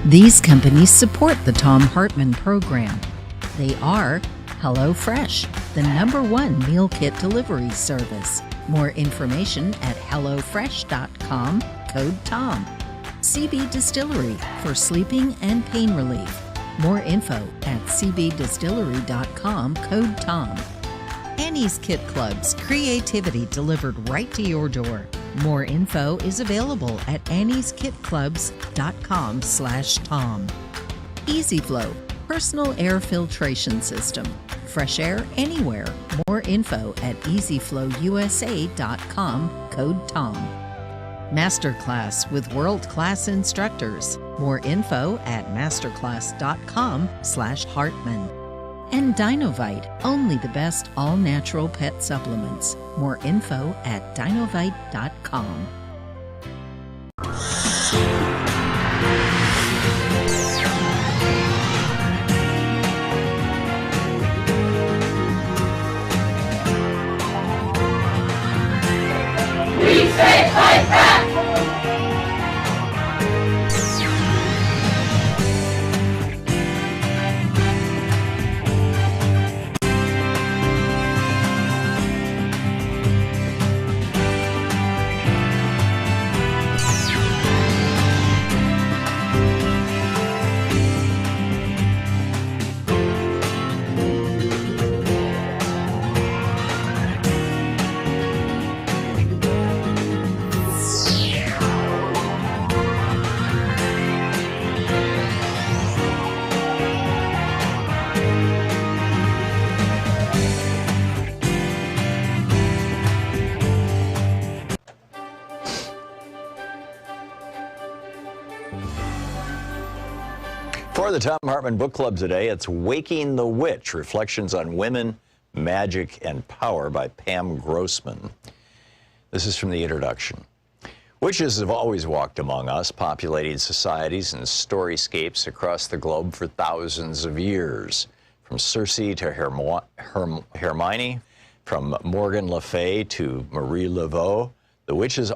These companies support the Thom Hartmann Program. They are HelloFresh, the #1 meal kit delivery service. More information at hellofresh.com, code TOM. CB Distillery for sleeping and pain relief. More info at cbdistillery.com, code TOM. Annie's Kit Clubs, creativity delivered right to your door. More info is available at annieskitclubs.com/Tom. EasyFlow, personal air filtration system. Fresh air anywhere. More info at easyflowusa.com, code TOM. Masterclass with world-class instructors. More info at masterclass.com/Hartman. And Dinovite, only the best all-natural pet supplements. More info at dinovite.com. We say fight back! For the Thom Hartmann Book Club today, it's Waking the Witch, Reflections on Women, Magic, and Power by Pam Grossman. This is from the introduction. Witches have always walked among us, populating societies and storyscapes across the globe for thousands of years. From Circe to Hermione, from Morgan Le Fay to Marie Laveau, the witch has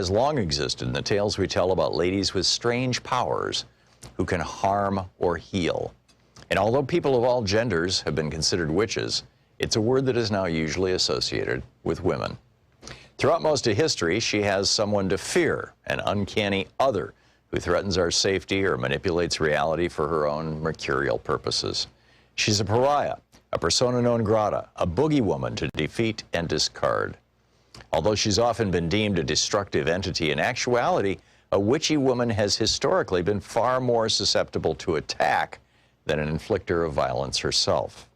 long existed in the tales we tell about ladies with strange powers who can harm or heal. And although people of all genders have been considered witches, it's a word that is now usually associated with women. Throughout most of history, she has someone to fear, an uncanny other who threatens our safety or manipulates reality for her own mercurial purposes. She's a pariah, a persona non grata, a boogie woman to defeat and discard. Although she's often been deemed a destructive entity, in actuality, a witchy woman has historically been far more susceptible to attack than an inflictor of violence herself.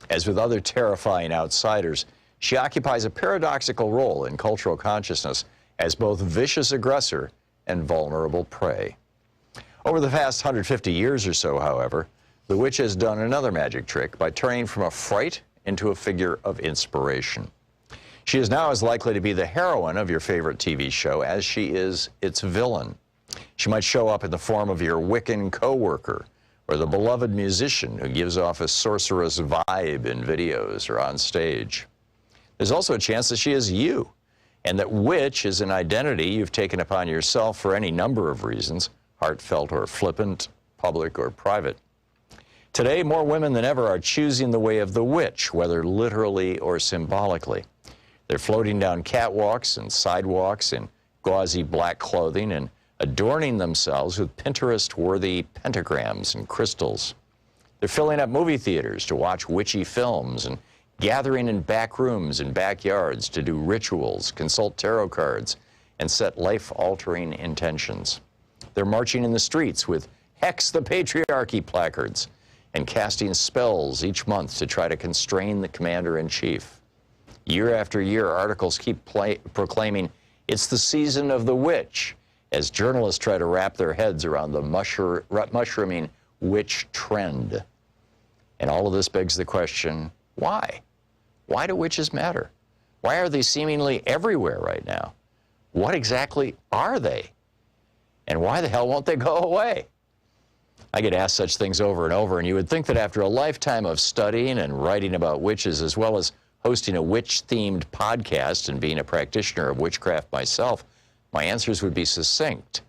As with other terrifying outsiders, she occupies a paradoxical role in cultural consciousness as both vicious aggressor and vulnerable prey. Over the past 150 years or so, however, the witch has done another magic trick by turning from a fright into a figure of inspiration. She is now as likely to be the heroine of your favorite TV show as she is its villain. She might show up in the form of your Wiccan co-worker or the beloved musician who gives off a sorceress vibe in videos or on stage. There's also a chance that she is you, and that witch is an identity you've taken upon yourself for any number of reasons, heartfelt or flippant, public or private. Today, more women than ever are choosing the way of the witch, whether literally or symbolically. They're floating down catwalks and sidewalks in gauzy black clothing and adorning themselves with Pinterest-worthy pentagrams and crystals. They're filling up movie theaters to watch witchy films and gathering in back rooms and backyards to do rituals, consult tarot cards, and set life-altering intentions. They're marching in the streets with Hex the Patriarchy placards and casting spells each month to try to constrain the commander-in-chief. Year after year, articles keep proclaiming it's the season of the witch, as journalists try to wrap their heads around the mushrooming witch trend. And all of this begs the question, why? Why do witches matter? Why are they seemingly everywhere right now? What exactly are they? And why the hell won't they go away? I get asked such things over and over, and you would think that after a lifetime of studying and writing about witches, as well as hosting a witch-themed podcast and being a practitioner of witchcraft myself, my answers would be succinct.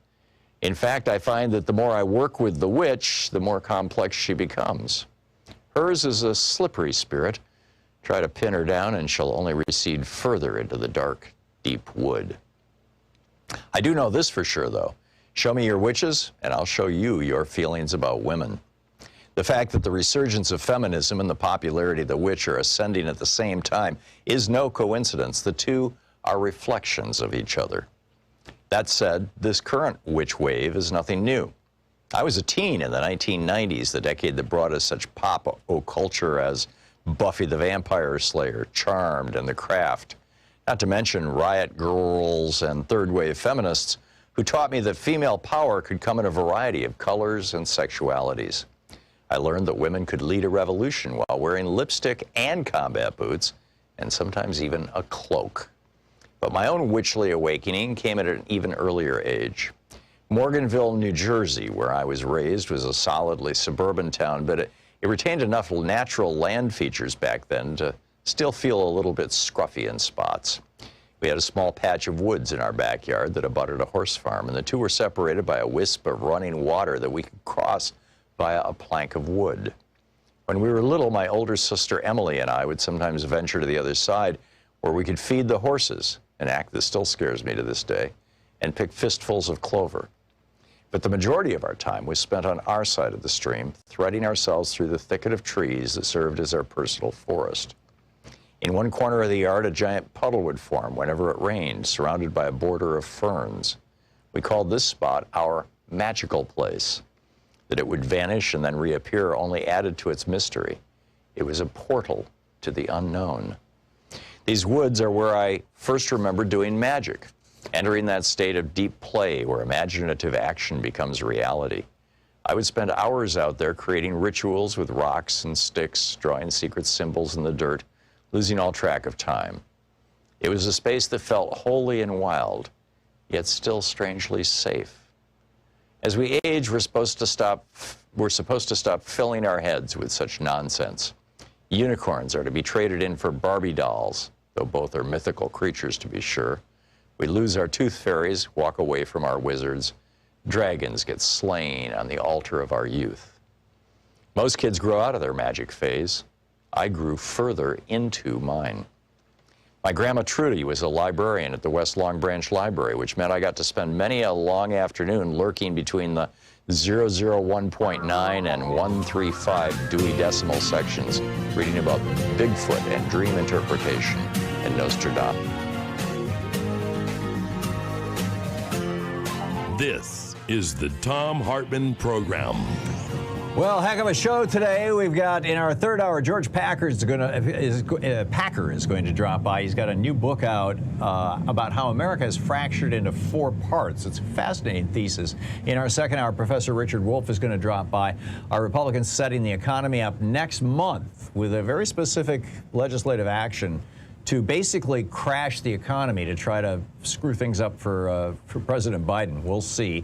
In fact, I find that the more I work with the witch, the more complex she becomes. Hers is a slippery spirit. Try to pin her down and she'll only recede further into the dark, deep wood. I do know this for sure, though. Show me your witches, and I'll show you your feelings about women. The fact that the resurgence of feminism and the popularity of the witch are ascending at the same time is no coincidence. The two are reflections of each other. That said, this current witch wave is nothing new. I was a teen in the 1990s, the decade that brought us such pop culture as Buffy the Vampire Slayer, Charmed, and The Craft. Not to mention riot girls and third-wave feminists who taught me that female power could come in a variety of colors and sexualities. I learned that women could lead a revolution while wearing lipstick and combat boots, and sometimes even a cloak. But my own witchly awakening came at an even earlier age. Morganville, New Jersey, where I was raised, was a solidly suburban town, but it retained enough natural land features back then to still feel a little bit scruffy in spots. We had a small patch of woods in our backyard that abutted a horse farm, and the two were separated by a wisp of running water that we could cross via a plank of wood. When we were little, my older sister Emily and I would sometimes venture to the other side where we could feed the horses, an act that still scares me to this day, and pick fistfuls of clover. But the majority of our time was spent on our side of the stream, threading ourselves through the thicket of trees that served as our personal forest. In one corner of the yard, a giant puddle would form whenever it rained, surrounded by a border of ferns. We called this spot our magical place. That it would vanish and then reappear only added to its mystery. It was a portal to the unknown. These woods are where I first remember doing magic, entering that state of deep play where imaginative action becomes reality. I would spend hours out there creating rituals with rocks and sticks, drawing secret symbols in the dirt, losing all track of time. It was a space that felt holy and wild, yet still strangely safe. As we age, we're supposed to stop filling our heads with such nonsense. Unicorns are to be traded in for Barbie dolls, though both are mythical creatures to be sure. We lose our tooth fairies, walk away from our wizards. Dragons get slain on the altar of our youth. Most kids grow out of their magic phase. I grew further into mine. My grandma Trudy was a librarian at the West Long Branch Library, which meant I got to spend many a long afternoon lurking between the 001.9 and 135 Dewey Decimal sections, reading about Bigfoot and dream interpretation and Nostradamus. This is the Thom Hartmann Program. Well, heck of a show today. We've got in our third hour, George Packer is going to drop by. He's got a new book out about how America is fractured into four parts. It's a fascinating thesis. In our second hour, Professor Richard Wolff is going to drop by. Our Republicans setting the economy up next month with a very specific legislative action to basically crash the economy to try to screw things up for President Biden. We'll see.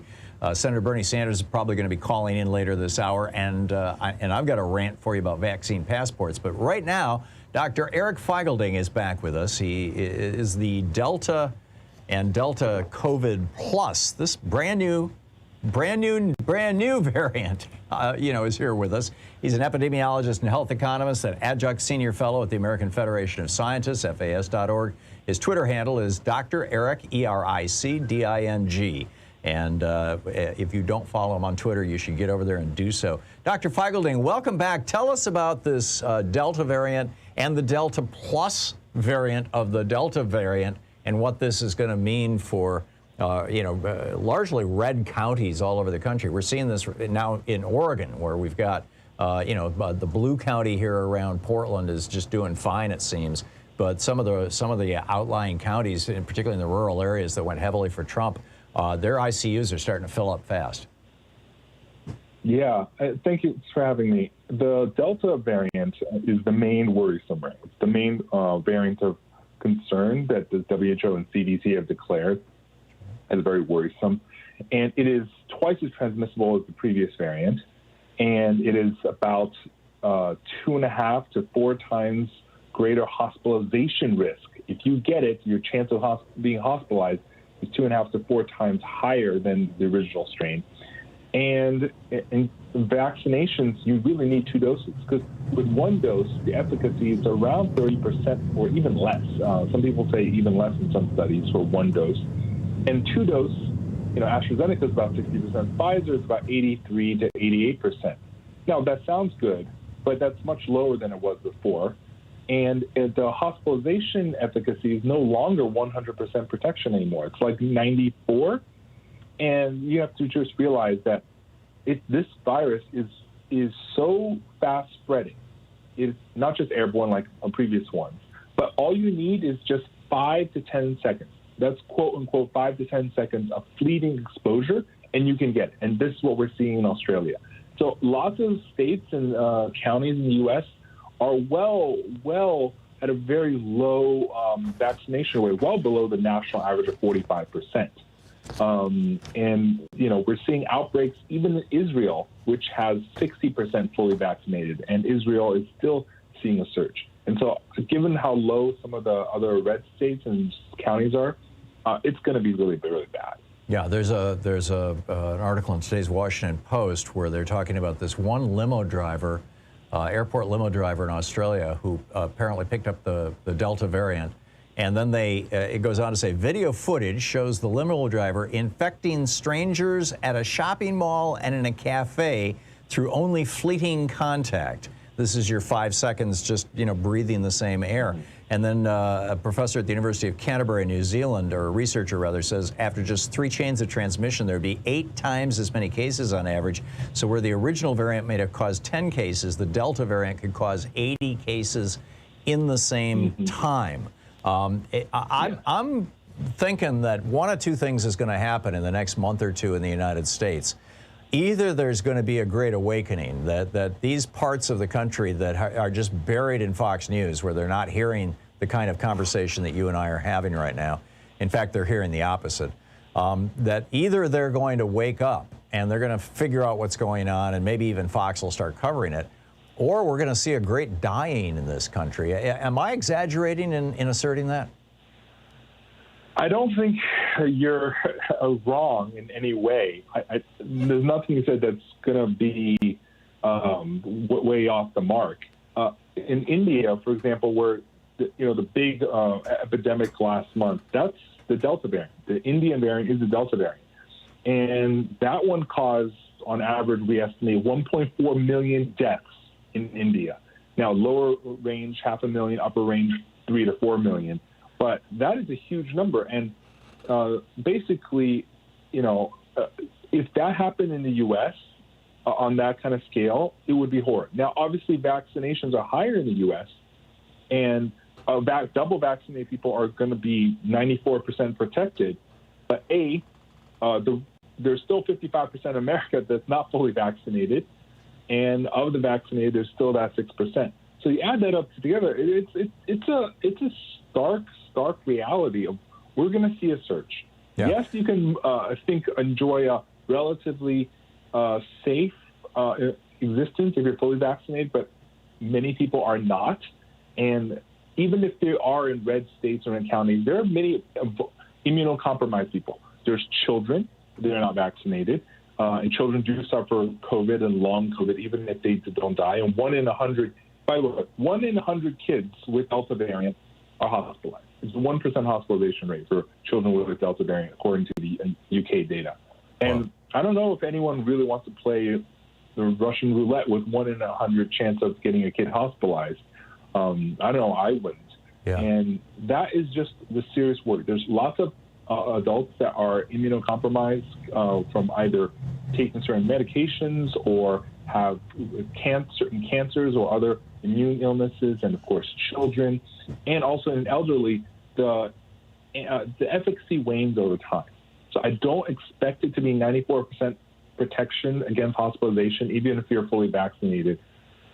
Senator Bernie Sanders is probably going to be calling in later this hour, and I've got a rant for you about vaccine passports. But right now, Dr. Eric Feigl-Ding is back with us. He is the Delta and Delta COVID Plus, this brand new variant, is here with us. He's an epidemiologist and health economist, an adjunct senior fellow at the American Federation of Scientists, FAS.org. His Twitter handle is Dr. Eric, ERICDING. And if you don't follow him on Twitter, you should get over there and do so. Dr. Feigl-Ding, welcome back. Tell us about this Delta variant and the Delta Plus variant of the Delta variant and what this is going to mean for, largely red counties all over the country. We're seeing this now in Oregon, where we've got, the blue county here around Portland is just doing fine, it seems. But some of the outlying counties, and particularly in the rural areas that went heavily for Trump, their ICUs are starting to fill up fast. Yeah, thank you for having me. The Delta variant is the main worrisome variant. It's the main variant of concern that the WHO and CDC have declared as very worrisome. And it is twice as transmissible as the previous variant. And it is about 2.5 to 4 times greater hospitalization risk. If you get it, your chance of being hospitalized is 2.5 to 4 times higher than the original strain. And in vaccinations, you really need 2 doses, because with 1 dose, the efficacy is around 30% or even less. Some people say even less in some studies for 1 dose. And 2 dose, AstraZeneca is about 60%, Pfizer is about 83 to 88%. Now, that sounds good, but that's much lower than it was before. And the hospitalization efficacy is no longer 100% protection anymore. It's like 94. And you have to just realize that this virus is so fast spreading. It's not just airborne like on previous ones, but all you need is just 5 to 10 seconds. That's quote unquote 5 to 10 seconds of fleeting exposure, and you can get it. And this is what we're seeing in Australia. So lots of states and counties in the U.S. are well at a very low vaccination rate, well below the national average of 45%. And, we're seeing outbreaks even in Israel, which has 60% fully vaccinated, and Israel is still seeing a surge. And so given how low some of the other red states and counties are, it's going to be really, really bad. Yeah, there's an article in today's Washington Post where they're talking about this one limo driver, airport limo driver in Australia who apparently picked up the Delta variant. And then it goes on to say, video footage shows the limo driver infecting strangers at a shopping mall and in a cafe through only fleeting contact. This is your 5 seconds just, breathing the same air. And then a professor at the University of Canterbury, New Zealand, or a researcher rather, says after just 3 chains of transmission, there'd be 8 times as many cases on average. So where the original variant may have caused 10 cases, the Delta variant could cause 80 cases in the same time. I'm thinking that one of 2 things is going to happen in the next month or 2 in the United States. Either there's going to be a great awakening, that these parts of the country that are just buried in Fox News, where they're not hearing the kind of conversation that you and I are having right now. In fact, they're hearing the opposite. That either they're going to wake up and they're going to figure out what's going on, and maybe even Fox will start covering it, or we're going to see a great dying in this country. Am I exaggerating in asserting that? I don't think you're wrong in any way. There's nothing you said that's going to be way off the mark. In India, for example, where the big epidemic last month, that's the Delta variant. The Indian variant is the Delta variant. And that one caused, on average, we estimate 1.4 million deaths in India. Now, lower range, 500,000, upper range, 3 to 4 million. But that is a huge number. And basically, if that happened in the U.S. On that kind of scale, it would be horrid. Now, obviously, vaccinations are higher in the U.S., and double vaccinated people are going to be 94% protected. But there's still 55% of America that's not fully vaccinated, and of the vaccinated, there's still that 6%. So you add that up together, it's a stark reality of we're going to see a surge. Yeah. Yes, you can, I think, enjoy a relatively safe existence if you're fully vaccinated, but many people are not. And even if they are in red states or in counties, there are many immunocompromised people. There's children, they're not vaccinated, and children do suffer COVID and long COVID, even if they don't die. And 1 in 100, by the way, 1 in 100 kids with Delta variant are hospitalized. It's a 1% hospitalization rate for children with Delta variant, according to the UK data. And I don't know if anyone really wants to play the Russian roulette with 1 in 100 chance of getting a kid hospitalized. I don't know, I wouldn't. Yeah. And that is just the serious worry. There's lots of adults that are immunocompromised from either taking certain medications or have certain cancers or other immune illnesses, and of course children, and also in elderly, the efficacy wanes over time. So I don't expect it to be 94% protection against hospitalization, even if you're fully vaccinated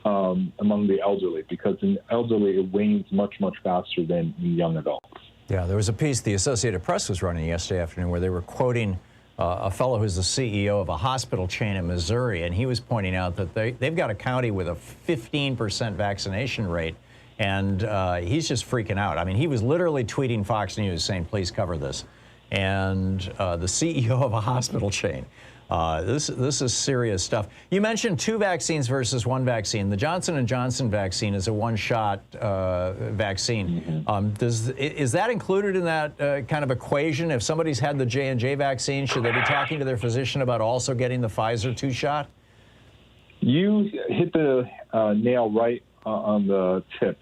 among the elderly, because in elderly it wanes much, much faster than in young adults. Yeah, there was a piece the Associated Press was running yesterday afternoon where they were quoting a fellow who's the CEO of a hospital chain in Missouri, and he was pointing out that they've got a county with a 15% vaccination rate, and he's just freaking out. I mean, he was literally tweeting Fox News saying, please cover this. and the CEO of a hospital chain. This is serious stuff. You mentioned 2 vaccines versus 1 vaccine. The Johnson & Johnson vaccine is a one-shot vaccine. Is that included in that kind of equation? If somebody's had the J&J vaccine, should they be talking to their physician about also getting the Pfizer 2-shot? You hit the nail right on the tip.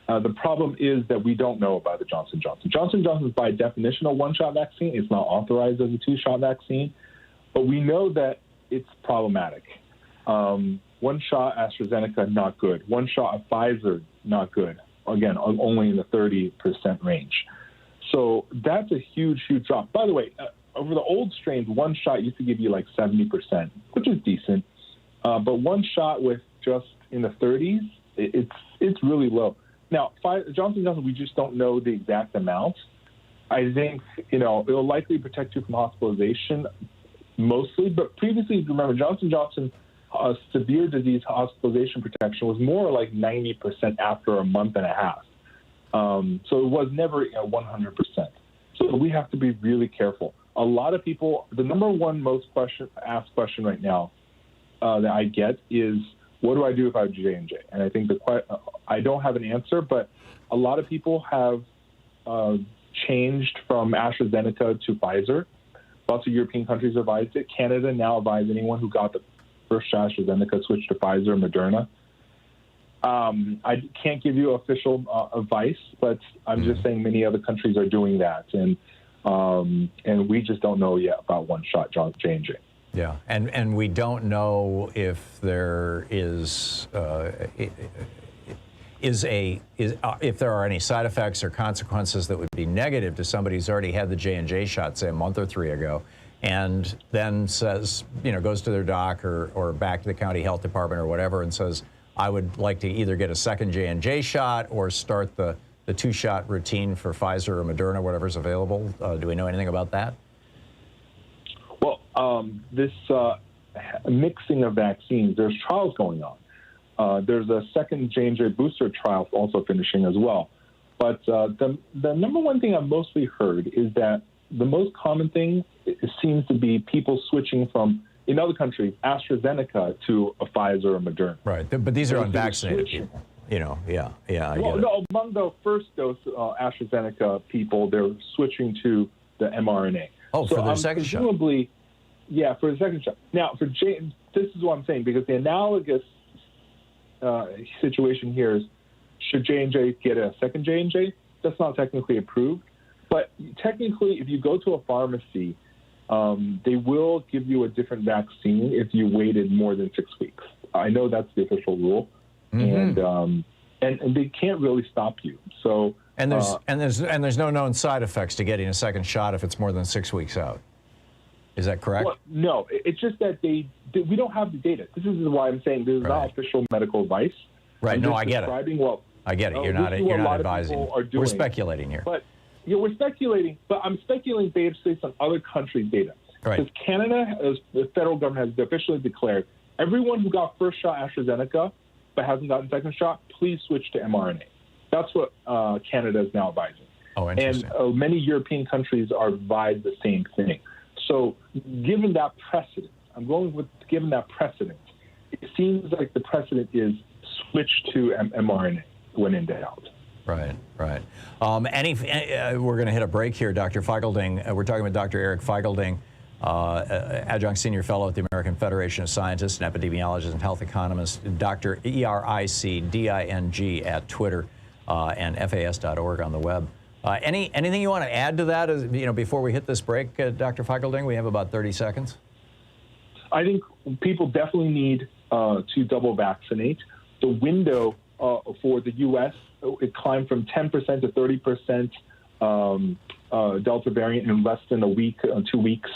The problem is that we don't know about the Johnson & Johnson. Johnson & Johnson is by definition a one-shot vaccine. It's not authorized as a 2-shot vaccine. But we know that it's problematic. 1-shot AstraZeneca, not good. 1-shot of Pfizer, not good. Again, only in the 30% range. So that's a huge, huge drop. By the way, over the old strains, 1-shot used to give you like 70%, which is decent. But 1-shot with just in the 30s, it's really low. Now, Johnson & Johnson, we just don't know the exact amount. I think, it'll likely protect you from hospitalization mostly, but previously, remember, Johnson & Johnson severe disease hospitalization protection was more like 90% after a month and a half. So it was never 100%. So we have to be really careful. A lot of people, the number one most asked question right now that I get is, what do I do if I have J&J? And I think I don't have an answer, but a lot of people have changed from AstraZeneca to Pfizer. Lots of European countries advised it. Canada now advised anyone who got the first shot AstraZeneca switch to Pfizer or Moderna. I can't give you official advice, but I'm just saying many other countries are doing that, and we just don't know yet about 1-shot J&J. Yeah, and we don't know if there if there are any side effects or consequences that would be negative to somebody who's already had the J&J shot, say a month or 3 ago, and then says, goes to their doc or back to the county health department or whatever and says, I would like to either get a second J&J shot or start the 2-shot routine for Pfizer or Moderna, whatever's available. Do we know anything about that? Well, this mixing of vaccines, there's trials going on. There's a second J&J booster trial also finishing as well. But the number one thing I've mostly heard is that the most common thing seems to be people switching from, in other countries, AstraZeneca to a Pfizer or Moderna. Right, but these are unvaccinated people. I get it. No, among the first dose AstraZeneca people, they're switching to the mRNA. Oh, so for their second shot? Presumably, yeah, for the second shot. Now, this is what I'm saying, because the analogous situation here is, should J&J get a second J&J? That's not technically approved. But technically, if you go to a pharmacy, they will give you a different vaccine if you waited more than 6 weeks. I know that's the official rule, and they can't really stop you. So and there's no known side effects to getting a second shot if it's more than 6 weeks out. Is that correct? Well, no, it's just that we don't have the data. This is why I'm saying this is not official medical advice. Right. No, I get it. I get it. You're not advising. We're speculating here. But we're speculating. But I'm speculating based on other countries' data. Right. Because Canada, the federal government has officially declared, everyone who got first shot AstraZeneca but hasn't gotten second shot, please switch to mRNA. That's what Canada is now advising. Oh, interesting. And many European countries are advised the same thing. So given that precedent, given that precedent, it seems like the precedent is switch to mRNA when in doubt. Right. We're going to hit a break here, Dr. Feigl-Ding. We're talking with Dr. Eric Feigl-Ding, adjunct senior fellow at the American Federation of Scientists, an epidemiologist and health economist, Dr. ERICDING at Twitter, and FAS.org on the web. Anything you want to add to that, before we hit this break, Dr. Feigl-Ding? We have about 30 seconds. I think people definitely need to double vaccinate. The window for the U.S., it climbed from 10% to 30% Delta variant in less than a week, 2 weeks.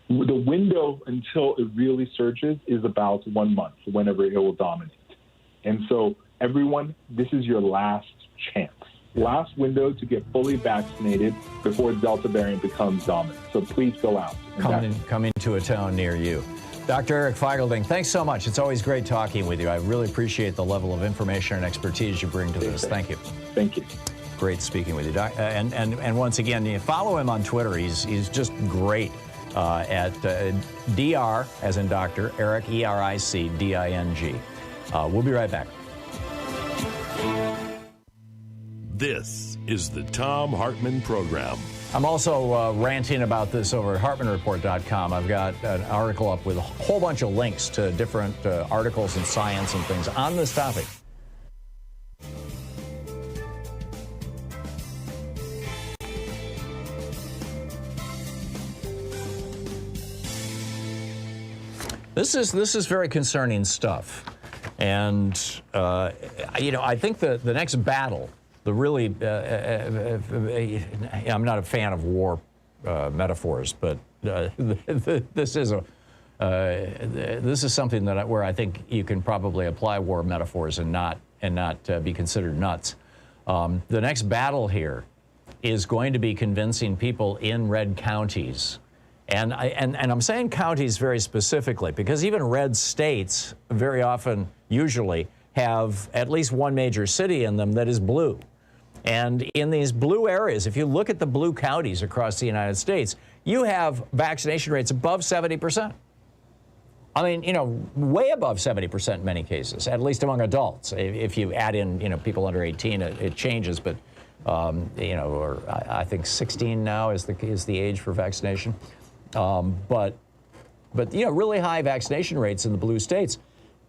The window until it really surges is about 1 month, whenever it will dominate. And so, everyone, this is your last chance. Last window to get fully vaccinated before the Delta variant becomes dominant. So please go out. Coming to a town near you. Dr. Eric Feigl-Ding, thanks so much. It's always great talking with you. I really appreciate the level of information and expertise you bring to this. Thank you. Thank you. Great speaking with you, Doc. And once again, you follow him on Twitter. He's just great at Dr. as in Dr. Eric, E-R-I-C-D-I-N-G. We'll be right back. This is the Thom Hartmann Program. I'm also ranting about this over at HartmannReport.com. I've got an article up with a whole bunch of links to different articles in science and things on this topic. This is very concerning stuff, and I think the next battle, the really, I'm not a fan of war metaphors, but this is something where I think you can probably apply war metaphors and not be considered nuts. The next battle here is going to be convincing people in red counties. And I'm saying counties very specifically because even red states very often, usually, have at least one major city in them that is blue. And in these blue areas, if you look at the blue counties across the United States, you have vaccination rates above 70%. I mean, way above 70% in many cases, at least among adults. If you add in, people under 18, it changes, but, or I think 16 now is the age for vaccination. But really high vaccination rates in the blue states.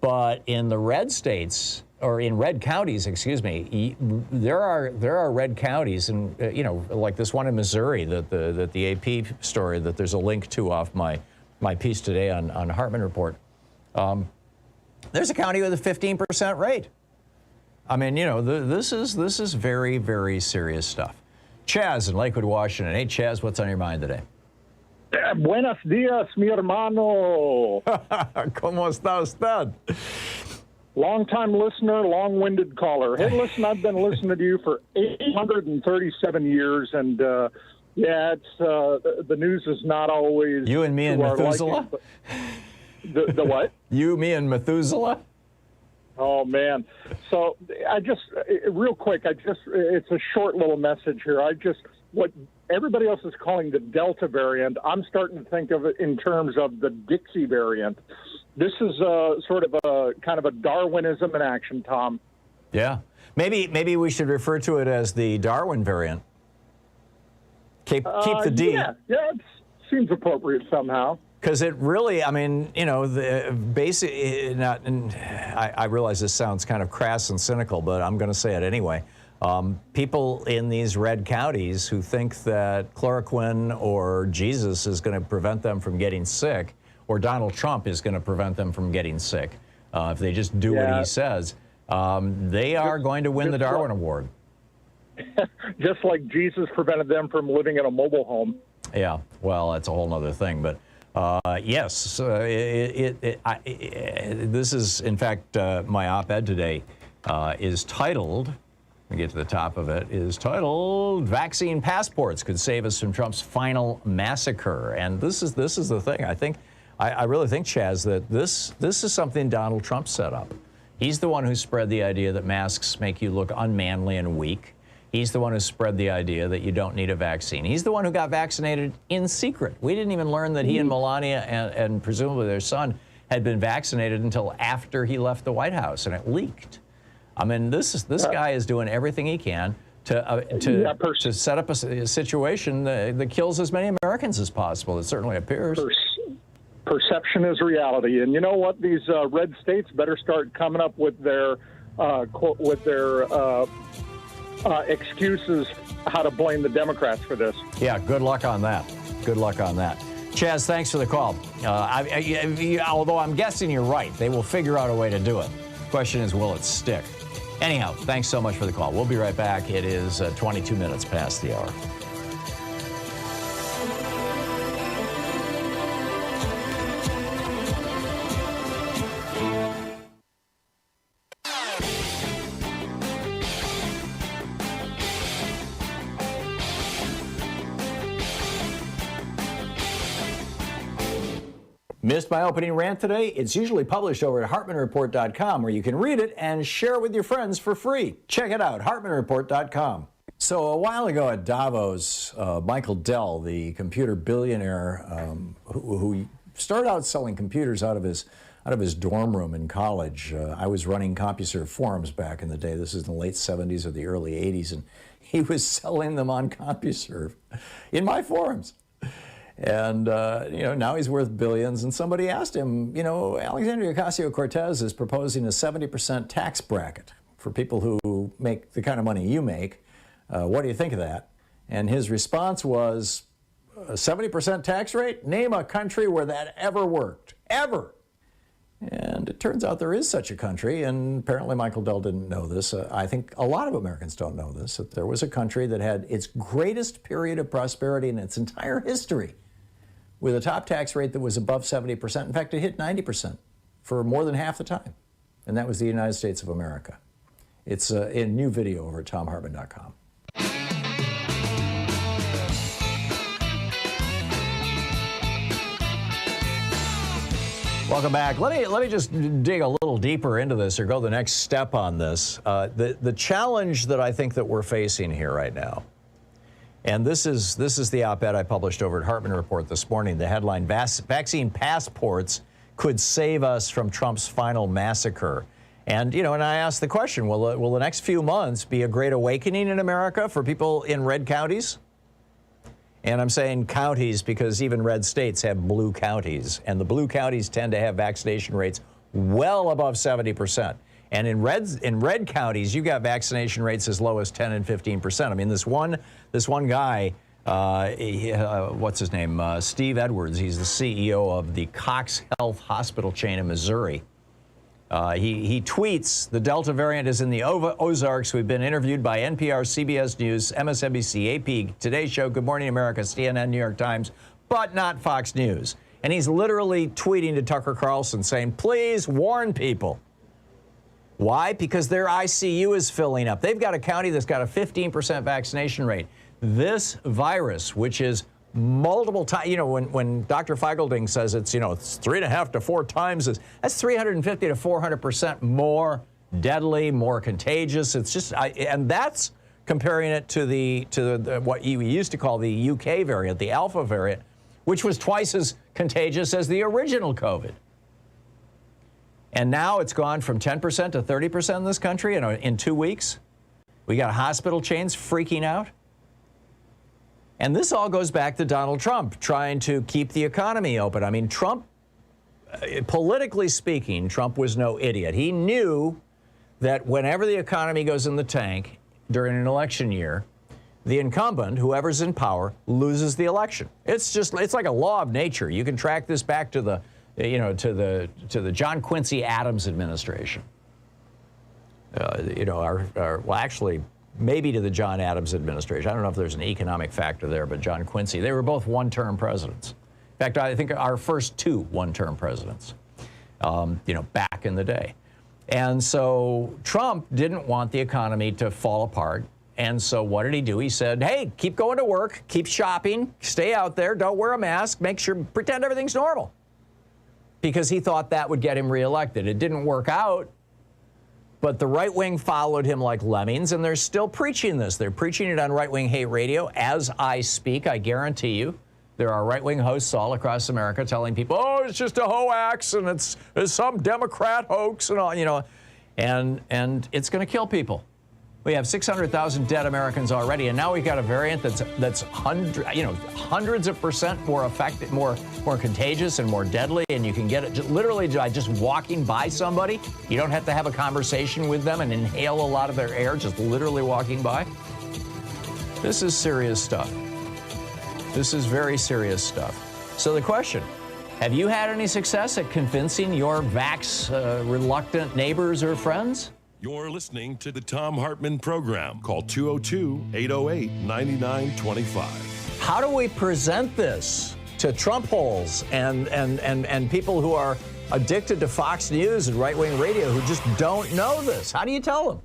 But in the red states, or in red counties, excuse me, there are red counties, and like this one in Missouri, that the AP story that there's a link to off my piece today on Hartmann Report. There's a county with a 15% rate. I mean, this is very, very serious stuff. Chaz in Lakewood, Washington. Hey, Chaz, what's on your mind today? Buenos dias, mi hermano. ¿Cómo está usted? Long-time listener, long-winded caller. Hey, listen, I've been listening to you for 837 years, and it's the news is not always. You and me and Methuselah? The what? You, me, and Methuselah? Oh, man. So real quick, it's a short little message here. What everybody else is calling the Delta variant, I'm starting to think of it in terms of the Dixie variant. This is sort of a kind of a Darwinism in action, Tom. Yeah. Maybe we should refer to it as the Darwin variant. Keep the D. Yeah, it seems appropriate somehow. Because it really, I mean, the basic. I realize this sounds kind of crass and cynical, but I'm going to say it anyway. People in these red counties who think that chloroquine or Jesus is going to prevent them from getting sick, or Donald Trump is going to prevent them from getting sick, if they just do what he says, they are going to win the Darwin Award. Just like Jesus prevented them from living in a mobile home. Yeah, well, that's a whole other thing, but. Yes, this is, in fact, my op-ed today is titled, let me get to the top of it, is titled, Vaccine Passports Could Save Us from Trump's Final Massacre. And this is the thing. I really think, Chaz, that this is something Donald Trump set up. He's the one who spread the idea that masks make you look unmanly and weak. He's the one who spread the idea that you don't need a vaccine. He's the one who got vaccinated in secret. We didn't even learn that he and Melania and presumably their son had been vaccinated until after he left the White House, and it leaked. I mean, this guy is doing everything he can to set up a situation that kills as many Americans as possible. It certainly appears. Perception is reality, and you know what? These red states better start coming up with their excuses how to blame the Democrats for this. Yeah, good luck on that. Good luck on that. Chaz, thanks for the call. Although I'm guessing you're right. They will figure out a way to do it. Question is, will it stick? Anyhow, thanks so much for the call. We'll be right back. It is 22 minutes past the hour. Missed my opening rant today? It's usually published over at HartmannReport.com, where you can read it and share it with your friends for free. Check it out, HartmannReport.com. So a while ago at Davos, Michael Dell, the computer billionaire who started out selling computers out of his dorm room in college. I was running CompuServe forums back in the day. This is in the late 70s or the early 80s, and he was selling them on CompuServe in my forums. And, now he's worth billions. And somebody asked him, Alexandria Ocasio-Cortez is proposing a 70% tax bracket for people who make the kind of money you make. What do you think of that? And his response was, a 70% tax rate? Name a country where that ever worked. Ever. And it turns out there is such a country, and apparently Michael Dell didn't know this. I think a lot of Americans don't know this, that there was a country that had its greatest period of prosperity in its entire history with a top tax rate that was above 70%. In fact, it hit 90% for more than half the time. And that was the United States of America. It's a new video over at thomhartmann.com. Welcome back. Let me just dig a little deeper into this or go the next step on this. The challenge that I think that we're facing here right now, and this is the op-ed I published over at Hartmann Report this morning. The headline: Vaccine passports could save us from Trump's final massacre. And and I asked the question: Will the next few months be a great awakening in America for people in red counties? And I'm saying counties because even red states have blue counties, and the blue counties tend to have vaccination rates well above 70%. And in red counties, you got vaccination rates as low as 10 and 15%. I mean, this one guy, what's his name? Steve Edwards. He's the CEO of the Cox Health Hospital chain in Missouri. He tweets, the Delta variant is in the Ozarks. We've been interviewed by NPR, CBS News, MSNBC, AP, Today Show, Good Morning America, CNN, New York Times, but not Fox News. And he's literally tweeting to Tucker Carlson saying, please warn people. Why? Because their ICU is filling up. They've got a county that's got a 15% vaccination rate. This virus, which is multiple times, when Dr. Feigl-Ding says it's 3.5 to 4 times, that's 350 to 400% more deadly, more contagious. It's just, and that's comparing it to the what you used to call the UK variant, the Alpha variant, which was twice as contagious as the original COVID. And now it's gone from 10% to 30% in this country in 2 weeks. We got hospital chains freaking out. And this all goes back to Donald Trump trying to keep the economy open. I mean, Trump, politically speaking, Trump was no idiot. He knew that whenever the economy goes in the tank during an election year, the incumbent, whoever's in power, loses the election. It's like a law of nature. You can track this back to the John Quincy Adams administration. Actually, maybe to the John Adams administration. I don't know if there's an economic factor there, but John Quincy, they were both one-term presidents. In fact, I think our first 2 one-term presidents, back in the day. And so Trump didn't want the economy to fall apart. And so what did he do? He said, hey, keep going to work, keep shopping, stay out there, don't wear a mask, pretend everything's normal. Because he thought that would get him reelected. It didn't work out. But the right wing followed him like lemmings, and they're still preaching this. They're preaching it on right-wing hate radio as I speak. I guarantee you there are right-wing hosts all across America telling people, oh, it's just a hoax, and it's some Democrat hoax, and all, and it's going to kill people. We have 600,000 dead Americans already, and now we've got a variant that's hundreds of percent more effective, more contagious, and more deadly. And you can get it literally by just walking by somebody. You don't have to have a conversation with them and inhale a lot of their air, just literally walking by. This is serious stuff. This is very serious stuff. So the question: have you had any success at convincing your vax-reluctant neighbors or friends? You're listening to the Thom Hartmann Program. Call 202-808-9925. How do we present this to Trump holes and people who are addicted to Fox News and right-wing radio who just don't know this? How do you tell them?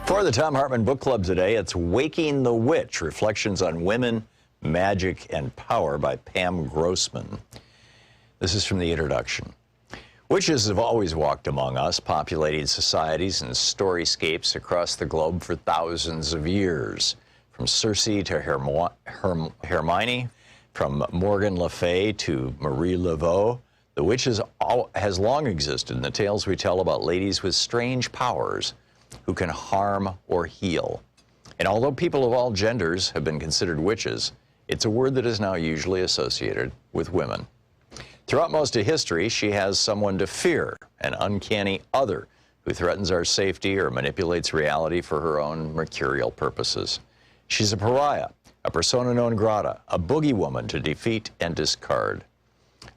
For the Thom Hartmann Book Club today, it's Waking the Witch, Reflections on Women, Magic, and Power by Pam Grossman. This is from the introduction. Witches have always walked among us, populating societies and storyscapes across the globe for thousands of years. From Circe to Hermione, from Morgan Le Fay to Marie Laveau, the witch has long existed in the tales we tell about ladies with strange powers who can harm or heal. And although people of all genders have been considered witches, it's a word that is now usually associated with women. Throughout most of history, she has someone to fear, an uncanny other who threatens our safety or manipulates reality for her own mercurial purposes. She's a pariah, a persona non grata, a boogie woman to defeat and discard.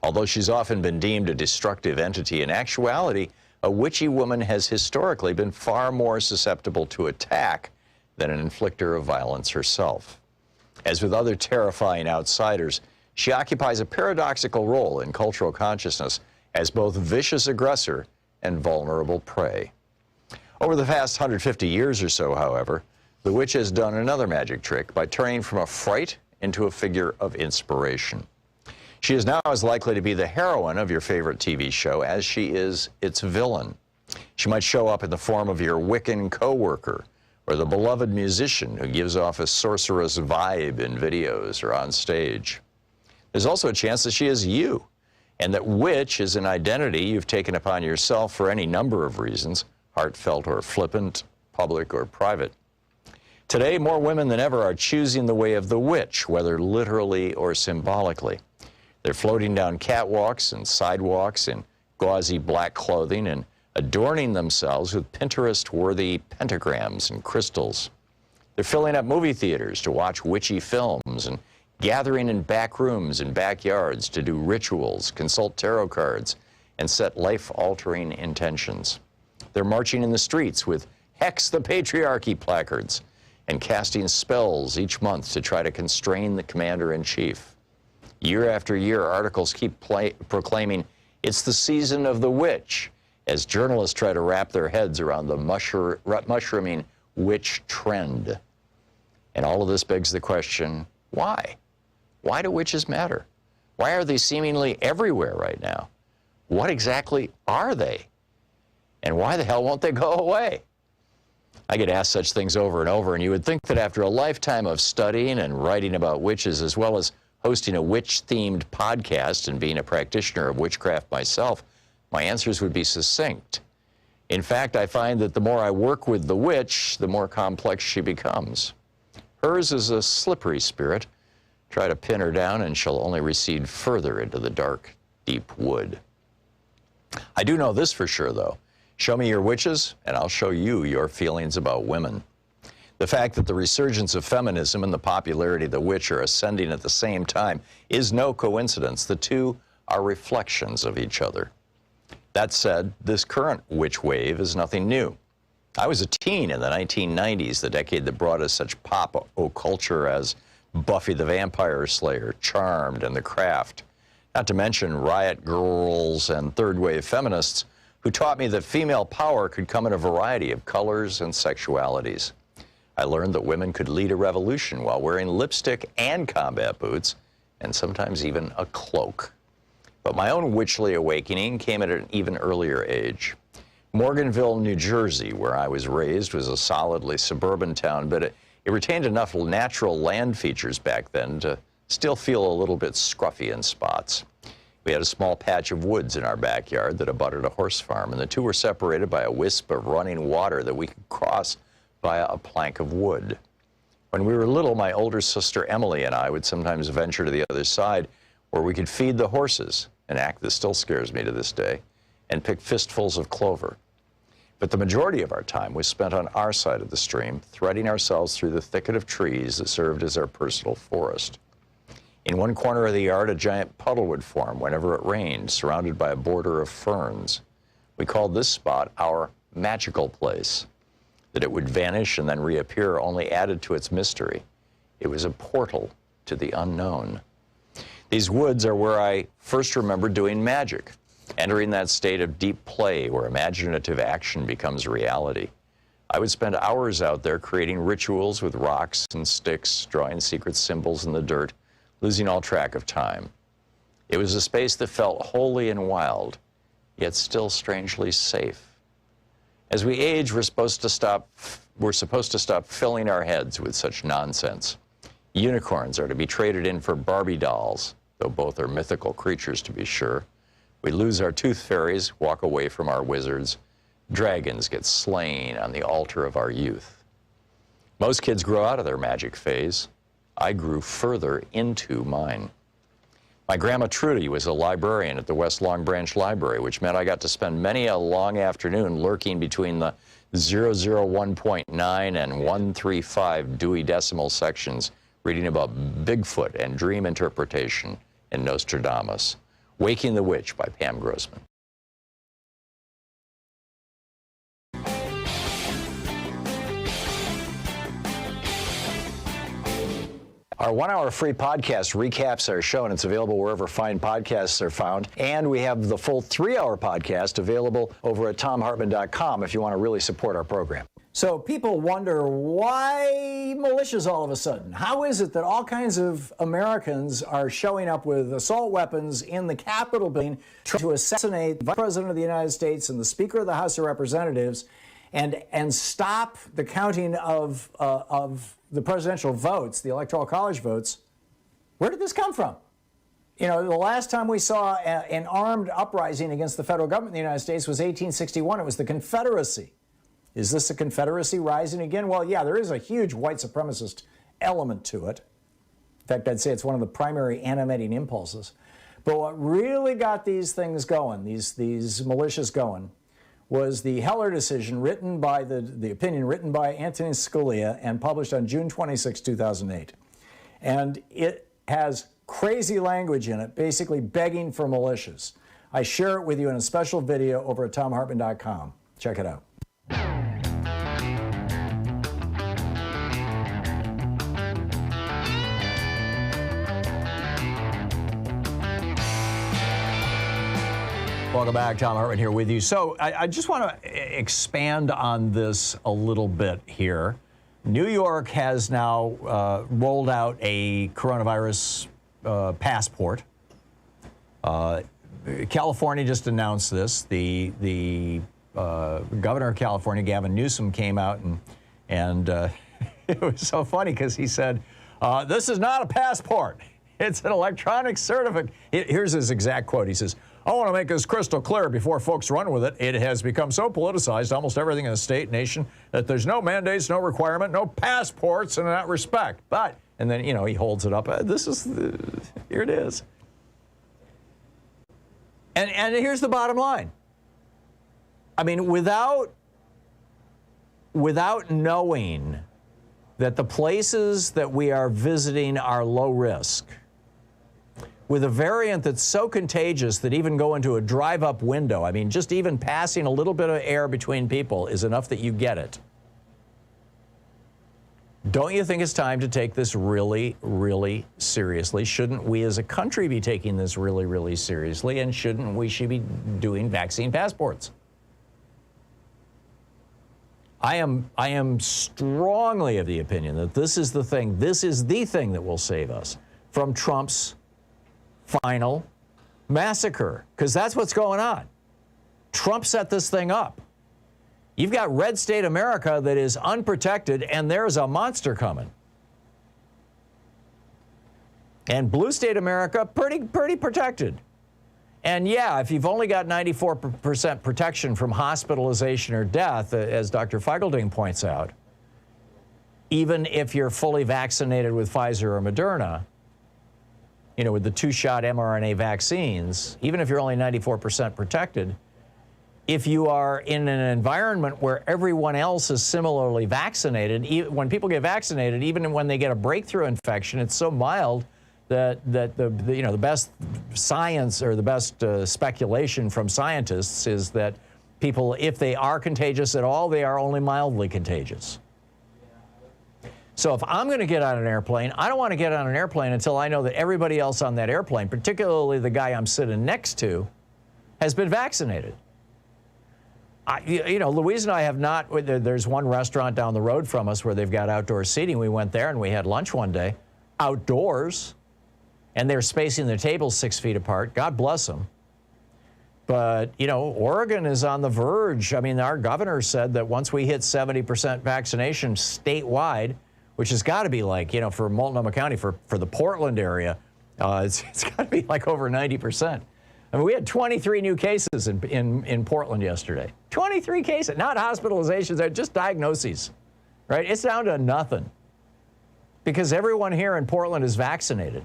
Although she's often been deemed a destructive entity, in actuality, a witchy woman has historically been far more susceptible to attack than an inflictor of violence herself. As with other terrifying outsiders, she occupies a paradoxical role in cultural consciousness as both vicious aggressor and vulnerable prey. Over the past 150 years or so, however, the witch has done another magic trick by turning from a fright into a figure of inspiration. She is now as likely to be the heroine of your favorite TV show as she is its villain. She might show up in the form of your Wiccan co-worker or the beloved musician who gives off a sorceress vibe in videos or on stage. There's also a chance that she is you, and that witch is an identity you've taken upon yourself for any number of reasons, heartfelt or flippant, public or private. Today, more women than ever are choosing the way of the witch, whether literally or symbolically. They're floating down catwalks and sidewalks in gauzy black clothing and adorning themselves with Pinterest-worthy pentagrams and crystals. They're filling up movie theaters to watch witchy films and gathering in back rooms and backyards to do rituals, consult tarot cards, and set life-altering intentions. They're marching in the streets with Hex the Patriarchy placards and casting spells each month to try to constrain the commander-in-chief. Year after year, articles keep proclaiming it's the season of the witch, as journalists try to wrap their heads around the mushrooming witch trend. And all of this begs the question, why? Why do witches matter? Why are they seemingly everywhere right now? What exactly are they? And why the hell won't they go away? I get asked such things over and over, and you would think that after a lifetime of studying and writing about witches, as well as hosting a witch-themed podcast and being a practitioner of witchcraft myself, my answers would be succinct. In fact, I find that the more I work with the witch, the more complex she becomes. Hers is a slippery spirit. Try to pin her down and she'll only recede further into the dark, deep wood. I do know this for sure, though. Show me your witches, and I'll show you your feelings about women. The fact that the resurgence of feminism and the popularity of the witch are ascending at the same time is no coincidence. The two are reflections of each other. That said, this current witch wave is nothing new. I was a teen in the 1990s, the decade that brought us such pop culture as Buffy the Vampire Slayer, Charmed, and The Craft. Not to mention Riot Girls and third-wave feminists who taught me that female power could come in a variety of colors and sexualities. I learned that women could lead a revolution while wearing lipstick and combat boots, and sometimes even a cloak. But my own witchly awakening came at an even earlier age. Morganville, New Jersey, where I was raised, was a solidly suburban town, but it retained enough natural land features back then to still feel a little bit scruffy in spots. We had a small patch of woods in our backyard that abutted a horse farm, and the two were separated by a wisp of running water that we could cross via a plank of wood. When we were little, my older sister Emily and I would sometimes venture to the other side where we could feed the horses, an act that still scares me to this day, and pick fistfuls of clover. But the majority of our time was spent on our side of the stream, threading ourselves through the thicket of trees that served as our personal forest. In one corner of the yard, a giant puddle would form whenever it rained, surrounded by a border of ferns. We called this spot our magical place. That it would vanish and then reappear only added to its mystery. It was a portal to the unknown. These woods are where I first remember doing magic, entering that state of deep play where imaginative action becomes reality. I would spend hours out there creating rituals with rocks and sticks, drawing secret symbols in the dirt, losing all track of time. It was a space that felt holy and wild, yet still strangely safe. As we age, we're supposed to stop filling our heads with such nonsense. Unicorns are to be traded in for Barbie dolls, though both are mythical creatures to be sure. We lose our tooth fairies, walk away from our wizards. Dragons get slain on the altar of our youth. Most kids grow out of their magic phase. I grew further into mine. My grandma Trudy was a librarian at the West Long Branch Library, which meant I got to spend many a long afternoon lurking between the 001.9 and 135 Dewey Decimal sections, reading about Bigfoot and dream interpretation and Nostradamus. Waking the Witch by Pam Grossman. Our 1-hour free podcast recaps our show, and it's available wherever fine podcasts are found. And we have the full 3-hour podcast available over at thomhartmann.com if you want to really support our program. So people wonder, why militias all of a sudden? How is it that all kinds of Americans are showing up with assault weapons in the Capitol building trying to assassinate the Vice President of the United States and the Speaker of the House of Representatives and stop the counting of the presidential votes, the Electoral College votes? Where did this come from? You know, the last time we saw an armed uprising against the federal government in the United States was 1861. It was the Confederacy. Is this a Confederacy rising again? Well, yeah, there is a huge white supremacist element to it. In fact, I'd say it's one of the primary animating impulses. But what really got these things going, these militias going, was the Heller decision written by the opinion written by Antonin Scalia and published on June 26, 2008. And it has crazy language in it, basically begging for militias. I share it with you in a special video over at thomhartmann.com. Check it out. Welcome back. Thom Hartmann here with you. So I just want to expand on this a little bit here. New York has now rolled out a coronavirus passport. California just announced this. The governor of California, Gavin Newsom, came out and it was so funny because he said, this is not a passport. It's an electronic certificate. Here's his exact quote. He says, I want to make this crystal clear before folks run with it. It has become so politicized, almost everything in the state, nation, that there's no mandates, no requirement, no passports in that respect. But, and then, you know, he holds it up. Here it is. And here's the bottom line. I mean, without knowing that the places that we are visiting are low risk, with a variant that's so contagious that even going to a drive-up window, I mean, just even passing a little bit of air between people is enough that you get it. Don't you think it's time to take this really, really seriously? Shouldn't we as a country be taking this really, really seriously? And shouldn't we be doing vaccine passports? I am strongly of the opinion that this is the thing that will save us from Trump's final massacre, because that's what's going on. Trump set this thing up. You've got red state America that is unprotected, and there's a monster coming. And blue state America, pretty protected. And yeah, if you've only got 94% protection from hospitalization or death, as Dr. Feigl-Ding points out, even if you're fully vaccinated with Pfizer or Moderna, you know, with the 2-shot mRNA vaccines, even if you're only 94% protected, if you are in an environment where everyone else is similarly vaccinated, when people get vaccinated, even when they get a breakthrough infection, it's so mild that the best science or the best speculation from scientists is that people, if they are contagious at all, they are only mildly contagious. So if I'm going to get on an airplane, I don't want to get on an airplane until I know that everybody else on that airplane, particularly the guy I'm sitting next to, has been vaccinated. Louise and I have not. There's one restaurant down the road from us where they've got outdoor seating. We went there and we had lunch one day, outdoors, and they're spacing their tables 6 feet apart. God bless them. But, Oregon is on the verge. I mean, our governor said that once we hit 70% vaccination statewide, which has got to be like, for Multnomah County, for the Portland area, it's got to be like over 90%. I mean, we had 23 new cases in Portland yesterday. 23 cases, not hospitalizations, they're just diagnoses, right? It's down to nothing because everyone here in Portland is vaccinated.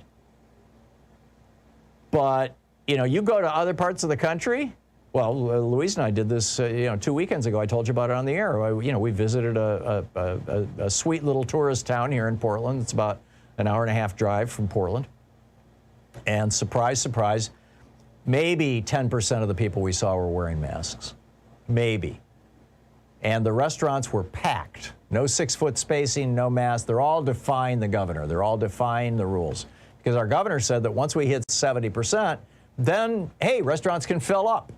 But, you go to other parts of the country. Well, Louise and I did this, 2 weekends ago. I told you about it on the air. We visited a sweet little tourist town here in Portland. It's about an hour and a half drive from Portland. And surprise, surprise, maybe 10% of the people we saw were wearing masks. Maybe. And the restaurants were packed. No 6-foot spacing, no masks. They're all defying the governor. They're all defying the rules. Because our governor said that once we hit 70%, then, hey, restaurants can fill up.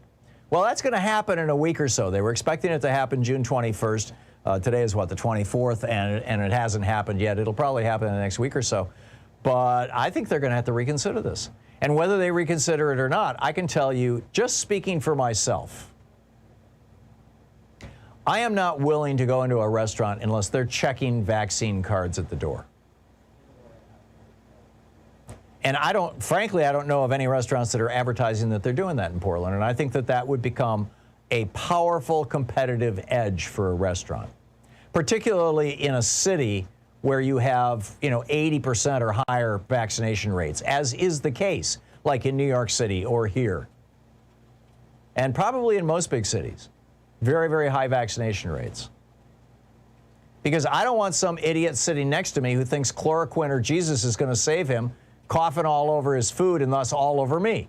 Well, that's going to happen in a week or so. They were expecting it to happen June 21st. Today is, the 24th, and it hasn't happened yet. It'll probably happen in the next week or so. But I think they're going to have to reconsider this. And whether they reconsider it or not, I can tell you, just speaking for myself, I am not willing to go into a restaurant unless they're checking vaccine cards at the door. And frankly, I don't know of any restaurants that are advertising that they're doing that in Portland. And I think that would become a powerful competitive edge for a restaurant, particularly in a city where you have, 80% or higher vaccination rates, as is the case, like in New York City or here. And probably in most big cities, very, very high vaccination rates. Because I don't want some idiot sitting next to me who thinks chloroquine or Jesus is going to save him, coughing all over his food and thus all over me.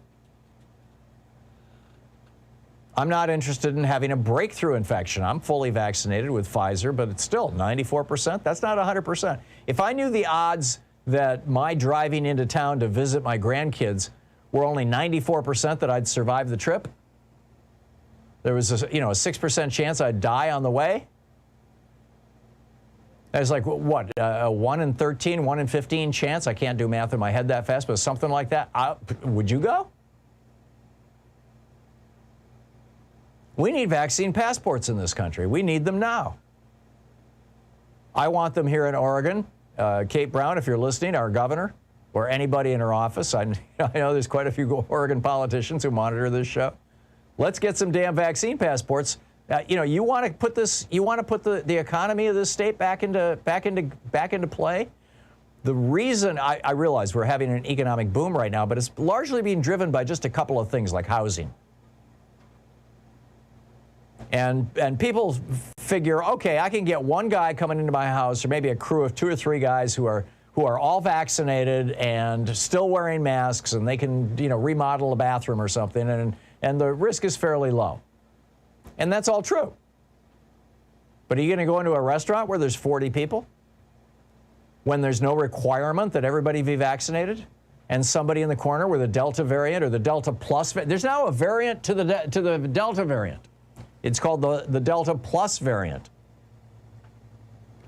I'm not interested in having a breakthrough infection. I'm fully vaccinated with Pfizer, but it's still 94%. That's not 100%. If I knew the odds that my driving into town to visit my grandkids were only 94% that I'd survive the trip, there was a 6% chance I'd die on the way. It's like, what, a 1 in 13, 1 in 15 chance? I can't do math in my head that fast, but something like that. Would you go? We need vaccine passports in this country. We need them now. I want them here in Oregon. Kate Brown, if you're listening, our governor, or anybody in her office. I know there's quite a few Oregon politicians who monitor this show. Let's get some damn vaccine passports. You want to put the economy of this state back into play. The reason I realize we're having an economic boom right now, but it's largely being driven by just a couple of things like housing. And people figure, okay, I can get one guy coming into my house, or maybe a crew of 2 or 3 guys who are all vaccinated and still wearing masks, and they can remodel a bathroom or something, and the risk is fairly low. And that's all true. But are you going to go into a restaurant where there's 40 people when there's no requirement that everybody be vaccinated, and somebody in the corner with a Delta variant or the Delta Plus? There's now a variant to the Delta variant. It's called the Delta Plus variant.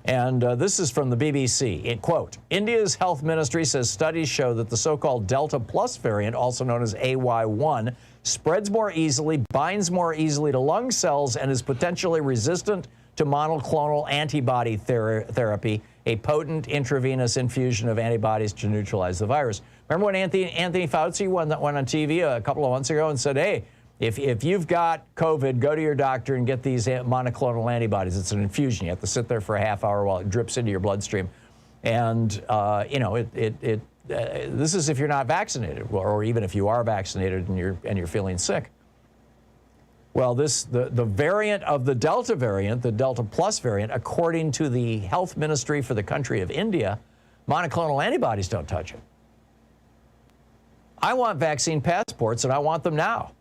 And this is from the BBC. Quote, India's health ministry says studies show that the so-called Delta Plus variant, also known as AY1, spreads more easily, binds more easily to lung cells, and is potentially resistant to monoclonal antibody therapy, a potent intravenous infusion of antibodies to neutralize the virus. Remember when Anthony Fauci went on TV a couple of months ago and said, hey, if you've got COVID, go to your doctor and get these monoclonal antibodies. It's an infusion. You have to sit there for a half hour while it drips into your bloodstream. And, this is if you're not vaccinated, or even if you are vaccinated and you're feeling sick. Well, the variant of the Delta variant, the Delta Plus variant, according to the health ministry for the country of India, monoclonal antibodies don't touch it. I want vaccine passports, and I want them now.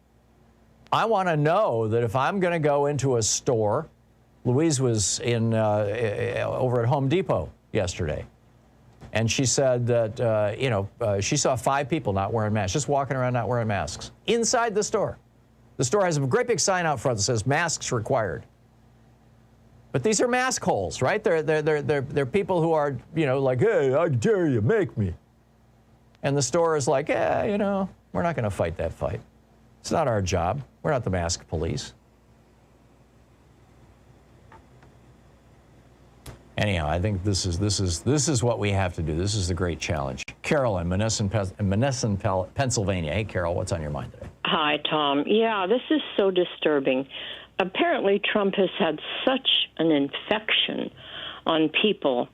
I want to know that if I'm going to go into a store, Louise was over at Home Depot yesterday, and she said that she saw 5 people not wearing masks, just walking around not wearing masks inside the store. The store has a great big sign out front that says masks required. But these are mask holes, right? They're people who are, like, hey, I dare you, make me. And the store is like, yeah, we're not going to fight that fight. It's not our job. We're not the mask police. Anyhow, I think this is what we have to do. This is the great challenge. Carol in Menneson, Pennsylvania. Hey, Carol, what's on your mind today? Hi, Tom. Yeah, this is so disturbing. Apparently, Trump has had such an infection on people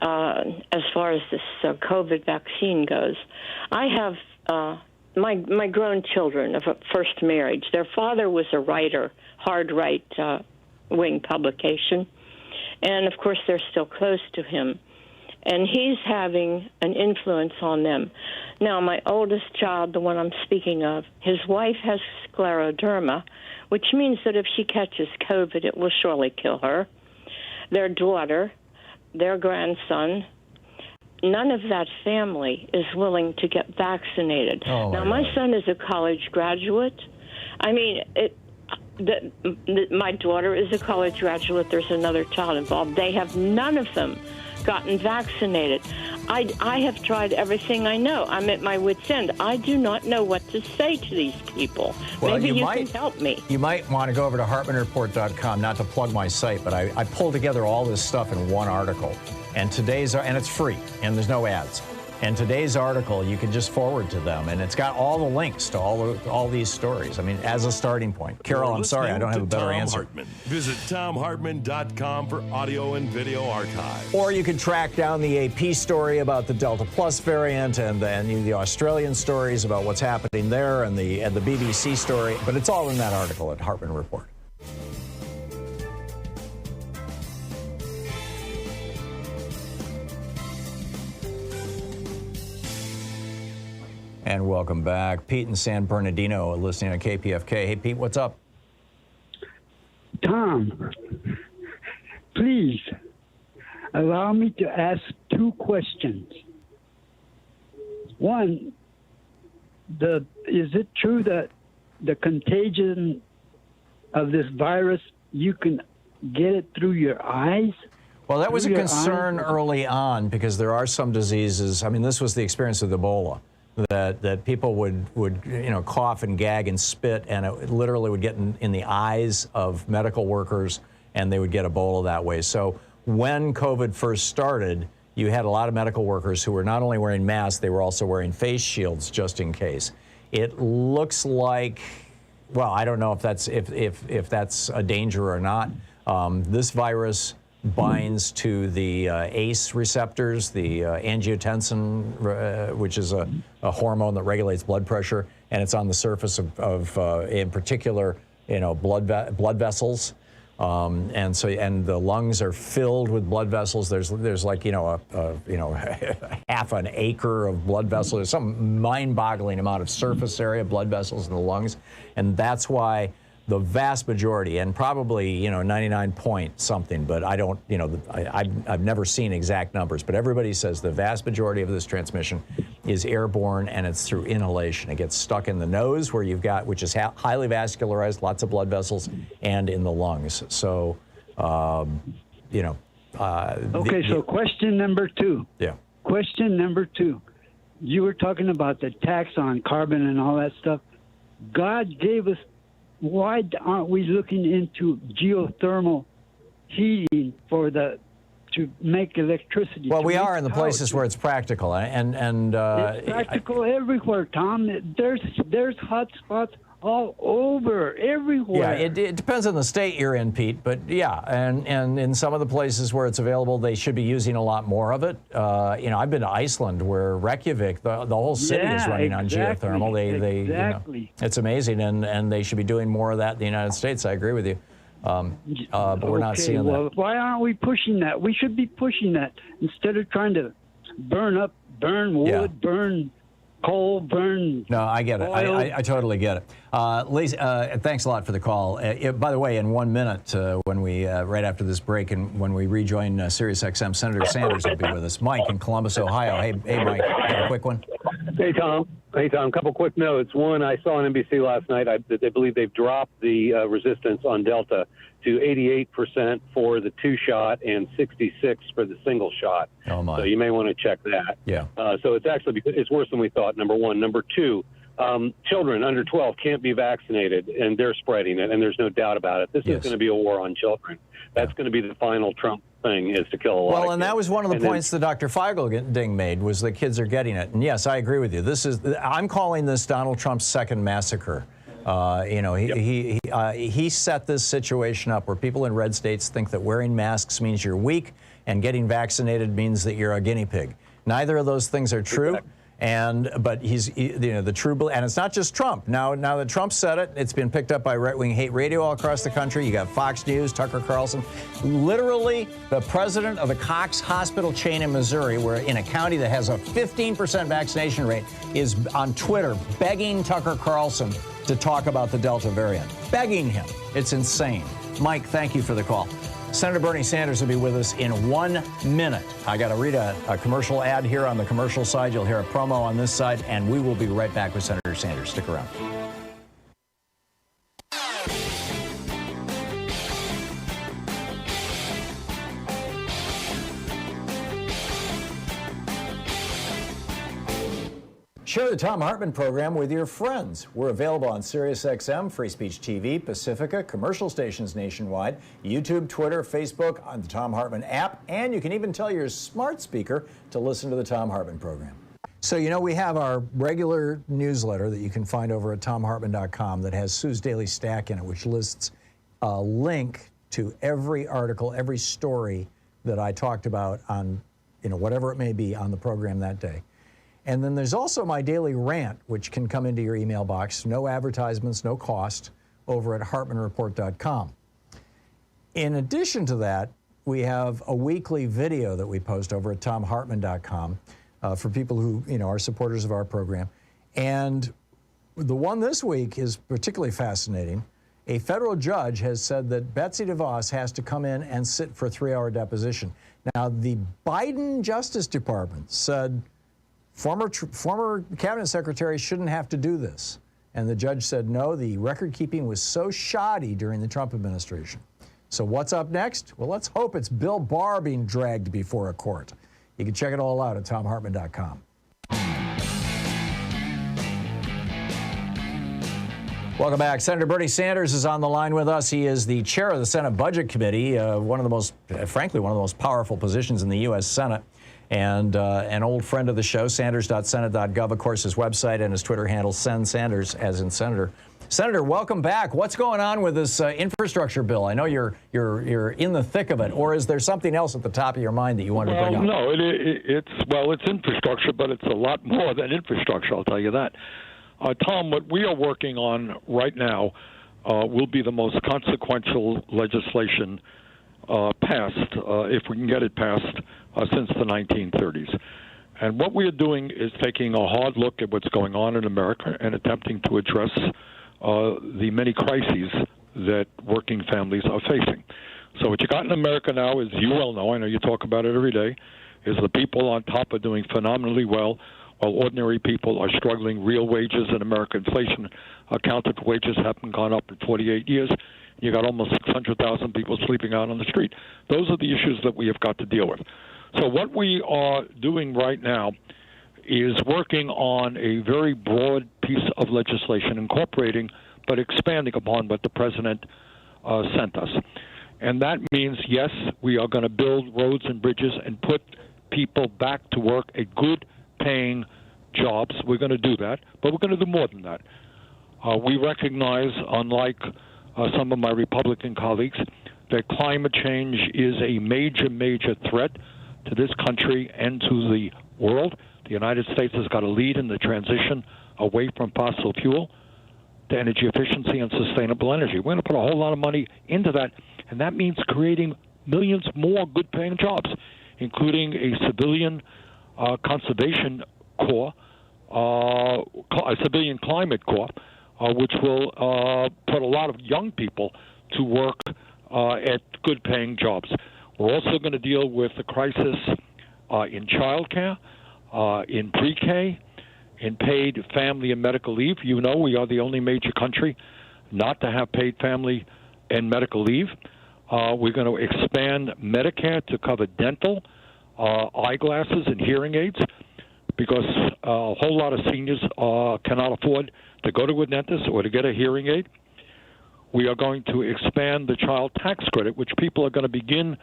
as far as this COVID vaccine goes. I have my grown children of a first marriage. Their father was a writer, hard right wing publication. And, of course, they're still close to him. And he's having an influence on them. Now, my oldest child, the one I'm speaking of, his wife has scleroderma, which means that if she catches COVID, it will surely kill her. Their daughter, their grandson, none of that family is willing to get vaccinated. Oh, now, my son is a college graduate. I mean, my daughter is a college graduate. There's another child involved. They have none of them gotten vaccinated. I have tried everything I know. I'm at my wit's end. I do not know what to say to these people. Well, Maybe you can help me. You might want to go over to HartmannReport.com, not to plug my site, but I pulled together all this stuff in one article. And it's free, and there's no ads. And today's article, you can just forward to them, and it's got all the links to all these stories. I mean, as a starting point. Carol, I'm sorry, I don't have a better answer. Hartmann. Visit ThomHartmann.com for audio and video archives. Or you can track down the AP story about the Delta Plus variant and the Australian stories about what's happening there and the BBC story. But it's all in that article at Hartmann Report. And welcome back. Pete in San Bernardino listening on KPFK. Hey, Pete, what's up? Tom, please allow me to ask two questions. One, is it true that the contagion of this virus, you can get it through your eyes? Well, that was a concern early on because there are some diseases. I mean, this was the experience with Ebola. That people would cough and gag and spit, and it literally would get in the eyes of medical workers, and they would get Ebola that way. So when COVID first started, you had a lot of medical workers who were not only wearing masks, they were also wearing face shields just in case. It looks like, well, I don't know if that's a danger or not. This virus binds to the ACE receptors, the angiotensin, which is a hormone that regulates blood pressure, and it's on the surface of in particular, blood vessels, and the lungs are filled with blood vessels. There's like half an acre of blood vessels. There's some mind-boggling amount of surface area of blood vessels in the lungs, and that's why the vast majority, and probably 99 point something, but I don't, I've never seen exact numbers, but everybody says the vast majority of this transmission is airborne, and it's through inhalation. It gets stuck in the nose, which is highly vascularized, lots of blood vessels, and in the lungs. So, so question number two. Yeah. Question number two. You were talking about the tax on carbon and all that stuff. God gave us. Why aren't we looking into geothermal heating to make electricity? Well, we are in the places where it's practical, and it's practical everywhere, Tom. There's hot spots all over, everywhere. Yeah, it depends on the state you're in, Pete, but yeah, and in some of the places where it's available, they should be using a lot more of it. I've been to Iceland, where Reykjavik, the whole city is running on geothermal. Exactly. It's amazing, and they should be doing more of that in the United States. I agree with you, but we're not seeing that. Why aren't we pushing that? We should be pushing that instead of trying to burn wood, burn coal, burn. No, I get it. I totally get it. Lisa, thanks a lot for the call. By the way, in 1 minute, when we right after this break, and when we rejoin SiriusXM, Senator Sanders will be with us. Mike in Columbus, Ohio. Hey, Mike, got a quick one? Hey, Tom. A couple quick notes. One, I saw on NBC last night that they believe they've dropped the resistance on Delta to 88% for the 2-shot and 66% for the single shot. Oh, my. So you may want to check that. Yeah. So it's worse than we thought, number one. Number two, children under 12 can't be vaccinated, and they're spreading it, and there's no doubt about it. This is going to be a war on children. That's going to be the final Trump thing, is to kill a lot of Well, and kids. that was one of the points that Dr. Feigl-Ding made, was that kids are getting it. And yes, I agree with you. I'm calling this Donald Trump's second massacre. He set this situation up where people in red states think that wearing masks means you're weak and getting vaccinated means that you're a guinea pig. Neither of those things are true. But the true, and it's not just Trump. Now that Trump said it, it's been picked up by right-wing hate radio all across the country. You got Fox News, Tucker Carlson. Literally, the president of the Cox Hospital chain in Missouri, where in a county that has a 15% vaccination rate, is on Twitter begging Tucker Carlson to talk about the Delta variant. Begging him. It's insane. Mike, thank you for the call. Senator Bernie Sanders will be with us in 1 minute. I got to read a commercial ad here on the commercial side. You'll hear a promo on this side, and we will be right back with Senator Sanders. Stick around. Share the Thom Hartmann Program with your friends. We're available on SiriusXM, Free Speech TV, Pacifica, commercial stations nationwide, YouTube, Twitter, Facebook, on the Thom Hartmann app, and you can even tell your smart speaker to listen to the Thom Hartmann Program. So, we have our regular newsletter that you can find over at thomhartmann.com that has Sue's Daily Stack in it, which lists a link to every article, every story that I talked about on, whatever it may be on the program that day. And then there's also my daily rant, which can come into your email box. No advertisements, no cost, over at hartmannreport.com. In addition to that, we have a weekly video that we post over at thomhartmann.com for people who, are supporters of our program. And the one this week is particularly fascinating. A federal judge has said that Betsy DeVos has to come in and sit for a 3-hour deposition. Now, the Biden Justice Department said former cabinet secretary shouldn't have to do this. And the judge said, no, the record keeping was so shoddy during the Trump administration. So what's up next? Well, let's hope it's Bill Barr being dragged before a court. You can check it all out at thomhartmann.com. Welcome back. Senator Bernie Sanders is on the line with us. He is the chair of the Senate Budget Committee, one of the most powerful positions in the U.S. Senate. And an old friend of the show, sanders.senate.gov, of course, his website and his Twitter handle, Send Sanders, as in Senator. Senator, welcome back. What's going on with this infrastructure bill? I know you're in the thick of it, or is there something else at the top of your mind that you wanted to bring up? No, it's infrastructure, but it's a lot more than infrastructure, I'll tell you that. Tom, what we are working on right now will be the most consequential legislation passed, if we can get it passed, since the 1930s. And what we are doing is taking a hard look at what's going on in America and attempting to address the many crises that working families are facing. So what you got in America now, as you well know, I know you talk about it every day, is the people on top are doing phenomenally well, while ordinary people are struggling. Real wages in America, inflation accounted wages haven't gone up in 48 years. You got almost 600,000 people sleeping out on the street. Those are the issues that we have got to deal with. So what we are doing right now is working on a very broad piece of legislation, incorporating but expanding upon what the president sent us. And that means, yes, we are going to build roads and bridges and put people back to work at good-paying jobs. We're going to do that, but we're going to do more than that. We recognize, unlike some of my Republican colleagues, that climate change is a major, major threat to this country and to the world. The United States has got to lead in the transition away from fossil fuel to energy efficiency and sustainable energy. We're going to put a whole lot of money into that, and that means creating millions more good-paying jobs, including a civilian conservation corps, a civilian climate corps, which will put a lot of young people to work at good-paying jobs. We're also going to deal with the crisis in childcare, in pre-K, in paid family and medical leave. You know, we are the only major country not to have paid family and medical leave. We're going to expand Medicare to cover dental, eyeglasses, and hearing aids, because a whole lot of seniors cannot afford to go to a dentist or to get a hearing aid. We are going to expand the child tax credit, which people are going to begin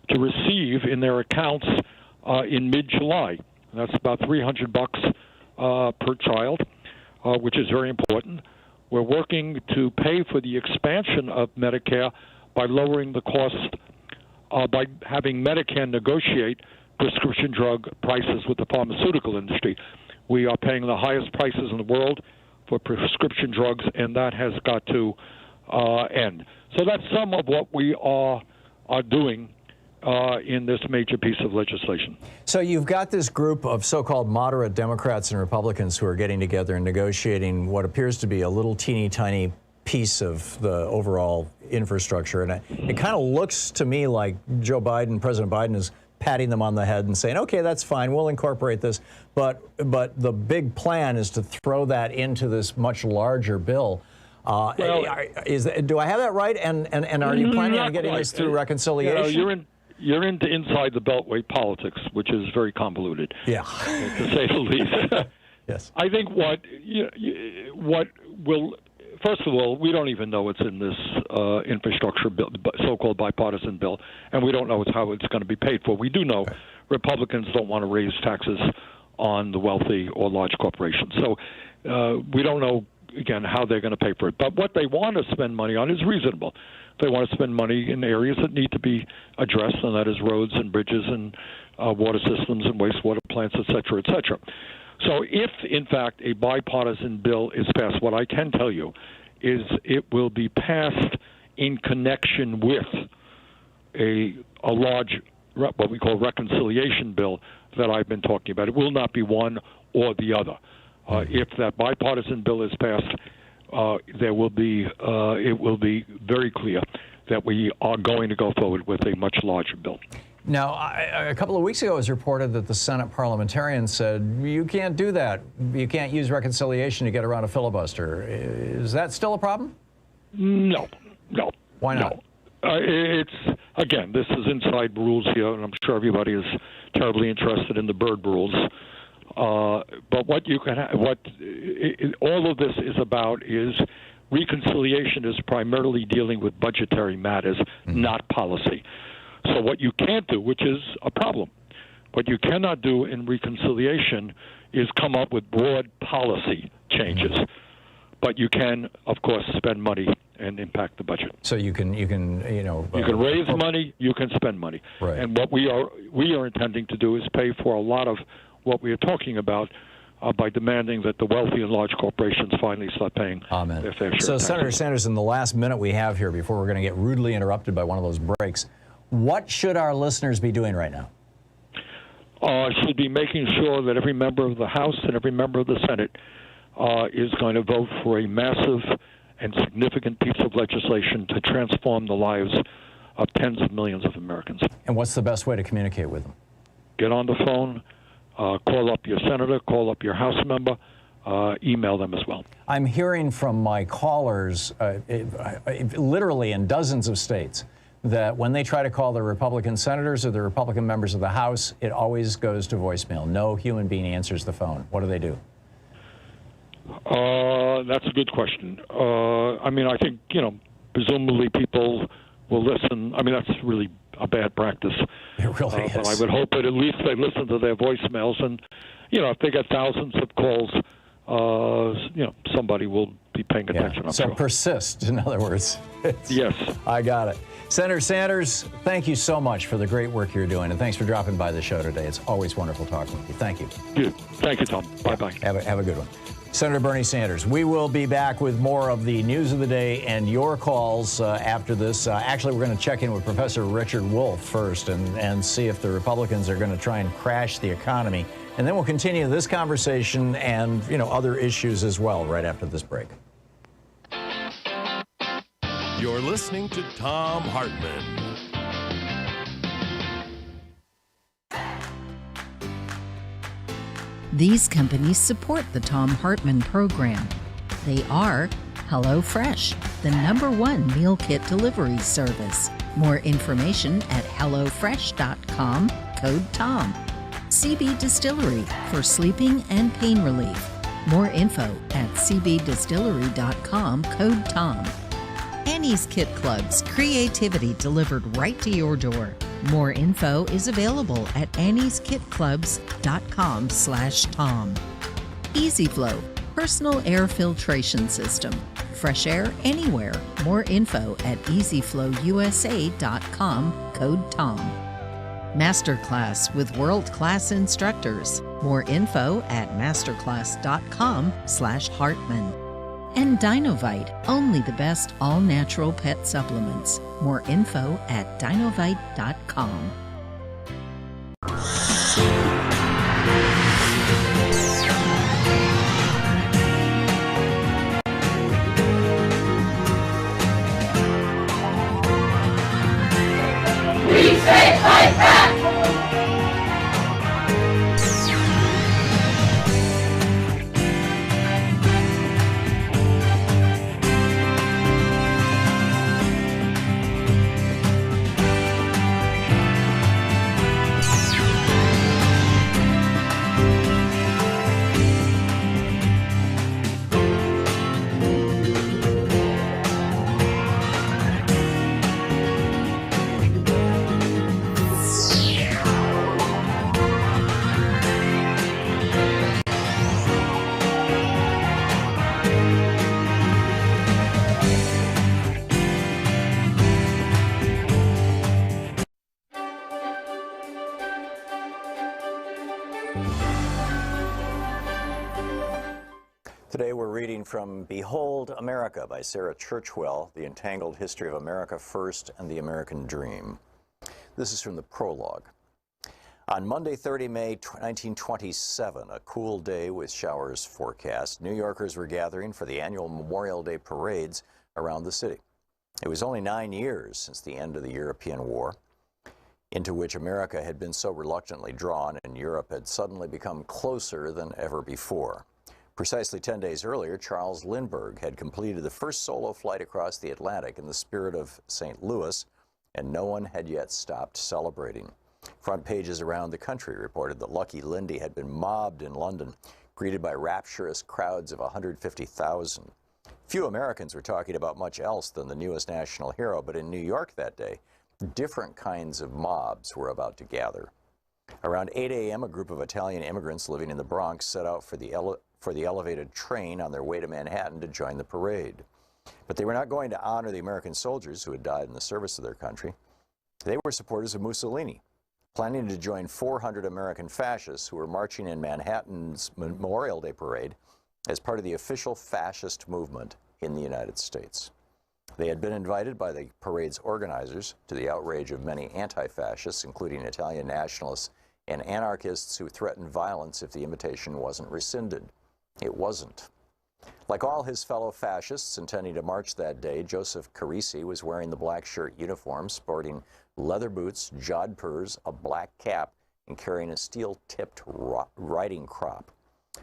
to receive in their accounts in mid-July. That's about $300 per child, which is very important. We're working to pay for the expansion of Medicare by lowering the cost, by having Medicare negotiate prescription drug prices with the pharmaceutical industry. We are paying the highest prices in the world for prescription drugs, and that has got to end. So that's some of what we are doing in this major piece of legislation. So you've got this group of so-called moderate Democrats and Republicans who are getting together and negotiating what appears to be a little teeny tiny piece of the overall infrastructure. And it kind of looks to me like President Biden is patting them on the head and saying, okay, that's fine, we'll incorporate this. But the big plan is to throw that into this much larger bill. Do I have that right? And are you planning on getting this through reconciliation? You're into inside the Beltway politics, which is very convoluted. Yeah, to say the least. Yes. I think what will, first of all, we don't even know what's in this infrastructure bill, so-called bipartisan bill, and we don't know how it's going to be paid for. We do know Republicans don't want to raise taxes on the wealthy or large corporations. So we don't know, again, how they're going to pay for it. But what they want to spend money on is reasonable. They want to spend money in areas that need to be addressed, and that is roads and bridges and water systems and wastewater plants, et cetera, et cetera. So if, in fact, a bipartisan bill is passed, what I can tell you is it will be passed in connection with a large, what we call reconciliation bill that I've been talking about. It will not be one or the other. If that bipartisan bill is passed, it will be very clear that we are going to go forward with a much larger bill. Now, a couple of weeks ago it was reported that the Senate parliamentarians said, you can't do that. You can't use reconciliation to get around a filibuster. Is that still a problem? No. Why not? No. Again, this is inside rules here, and I'm sure everybody is terribly interested in the Byrd rules. But what all of this is about is reconciliation is primarily dealing with budgetary matters, not policy. So what you can't do, which is a problem, what you cannot do in reconciliation is come up with broad policy changes. But you can, of course, spend money and impact the budget. So you can you can raise money, you can spend money. Right. And what we are intending to do is pay for a lot of what we are talking about by demanding that the wealthy and large corporations finally start paying their fair share. So, Senator Sanders, in the last minute we have here before we're going to get rudely interrupted by one of those breaks, what should our listeners be doing right now? Should be making sure that every member of the House and every member of the Senate is going to vote for a massive and significant piece of legislation to transform the lives of tens of millions of Americans. And what's the best way to communicate with them? Get on the phone, call up your senator, call up your House member, email them as well. I'm hearing from my callers, literally in dozens of states, that when they try to call the Republican senators or the Republican members of the House, it always goes to voicemail. No human being answers the phone. What do they do? That's a good question. I mean, I think, presumably people will listen. I mean, that's really a bad practice. It really is. But I would hope that at least they listen to their voicemails. And, if they get thousands of calls, somebody will be paying attention. So persist, in other words. Yes. I got it. Senator Sanders, thank you so much for the great work you're doing, and thanks for dropping by the show today. It's always wonderful talking with you. Thank you. Good. Thank you, Tom. Bye-bye. Have a good one. Senator Bernie Sanders. We will be back with more of the news of the day and your calls after this. Actually, we're going to check in with Professor Richard Wolff first and see if the Republicans are going to try and crash the economy. And then we'll continue this conversation and, other issues as well right after this break. You're listening to Thom Hartmann. These companies support the Thom Hartmann Program. They are HelloFresh, the #1 meal kit delivery service. More information at hellofresh.com, code TOM. CB Distillery for sleeping and pain relief. More info at cbdistillery.com, code TOM. Annie's Kit Clubs, creativity delivered right to your door. More info is available at annieskitclubs.com/Tom. EasyFlow, personal air filtration system. Fresh air anywhere. More info at easyflowusa.com, code TOM. Masterclass with world-class instructors. More info at masterclass.com/Hartman. And Dinovite, only the best all-natural pet supplements. More info at dinovite.com. We say fight back! Today we're reading from Behold America by Sarah Churchwell, The Entangled History of America First and the American Dream. This is from the prologue. On Monday, 30 May 1927, a cool day with showers forecast, New Yorkers were gathering for the annual Memorial Day parades around the city. It was only 9 years since the end of the European War, into which America had been so reluctantly drawn and Europe had suddenly become closer than ever before. Precisely 10 days earlier, Charles Lindbergh had completed the first solo flight across the Atlantic in the spirit of St. Louis, and no one had yet stopped celebrating. Front pages around the country reported that Lucky Lindy had been mobbed in London, greeted by rapturous crowds of 150,000. Few Americans were talking about much else than the newest national hero, but in New York that day, different kinds of mobs were about to gather. Around 8 a.m., a group of Italian immigrants living in the Bronx set out for the elevated train on their way to Manhattan to join the parade. But they were not going to honor the American soldiers who had died in the service of their country. They were supporters of Mussolini, planning to join 400 American fascists who were marching in Manhattan's Memorial Day parade as part of the official fascist movement in the United States. They had been invited by the parade's organizers, to the outrage of many anti-fascists, including Italian nationalists and anarchists who threatened violence if the invitation wasn't rescinded. It wasn't. Like all his fellow fascists intending to march that day, Joseph Carisi was wearing the black shirt uniform, sporting leather boots, jodhpurs, a black cap, and carrying a steel-tipped riding crop.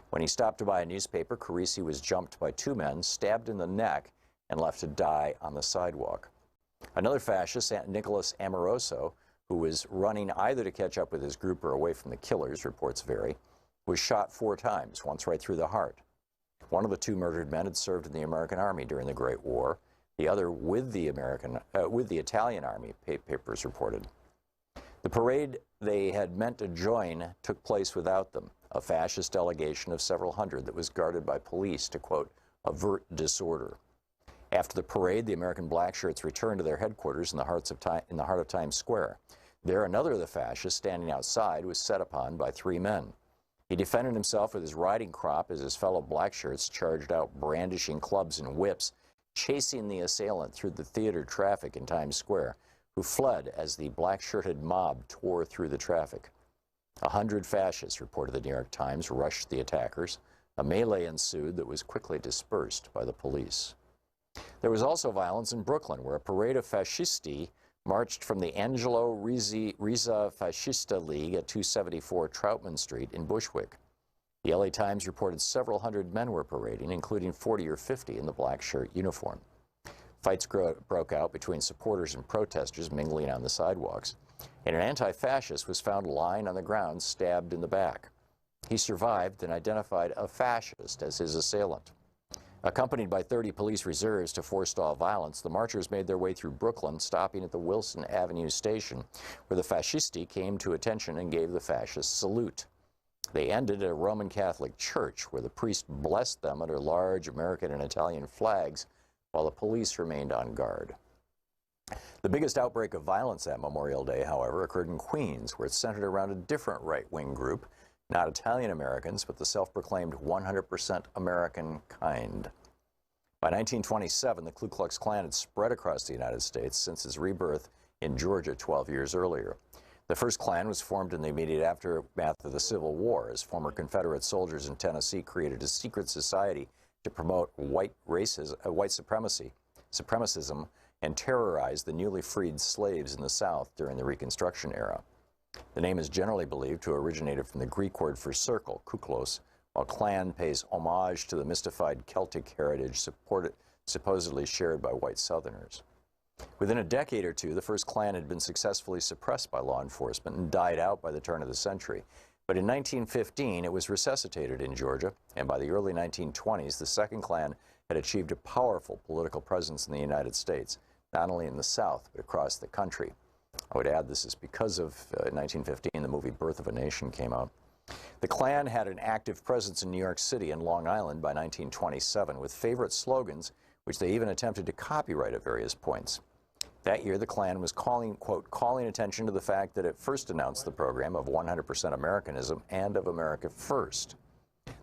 When he stopped to buy a newspaper, Carisi was jumped by two men, stabbed in the neck, and left to die on the sidewalk. Another fascist, Nicholas Amoroso, who was running either to catch up with his group or away from the killers, reports vary, was shot 4 times, once right through the heart. One of the 2 murdered men had served in the American Army during the Great War. The other with the Italian Army, papers reported. The parade they had meant to join took place without them, a fascist delegation of several hundred that was guarded by police to, quote, avert disorder. After the parade, the American blackshirts returned to their headquarters in the heart of Times Square. There, another of the fascists standing outside was set upon by 3 men. He defended himself with his riding crop as his fellow blackshirts charged out, brandishing clubs and whips, chasing the assailant through the theater traffic in Times Square, who fled as the black-shirted mob tore through the traffic. 100 fascists, reported the New York Times, rushed the attackers. A melee ensued that was quickly dispersed by the police. There was also violence in Brooklyn, where a parade of fascisti marched from the Angelo Rizza Fascista League at 274 Troutman Street in Bushwick. The LA Times reported several hundred men were parading, including 40 or 50 in the black shirt uniform. Fights broke out between supporters and protesters mingling on the sidewalks, and an anti-fascist was found lying on the ground, stabbed in the back. He survived and identified a fascist as his assailant. Accompanied by 30 police reserves to forestall violence, the marchers made their way through Brooklyn, stopping at the Wilson Avenue station, where the fascisti came to attention and gave the fascist salute. They ended at a Roman Catholic church, where the priest blessed them under large American and Italian flags, while the police remained on guard. The biggest outbreak of violence at Memorial Day, however, occurred in Queens, where it centered around a different right-wing group, not Italian Americans, but the self-proclaimed 100% American kind. By 1927, the Ku Klux Klan had spread across the United States since its rebirth in Georgia 12 years earlier. The first Klan was formed in the immediate aftermath of the Civil War, as former Confederate soldiers in Tennessee created a secret society to promote white supremacism, and terrorize the newly freed slaves in the South during the Reconstruction era. The name is generally believed to have originated from the Greek word for circle, kuklos, while Klan pays homage to the mystified Celtic heritage supposedly shared by white Southerners. Within a decade or two, the first Klan had been successfully suppressed by law enforcement and died out by the turn of the century. But in 1915, it was resuscitated in Georgia, and by the early 1920s, the second Klan had achieved a powerful political presence in the United States, not only in the South, but across the country. I would add this is because of 1915, the movie Birth of a Nation came out. The Klan had an active presence in New York City and Long Island by 1927, with favorite slogans, which they even attempted to copyright at various points. That year, the Klan was quote, calling attention to the fact that it first announced the program of 100% Americanism and of America First.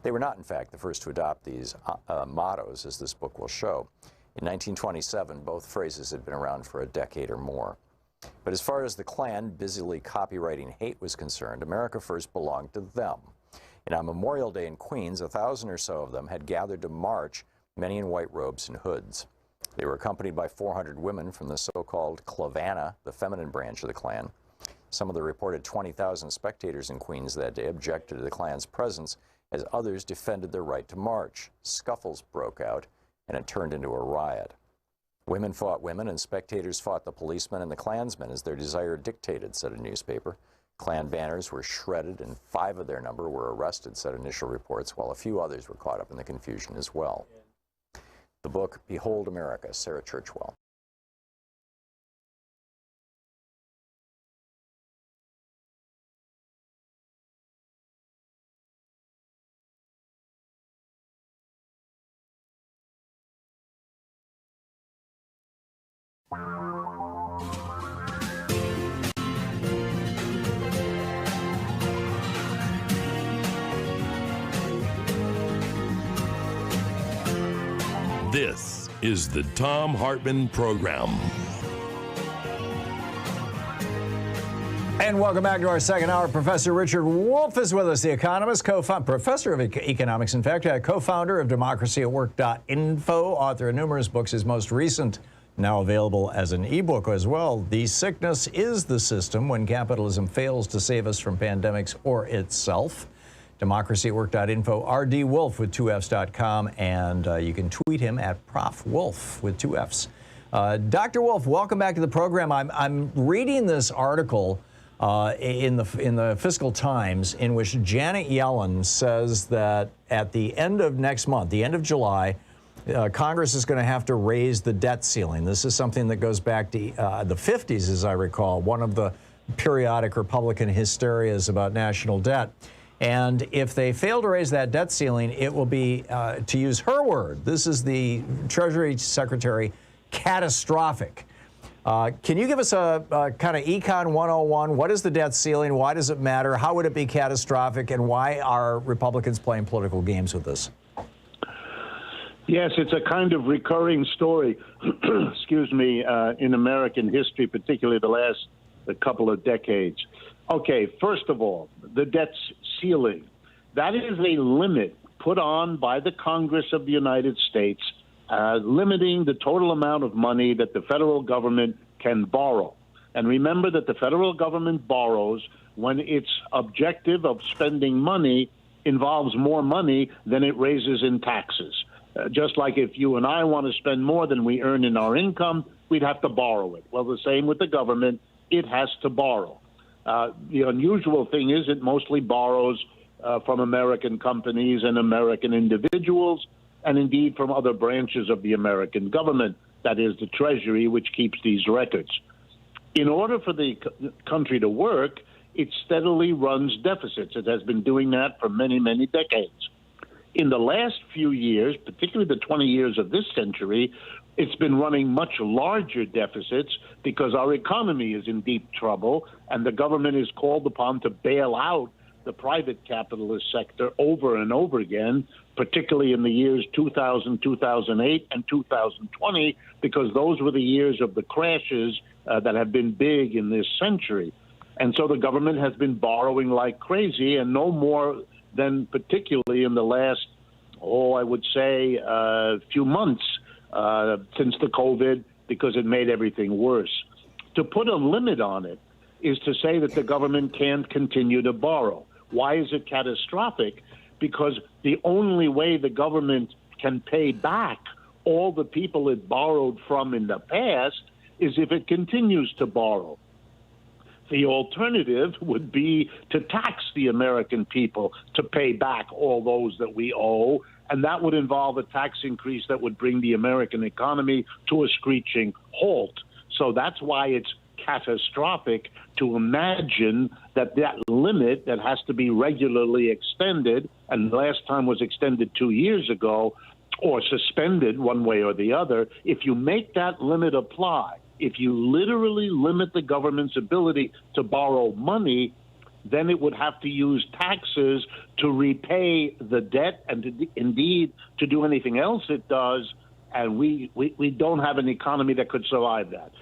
They were not, in fact, the first to adopt these mottos, as this book will show. In 1927, both phrases had been around for a decade or more. But as far as the Klan busily copywriting hate was concerned, America First belonged to them. And on Memorial Day in Queens, 1,000 or so of them had gathered to march, many in white robes and hoods. They were accompanied by 400 women from the so-called Clavana, the feminine branch of the Klan. Some of the reported 20,000 spectators in Queens that day objected to the Klan's presence, as others defended their right to march. Scuffles broke out, and it turned into a riot. Women fought women, and spectators fought the policemen and the Klansmen as their desire dictated, said a newspaper. Klan banners were shredded, and 5 of their number were arrested, said initial reports, while a few others were caught up in the confusion as well. The book, Behold America, Sarah Churchwell. This is the Thom Hartmann Program. And welcome back to our second hour. Professor Richard Wolff is with us, the economist, professor of economics, in fact, co-founder of democracyatwork.info, author of numerous books. His most recent, now available as an ebook as well, The Sickness is the System When Capitalism Fails to Save Us from Pandemics or Itself. democracyatwork.info, RD Wolff with 2Fs.com, and you can tweet him at Prof. Wolff with 2 Fs. Dr. Wolff, welcome back to the program. I'm reading this article in the Fiscal Times, in which Janet Yellen says that at the end of next month, the end of July, Congress is going to have to raise the debt ceiling. This is something that goes back to the 50s, as I recall, one of the periodic Republican hysterias about national debt. And if they fail to raise that debt ceiling, it will be, to use her word, this is the Treasury Secretary, catastrophic. Can you give us a kind of Econ 101? What is the debt ceiling? Why does it matter? How would it be catastrophic? And why are Republicans playing political games with this? Yes, it's a kind of recurring story, excuse me, in American history, particularly the last couple of decades. Okay, first of all, the debt ceiling. That is a limit put on by the Congress of the United States, limiting the total amount of money that the federal government can borrow. And remember that the federal government borrows when its objective of spending money involves more money than it raises in taxes. Just like if you and I want to spend more than we earn in our income, we'd have to borrow it. Well, the same with the government. It has to borrow. The unusual thing is it mostly borrows from American companies and American individuals, and indeed from other branches of the American government, that is the Treasury, which keeps these records. In order for the country to work, it steadily runs deficits. It has been doing that for many, many decades. In the last few years, particularly the 20 years of this century, it's been running much larger deficits because our economy is in deep trouble and the government is called upon to bail out the private capitalist sector over and over again, particularly in the years 2000, 2008, and 2020, because those were the years of the crashes that have been big in this century. And so the government has been borrowing like crazy, and no more than particularly in the last, I would say, few months since the COVID, because it made everything worse. To put a limit on it is to say that the government can't continue to borrow. Why is it catastrophic? Because the only way the government can pay back all the people it borrowed from in the past is if it continues to borrow. The alternative would be to tax the American people to pay back all those that we owe, and that would involve a tax increase that would bring the American economy to a screeching halt. So that's why it's catastrophic to imagine that that limit that has to be regularly extended, and last time was extended 2 years ago, or suspended one way or the other, if you make that limit apply, if you literally limit the government's ability to borrow money, then it would have to use taxes to repay the debt and to, indeed to do anything else it does. And we don't have an economy that could survive that.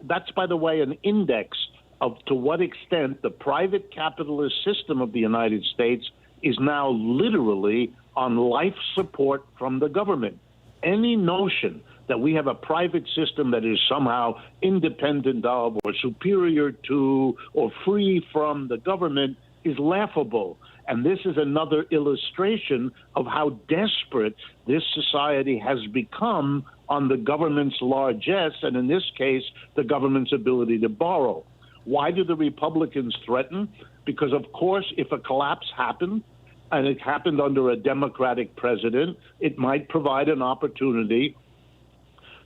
That's, by the way, an index of to what extent the private capitalist system of the United States is now literally on life support from the government. Any notion that we have a private system that is somehow independent of or superior to or free from the government is laughable. And this is another illustration of how desperate this society has become on the government's largesse, and in this case, the government's ability to borrow. Why do the Republicans threaten? Because, of course, if a collapse happened, and it happened under a Democratic president, it might provide an opportunity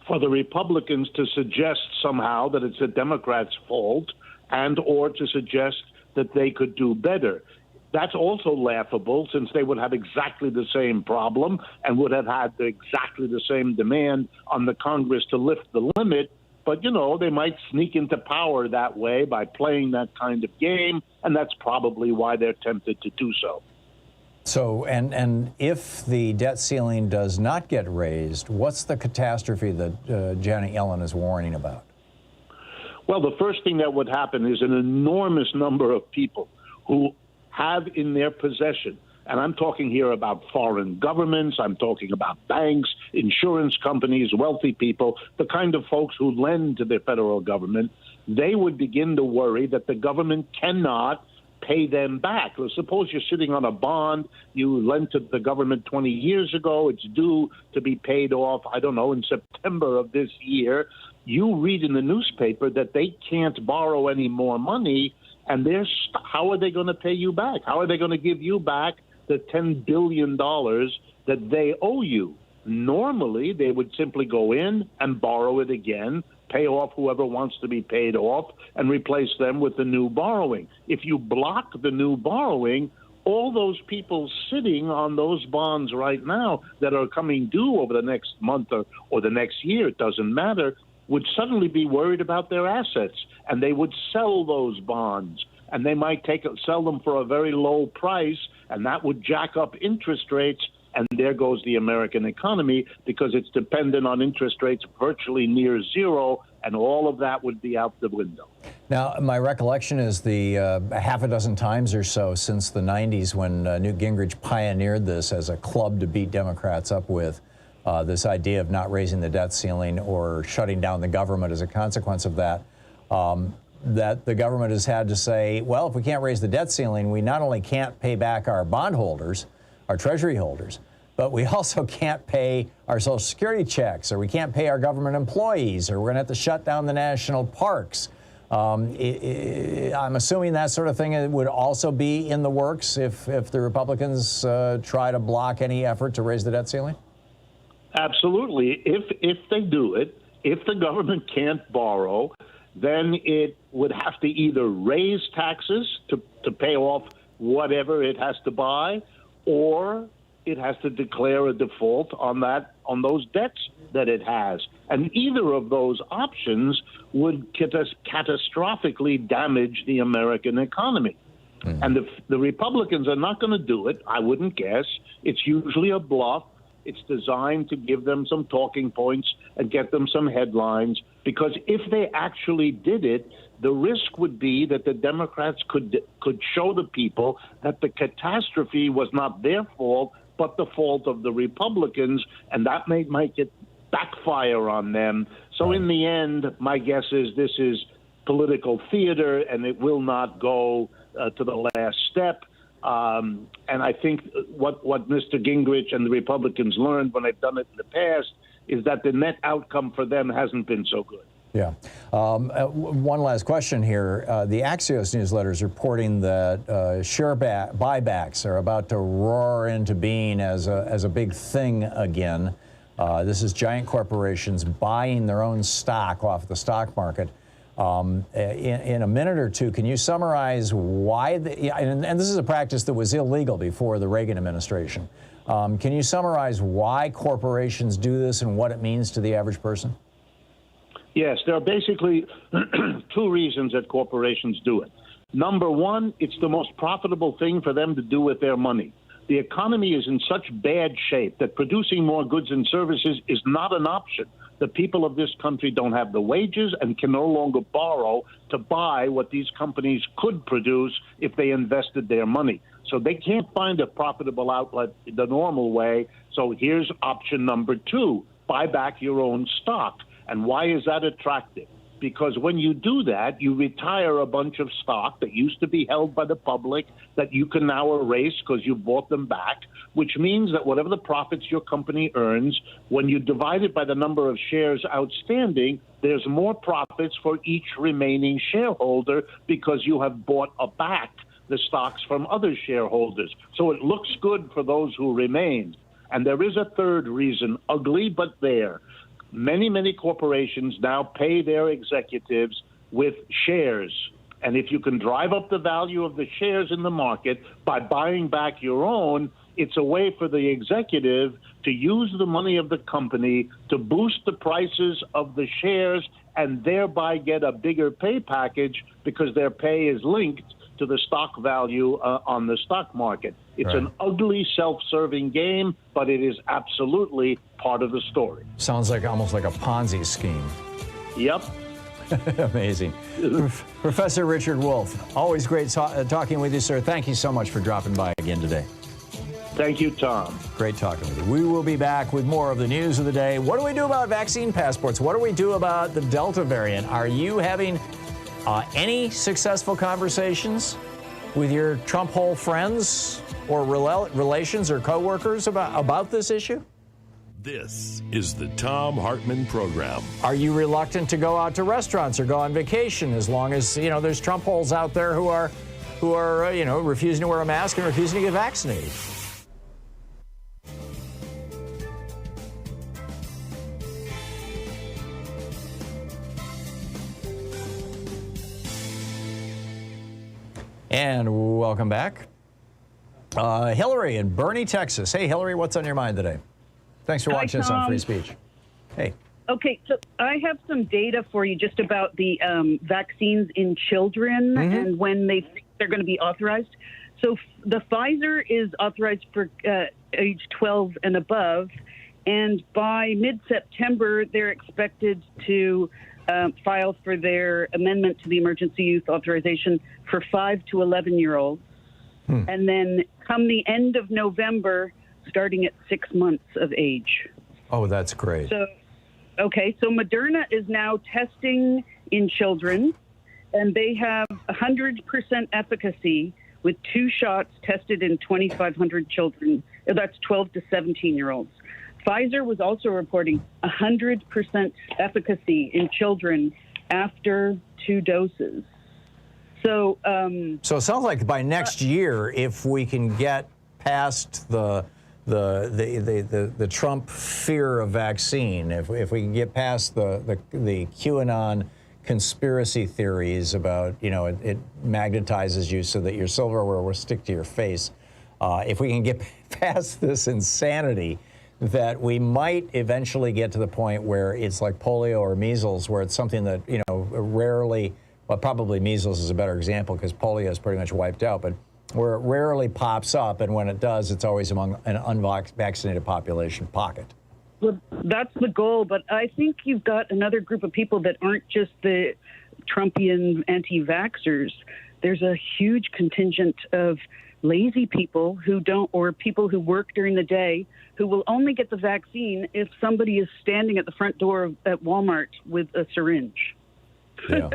for the Republicans to suggest somehow that it's the Democrats' fault and or to suggest that they could do better. That's also laughable, since they would have exactly the same problem and would have had exactly the same demand on the Congress to lift the limit. But, you know, they might sneak into power that way by playing that kind of game, and that's probably why they're tempted to do so. So, and if the debt ceiling does not get raised, what's the catastrophe that Janet Yellen is warning about? Well, the first thing that would happen is an enormous number of people who have in their possession, and I'm talking here about foreign governments, I'm talking about banks, insurance companies, wealthy people, the kind of folks who lend to the federal government, they would begin to worry that the government cannot pay them back. Well, suppose you're sitting on a bond you lent to the government 20 years ago. It's due to be paid off, I don't know, in September of this year. You read in the newspaper that they can't borrow any more money, and how are they going to pay you back? How are they going to give you back the $10 billion that they owe you? Normally, they would simply go in and borrow it again, pay off whoever wants to be paid off, and replace them with the new borrowing. If you block the new borrowing, all those people sitting on those bonds right now that are coming due over the next month or the next year, it doesn't matter, would suddenly be worried about their assets, and they would sell those bonds, and they might sell them for a very low price, and that would jack up interest rates. And there goes the American economy, because it's dependent on interest rates virtually near zero, and all of that would be out the window. Now, my recollection is the half a dozen times or so since the 90s when Newt Gingrich pioneered this as a club to beat Democrats up with, this idea of not raising the debt ceiling or shutting down the government as a consequence of that. that the government has had to say, well, if we can't raise the debt ceiling, we not only can't pay back our bondholders, our treasury holders, but we also can't pay our Social Security checks, or we can't pay our government employees, or we're going to have to shut down the national parks. I'm assuming that sort of thing would also be in the works if the Republicans try to block any effort to raise the debt ceiling? Absolutely. If they do it, if the government can't borrow, then it would have to either raise taxes to pay off whatever it has to buy, or it has to declare a default on those debts that it has. And either of those options would catastrophically damage the American economy. Mm-hmm. And the Republicans are not going to do it, I wouldn't guess. It's usually a bluff. It's designed to give them some talking points and get them some headlines, because if they actually did it, the risk would be that the Democrats could show the people that the catastrophe was not their fault, but the fault of the Republicans, and that may make it backfire on them. So in the end, my guess is this is political theater, and it will not go to the last step. And I think what Mr. Gingrich and the Republicans learned when they've done it in the past is that the net outcome for them hasn't been so good. Yeah. One last question here. The Axios newsletter is reporting that share buybacks are about to roar into being as a big thing again. This is giant corporations buying their own stock off the stock market. In a minute or two, can you summarize why, and this is a practice that was illegal before the Reagan administration. Can you summarize why corporations do this and what it means to the average person? Yes, there are basically two reasons that corporations do it. Number one, it's the most profitable thing for them to do with their money. The economy is in such bad shape that producing more goods and services is not an option. The people of this country don't have the wages and can no longer borrow to buy what these companies could produce if they invested their money. So they can't find a profitable outlet the normal way. So here's option number two: buy back your own stock. And why is that attractive? Because when you do that, you retire a bunch of stock that used to be held by the public that you can now erase because you bought them back, which means that whatever the profits your company earns, when you divide it by the number of shares outstanding, there's more profits for each remaining shareholder because you have bought back the stocks from other shareholders. So it looks good for those who remain. And there is a third reason, ugly but there. Many corporations now pay their executives with shares. And if you can drive up the value of the shares in the market by buying back your own, it's a way for the executive to use the money of the company to boost the prices of the shares and thereby get a bigger pay package because their pay is linked to the stock value on the stock market. It's an ugly, self-serving game, but it is absolutely part of the story. Sounds like almost like a Ponzi scheme. Yep. Amazing. Professor Richard Wolff, always great talking with you, sir. Thank you so much for dropping by again today. Thank you, Tom. Great talking with you. We will be back with more of the news of the day. What do we do about vaccine passports? What do we do about the Delta variant? Are you having any successful conversations with your Trump hole friends or relations or coworkers about this issue? This is the Thom Hartmann Program. Are you reluctant to go out to restaurants or go on vacation as long as, there's Trump holes out there who are refusing to wear a mask and refusing to get vaccinated? And welcome back. Hillary in Bernie, Texas. Hey, Hillary, what's on your mind today? Thanks for watching us on Free Speech. Hey. Okay, so I have some data for you just about the vaccines in children and when they're going to be authorized. So the Pfizer is authorized for age 12 and above, and by mid-September, they're expected to file for their amendment to the emergency use authorization for 5 to 11-year-olds. And then come the end of November, starting at 6 months of age. Oh, that's great. So Moderna is now testing in children, and they have 100% efficacy with 2 shots tested in 2,500 children. That's 12 to 17-year-olds. Pfizer was also reporting 100% efficacy in children after 2 doses. So it sounds like by next year, if we can get past the Trump fear of vaccine, if we can get past the QAnon conspiracy theories about, it magnetizes you so that your silverware will stick to your face, if we can get past this insanity, that we might eventually get to the point where it's like polio or measles, where it's something that, rarely, well, probably measles is a better example because polio is pretty much wiped out, but where it rarely pops up, and when it does, it's always among an unvaccinated population pocket. Well, that's the goal, but I think you've got another group of people that aren't just the Trumpian anti-vaxxers. There's a huge contingent of lazy people who don't, or people who work during the day, who will only get the vaccine if somebody is standing at the front door at Walmart with a syringe. Yeah.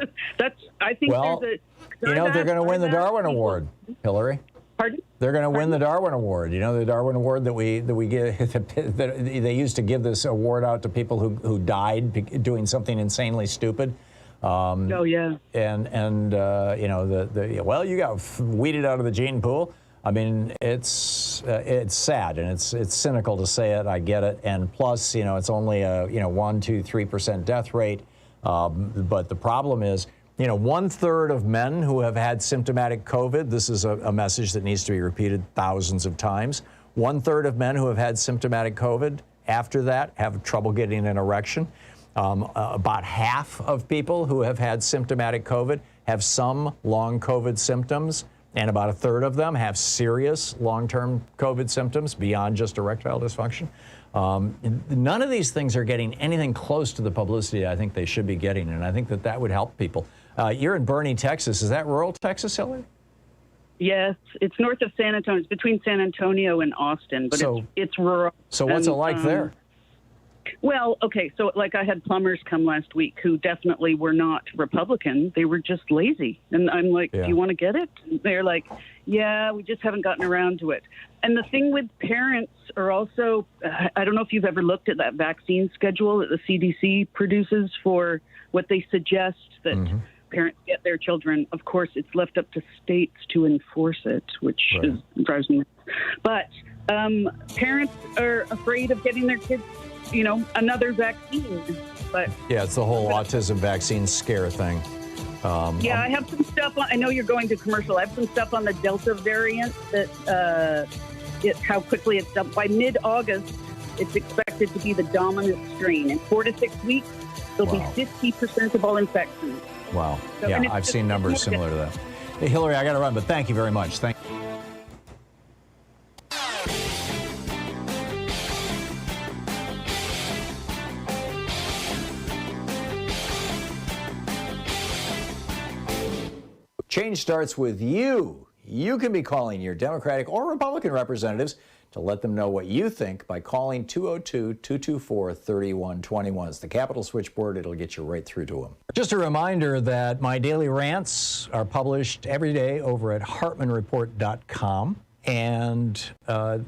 I think there's a... they're going to win the Darwin Award, Hillary. Pardon? They're going to win the Darwin Award. The Darwin Award that we give, that they used to give this award out to people who died doing something insanely stupid. Oh yeah. And well, you got weeded out of the gene pool. I mean, it's sad and it's cynical to say it. I get it. And plus, it's only a 1-3% death rate. But the problem is, 1/3 of men who have had symptomatic COVID, this is a message that needs to be repeated thousands of times. 1/3 of men who have had symptomatic COVID after that have trouble getting an erection. About half of people who have had symptomatic COVID have some long COVID symptoms, and about 1/3 of them have serious long-term COVID symptoms beyond just erectile dysfunction. None of these things are getting anything close to the publicity I think they should be getting, and I think that would help people. You're in Boerne, Texas. Is that rural Texas, Hillary? Yes, it's north of San Antonio. It's between San Antonio and Austin, but it's rural. So what's it like there? Well, okay, so like I had plumbers come last week who definitely were not Republican. They were just lazy. And I'm like, do you want to get it? And they're like, yeah, we just haven't gotten around to it. And the thing with parents are also, I don't know if you've ever looked at that vaccine schedule that the CDC produces for what they suggest that parents get their children. Of course, it's left up to states to enforce it, which drives me nuts. But parents are afraid of getting their kids another vaccine. But yeah, it's the whole autism vaccine scare thing. I have some stuff on, I know you're going to commercial. I have some stuff on the Delta variant that how quickly it's done. By mid-August, it's expected to be the dominant strain. In 4 to 6 weeks, there'll be 50% of all infections. Wow. So, yeah, I've seen numbers similar to that. Hey, Hillary, I got to run, but thank you very much. Thank you. Change starts with you. You can be calling your Democratic or Republican representatives to let them know what you think by calling 202-224-3121. It's the Capitol switchboard. It'll get you right through to them. Just a reminder that my daily rants are published every day over at hartmanreport.com. And our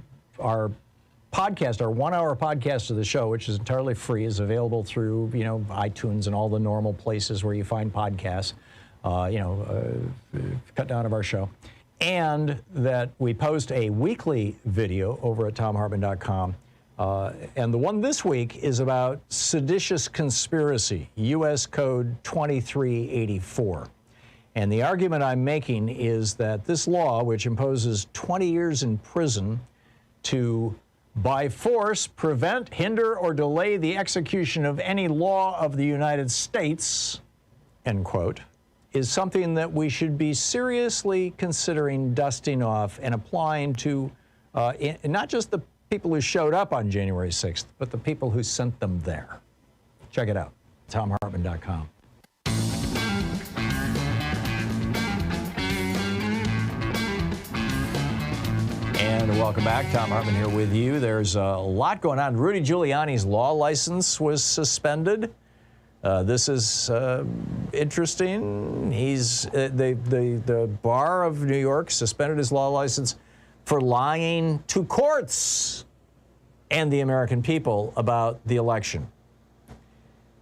podcast, our 1-hour podcast of the show, which is entirely free, is available through, iTunes and all the normal places where you find podcasts. Cut down of our show. And that we post a weekly video over at thomhartmann.com. And the one this week is about seditious conspiracy, U.S. Code 2384. And the argument I'm making is that this law, which imposes 20 years in prison to, by force, prevent, hinder, or delay the execution of any law of the United States, end quote, is something that we should be seriously considering dusting off and applying to not just the people who showed up on January 6th, but the people who sent them there. Check it out, thomhartmann.com. And welcome back. Thom Hartmann here with you. There's a lot going on. Rudy Giuliani's law license was suspended. This is interesting. He's the bar of New York suspended his law license for lying to courts and the American people about the election.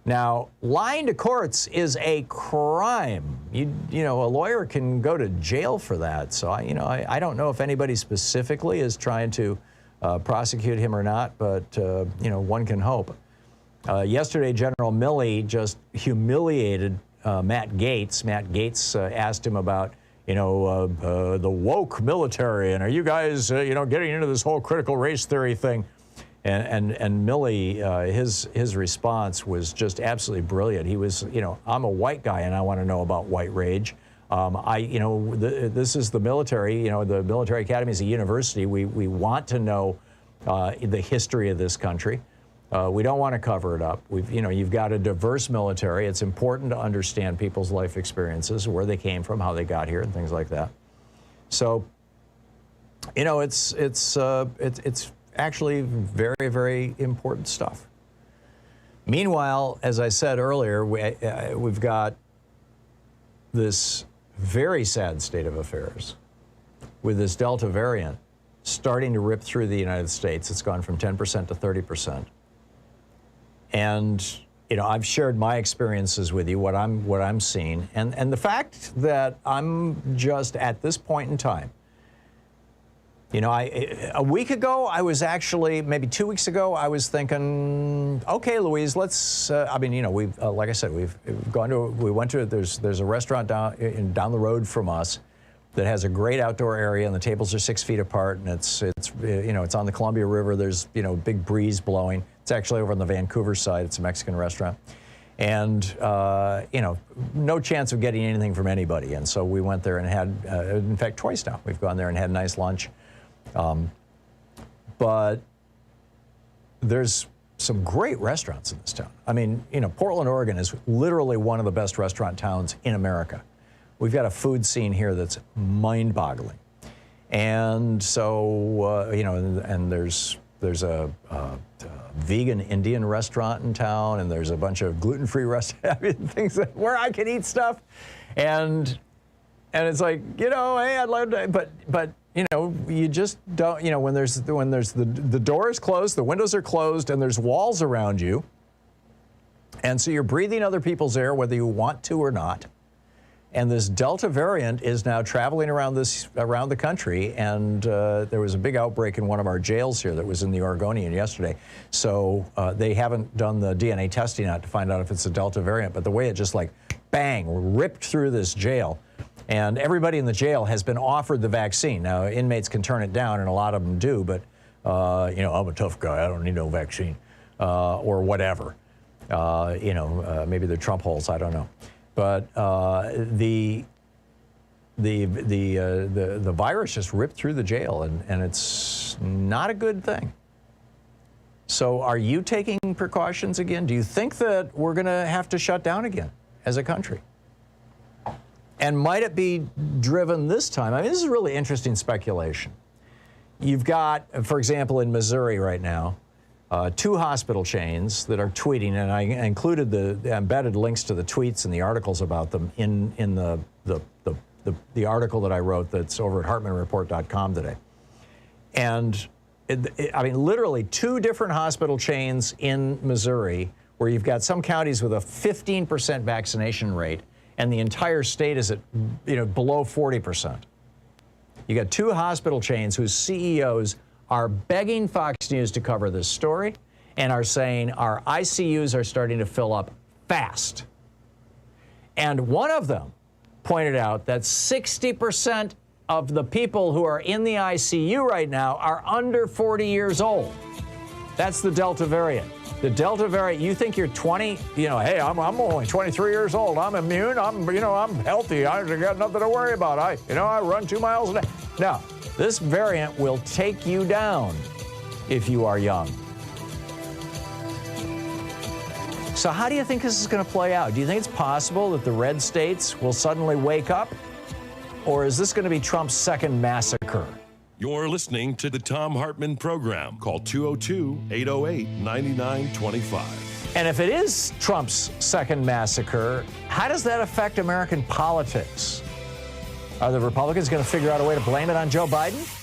Now, lying to courts is a crime. You know, a lawyer can go to jail for that. So, I don't know if anybody specifically is trying to prosecute him or not, but, one can hope. Yesterday, General Milley just humiliated Matt Gaetz. Matt Gaetz asked him about, the woke military, and are you guys, getting into this whole critical race theory thing? And Milley, his response was just absolutely brilliant. He was, I'm a white guy and I want to know about white rage. This is the military. The military academy is a university. We want to know the history of this country. We don't want to cover it up. You've got a diverse military. It's important to understand people's life experiences, where they came from, how they got here, and things like that. So, it's actually very, very important stuff. Meanwhile, as I said earlier, we've got this very sad state of affairs with this Delta variant starting to rip through the United States. It's gone from 10% to 30%. And, I've shared my experiences with you, what I'm seeing. And the fact that I'm just at this point in time, a week ago, I was actually, maybe 2 weeks ago, I was thinking, okay, Louise, let's, we've, like I said, we went to, there's a restaurant down the road from us that has a great outdoor area, and the tables are 6 feet apart, and it's on the Columbia River. There's, big breeze blowing. It's actually over on the Vancouver side. It's a Mexican restaurant. And, no chance of getting anything from anybody. And so we went there and had, in fact, twice now, we've gone there and had a nice lunch. But there's some great restaurants in this town. Portland, Oregon is literally one of the best restaurant towns in America. We've got a food scene here that's mind-boggling. And so, and there's a vegan Indian restaurant in town, and there's a bunch of gluten-free restaurants, things where I can eat stuff. And it's like, hey, I'd love to, but you just don't, when there's the door is closed, the windows are closed, and there's walls around you. And so you're breathing other people's air, whether you want to or not. And this Delta variant is now traveling around the country, and there was a big outbreak in one of our jails here that was in the Oregonian yesterday. So they haven't done the DNA testing out to find out if it's a Delta variant, but the way it just like, bang, ripped through this jail. And everybody in the jail has been offered the vaccine. Now, inmates can turn it down, and a lot of them do, but, I'm a tough guy. I don't need no vaccine, or whatever. Maybe they're Trump holes. I don't know. But the virus just ripped through the jail, and it's not a good thing. So are you taking precautions again? Do you think that we're going to have to shut down again as a country? And might it be driven this time? This is really interesting speculation. You've got, for example, in Missouri right now, 2 hospital chains that are tweeting, and I included the embedded links to the tweets and the articles about them in the article that I wrote that's over at HartmannReport.com today. And literally 2 different hospital chains in Missouri where you've got some counties with a 15% vaccination rate, and the entire state is at below 40%. You got 2 hospital chains whose CEOs are begging Fox News to cover this story and are saying our ICUs are starting to fill up fast. And one of them pointed out that 60% of the people who are in the ICU right now are under 40 years old. That's the Delta variant. The Delta variant, you think you're 20, hey, I'm only 23 years old. I'm immune. I'm healthy. I got nothing to worry about. I run 2 miles a day. No, this variant will take you down if you are young. So how do you think this is going to play out? Do you think it's possible that the red states will suddenly wake up? Or is this going to be Trump's second massacre? You're listening to the Thom Hartmann Program. Call 202-808-9925. And if it is Trump's second massacre, how does that affect American politics? Are the Republicans going to figure out a way to blame it on Joe Biden?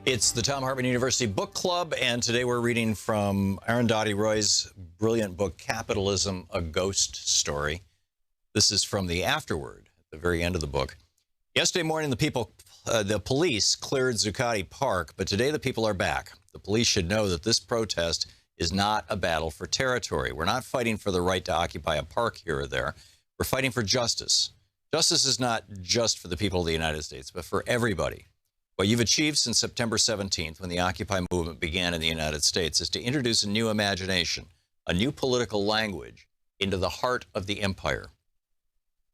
It's the Thom Hartmann University Book Club, and today we're reading from Arundhati Roy's brilliant book, Capitalism, A Ghost Story. This is from the afterword at the very end of the book. Yesterday morning, the police cleared Zuccotti Park, but today the people are back. The police should know that this protest is not a battle for territory. We're not fighting for the right to occupy a park here or there. We're fighting for justice. Justice is not just for the people of the United States, but for everybody. What you've achieved since September 17th, when the Occupy movement began in the United States, is to introduce a new imagination, a new political language into the heart of the empire.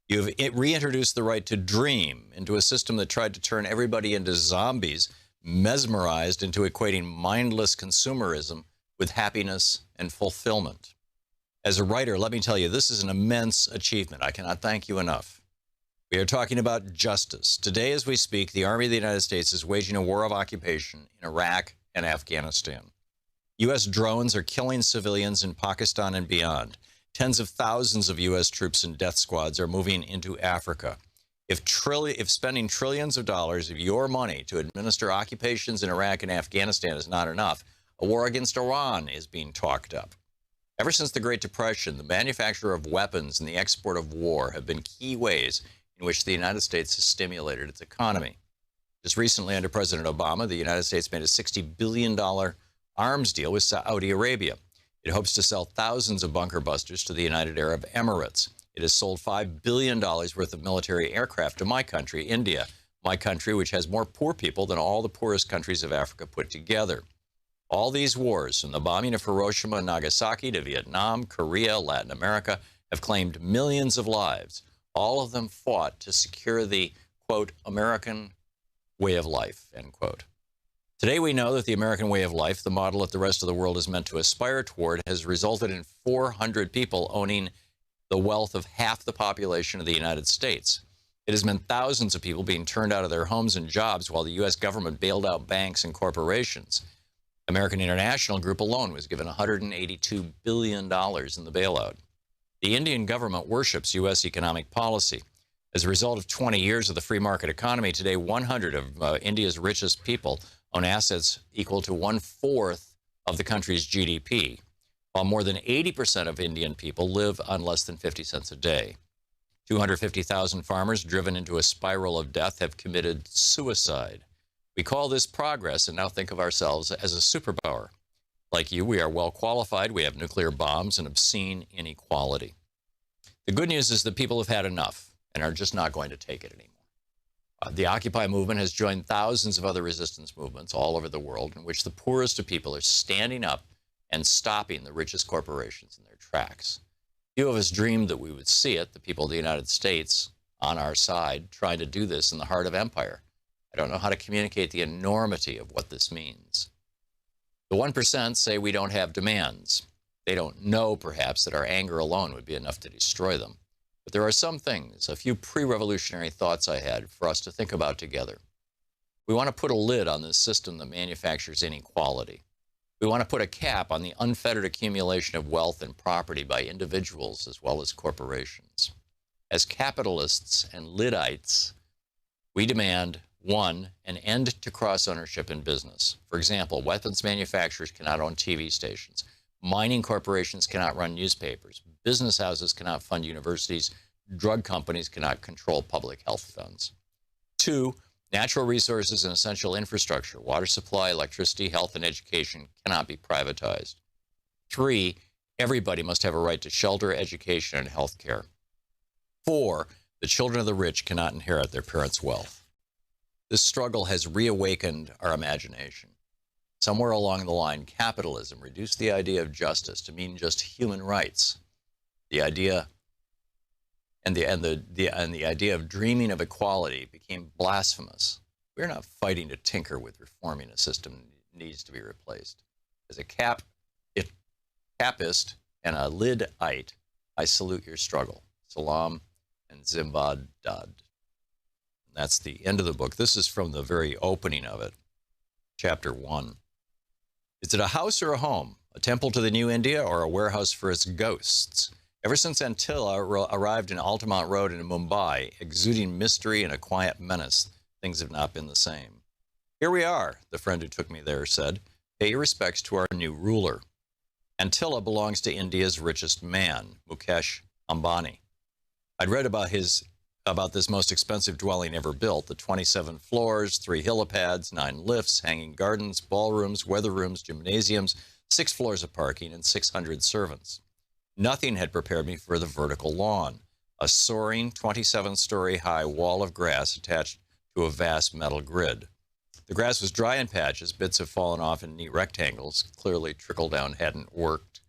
You've reintroduced the right to dream into a system that tried to turn everybody into zombies, mesmerized into equating mindless consumerism with happiness and fulfillment. As a writer, let me tell you, this is an immense achievement. I cannot thank you enough. We are talking about justice. Today, as we speak, the Army of the United States is waging a war of occupation in Iraq and Afghanistan. U.S. drones are killing civilians in Pakistan and beyond. Tens of thousands of U.S. troops and death squads are moving into Africa. If spending trillions of dollars of your money to administer occupations in Iraq and Afghanistan is not enough, a war against Iran is being talked up. Ever since the Great Depression, the manufacture of weapons and the export of war have been key ways in which the United States has stimulated its economy. Just recently, under President Obama, the United States made a $60 billion arms deal with Saudi Arabia. It hopes to sell thousands of bunker busters to the United Arab Emirates. It has sold $5 billion worth of military aircraft to my country, India, my country, which has more poor people than all the poorest countries of Africa put together. All these wars, from the bombing of Hiroshima and Nagasaki to Vietnam, Korea, Latin America, have claimed millions of lives. All of them fought to secure the, quote, American way of life, end quote. Today we know that the American way of life, the model that the rest of the world is meant to aspire toward, has resulted in 400 people owning the wealth of half the population of the United States. It has meant thousands of people being turned out of their homes and jobs while the U.S. government bailed out banks and corporations. American International Group alone was given $182 billion in the bailout. The Indian government worships U.S. economic policy. As a result of 20 years of the free market economy, today 100 of India's richest people own assets equal to 1/4 of the country's GDP, while more than 80% of Indian people live on less than 50 cents a day. 250,000 farmers driven into a spiral of death have committed suicide. We call this progress and now think of ourselves as a superpower. Like you, we are well qualified. We have nuclear bombs and obscene inequality. The good news is that people have had enough and are just not going to take it anymore. The Occupy movement has joined thousands of other resistance movements all over the world in which the poorest of people are standing up and stopping the richest corporations in their tracks. Few of us dreamed that we would see it, the people of the United States on our side, trying to do this in the heart of empire. I don't know how to communicate the enormity of what this means. The 1% say we don't have demands. They don't know, perhaps, that our anger alone would be enough to destroy them. But there are some things, a few pre-revolutionary thoughts I had for us to think about together. We want to put a lid on this system that manufactures inequality. We want to put a cap on the unfettered accumulation of wealth and property by individuals as well as corporations. As capitalists and Liddites, we demand 1, an end to cross-ownership in business. For example, weapons manufacturers cannot own TV stations. Mining corporations cannot run newspapers. Business houses cannot fund universities. Drug companies cannot control public health funds. 2, natural resources and essential infrastructure, water supply, electricity, health, and education cannot be privatized. 3, everybody must have a right to shelter, education, and health care. 4, the children of the rich cannot inherit their parents' wealth. This struggle has reawakened our imagination. Somewhere along the line, capitalism reduced the idea of justice to mean just human rights. The idea the idea of dreaming of equality became blasphemous. We're not fighting to tinker with reforming a system that needs to be replaced. As a capist, and a Lidite, I salute your struggle. Salam and Zimbad Dad. That's the end of the book. This is from the very opening of it, chapter 1. Is it a house or a home, a temple to the new India, or a warehouse for its ghosts? Ever since Antilla arrived in Altamont Road in Mumbai, exuding mystery and a quiet menace, things have not been the same. Here we are, the friend who took me there said. Pay your respects to our new ruler. Antilla belongs to India's richest man, Mukesh Ambani. I'd read about this most expensive dwelling ever built, the 27 floors, 3 helipads, 9 lifts, hanging gardens, ballrooms, weather rooms, gymnasiums, 6 floors of parking, and 600 servants. Nothing had prepared me for the vertical lawn, a soaring 27-story high wall of grass attached to a vast metal grid. The grass was dry in patches, bits have fallen off in neat rectangles, clearly trickle down hadn't worked.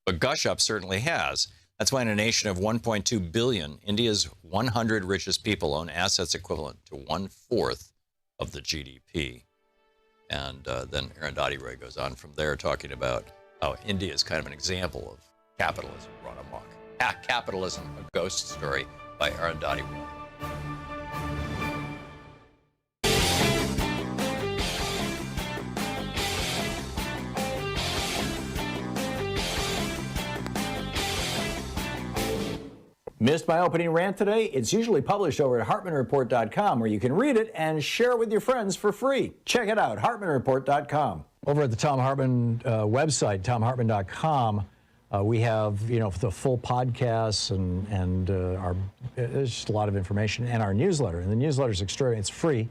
But gush up certainly has. That's why in a nation of 1.2 billion, India's 100 richest people own assets equivalent to 1/4 of the GDP. And then Arundhati Roy goes on from there talking about how India is kind of an example of capitalism run amok. Capitalism, a ghost story by Arundhati Roy. Missed my opening rant today? It's usually published over at HartmannReport.com, where you can read it and share it with your friends for free. Check it out, HartmannReport.com. Over at the Thom Hartmann website, ThomHartmann.com, we have, the full podcasts and there's just a lot of information, and our newsletter. And the newsletter is extraordinary. It's free.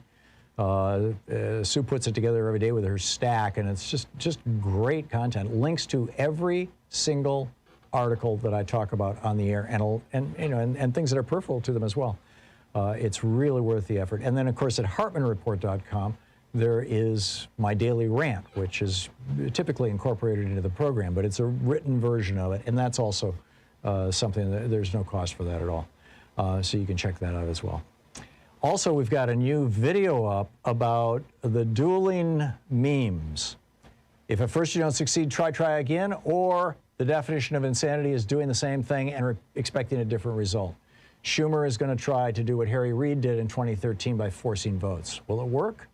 Sue puts it together every day with her stack, and it's just great content. Links to every single article that I talk about on the air, and things that are peripheral to them as well. It's really worth the effort. And then, of course, at HartmannReport.com, there is my daily rant, which is typically incorporated into the program, but it's a written version of it, and that's also something that there's no cost for that at all. So you can check that out as well. Also, we've got a new video up about the dueling memes. If at first you don't succeed, try again, or the definition of insanity is doing the same thing and expecting a different result. Schumer is going to try to do what Harry Reid did in 2013 by forcing votes. Will it work?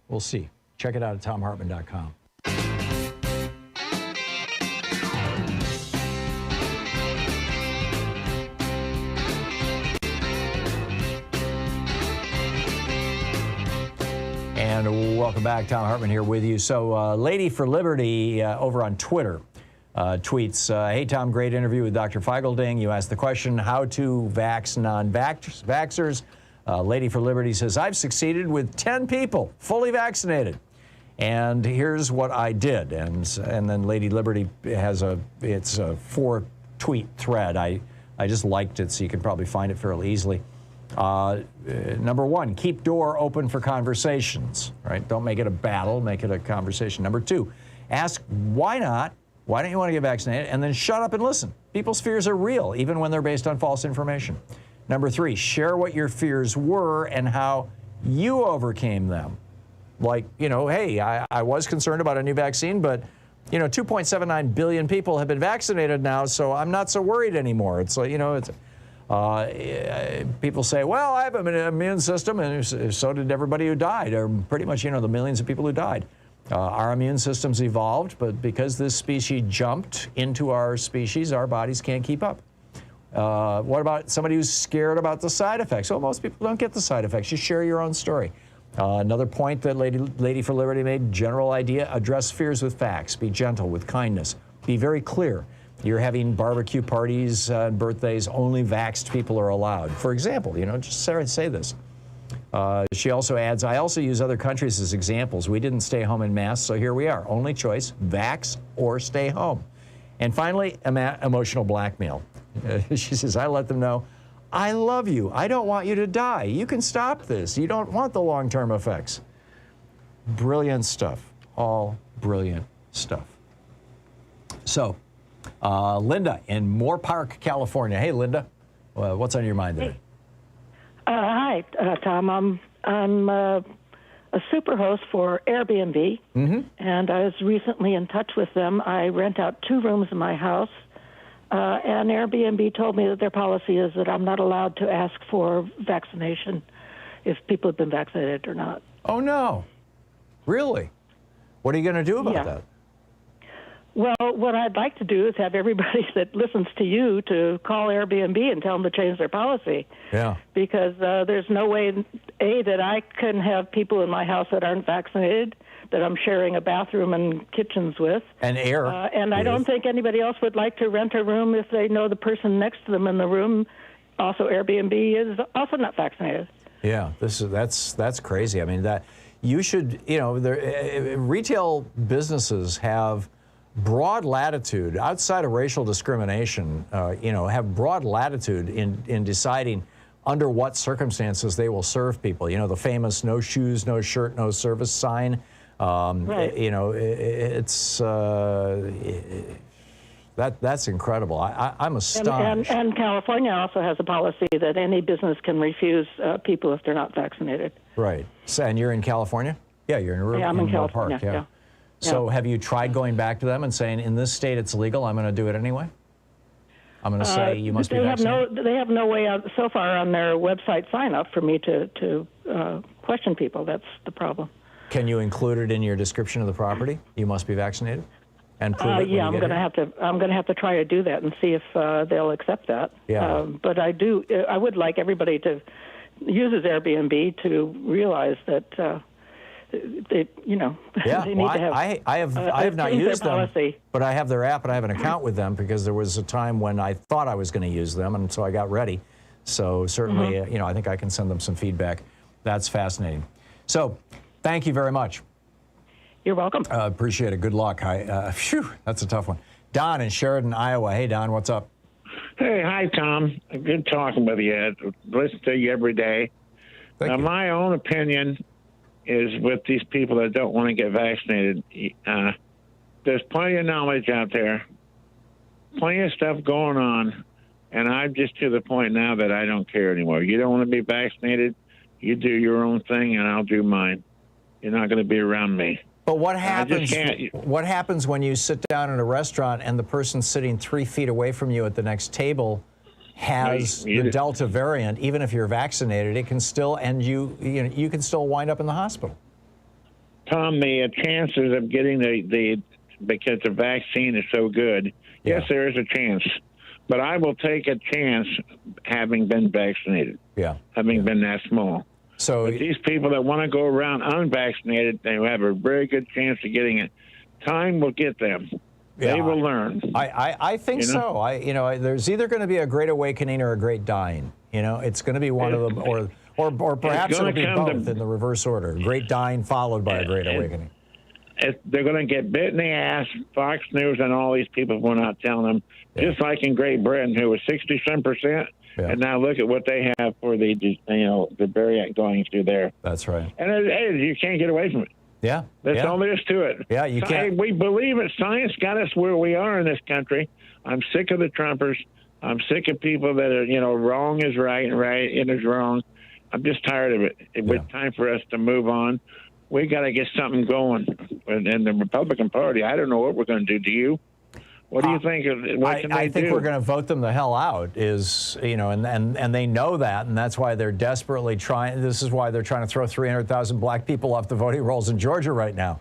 We'll see. Check it out at ThomHartmann.com. And welcome back. Thom Hartmann here with you. So Lady for Liberty over on Twitter tweets, hey, Tom, great interview with Dr. Feigl-Ding. You asked the question, how to vax non-vaxxers. Lady for Liberty says, I've succeeded with 10 people fully vaccinated. And here's what I did. And then Lady Liberty has it's a 4-tweet thread. I just liked it, so you can probably find it fairly easily. Number 1, keep door open for conversations, right? Don't make it a battle, make it a conversation. Number 2, ask why not? Why don't you want to get vaccinated? And then shut up and listen. People's fears are real, even when they're based on false information. Number 3, share what your fears were and how you overcame them. Like, hey, I was concerned about a new vaccine, but, 2.79 billion people have been vaccinated now, so I'm not so worried anymore. It's like, people say, well, I have an immune system, and so did everybody who died, or pretty much, the millions of people who died. Our immune systems evolved, but because this species jumped into our species, our bodies can't keep up. What about somebody who's scared about the side effects? Well, most people don't get the side effects. You share your own story. Another point that Lady for Liberty made, general idea, address fears with facts. Be gentle, with kindness. Be very clear. You're having barbecue parties, birthdays, only vaxxed people are allowed. For example, just say this. She also adds, I also use other countries as examples. We didn't stay home en masse, so here we are. Only choice, vax or stay home. And finally, emotional blackmail. She says, I let them know, I love you. I don't want you to die. You can stop this. You don't want the long-term effects. Brilliant stuff. All brilliant stuff. So, Linda in Moore Park, California. Hey, Linda. What's on your mind today? Hi, Tom. I'm a superhost for Airbnb, and I was recently in touch with them. I rent out 2 rooms in my house and Airbnb told me that their policy is that I'm not allowed to ask for vaccination if people have been vaccinated or not. Oh, no. Really? What are you going to do about that? Well, what I'd like to do is have everybody that listens to you to call Airbnb and tell them to change their policy. Yeah. Because there's no way, A, that I can have people in my house that aren't vaccinated, that I'm sharing a bathroom and kitchens with. And air. And I don't think anybody else would like to rent a room if they know the person next to them in the room, also Airbnb, is also not vaccinated. Yeah, that's crazy. I mean, that you should, retail businesses have broad latitude outside of racial discrimination, have broad latitude in deciding under what circumstances they will serve people. You know, the famous no shoes, no shirt, no service sign. Right. It's that's incredible. I'm astonished. And California also has a policy that any business can refuse people if they're not vaccinated. Right. So, and you're in California? Yeah, you're in I'm in California. Park. Yeah. So have you tried going back to them and saying, in this state it's legal, I'm going to do it anyway? I'm going to say you must be vaccinated? They have no way out so far on their website sign up for me to question people. That's the problem. Can you include it in your description of the property? You must be vaccinated? And prove it when I'm going to have to try to do that and see if they'll accept that. Yeah. But I would like everybody to uses Airbnb to realize that they need to have. I have not used them, policy. but I have their app and I have an account with them because there was a time when I thought I was going to use them, and so I got ready. So certainly, I think I can send them some feedback. That's fascinating. So, thank you very much. You're welcome. Appreciate it. Good luck. Phew, that's a tough one. Don in Sheridan, Iowa. Hey, Don, what's up? Hey, hi, Tom. Good talking with you. I listen to you every day. Now, my own opinion is with these people that don't want to get vaccinated. There's plenty of knowledge out there, plenty of stuff going on, and I'm just to the point now that I don't care anymore. You don't want to be vaccinated, you do your own thing, and I'll do mine. You're not going to be around me. But what happens? What happens when you sit down at a restaurant and the person sitting 3 feet away from you at the next table has the Delta variant? Even if you're vaccinated, it can still, and you can still wind up in the hospital. Tom, the chances of getting because the vaccine is so good, yes, there is a chance. But I will take a chance having been vaccinated. Yeah. Having been that small. So but these people that want to go around unvaccinated, they have a very good chance of getting it. Time will get them. They will learn. I think so. There's either going to be a great awakening or a great dying. It's going to be one of them, or perhaps it'll be both in the reverse order. Great dying followed by a great awakening. They're going to get bit in the ass. Fox News and all these people went out telling them, just like in Great Britain, who was 60-some%. Yeah. And now look at what they have for the variant going through there. That's right. And you can't get away from it. Yeah. That's all there is to it. Yeah, you can't. We believe it. Science got us where we are in this country. I'm sick of the Trumpers. I'm sick of people that are, wrong is right and right is wrong. I'm just tired of it. It's time for us to move on. We got to get something going. And the Republican Party, I don't know what we're going to do. Do you? What do you think? I think we're going to vote them the hell out. And they know that, and that's why they're desperately trying. This is why they're trying to throw 300,000 black people off the voting rolls in Georgia right now.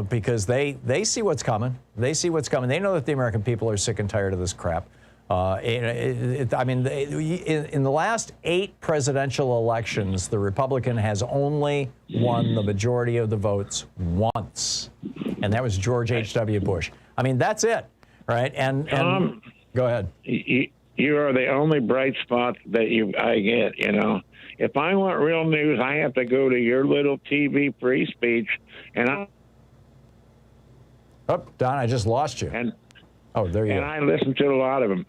Because they see what's coming. They see what's coming. They know that the American people are sick and tired of this crap. In the last 8 presidential elections, the Republican has only won the majority of the votes once, and that was George H.W. Bush. I mean, that's it, right? And go ahead. You are the only bright spot that I get. If I want real news, I have to go to your little TV free speech, and Don, I just lost you. There you go. And I listen to a lot of them.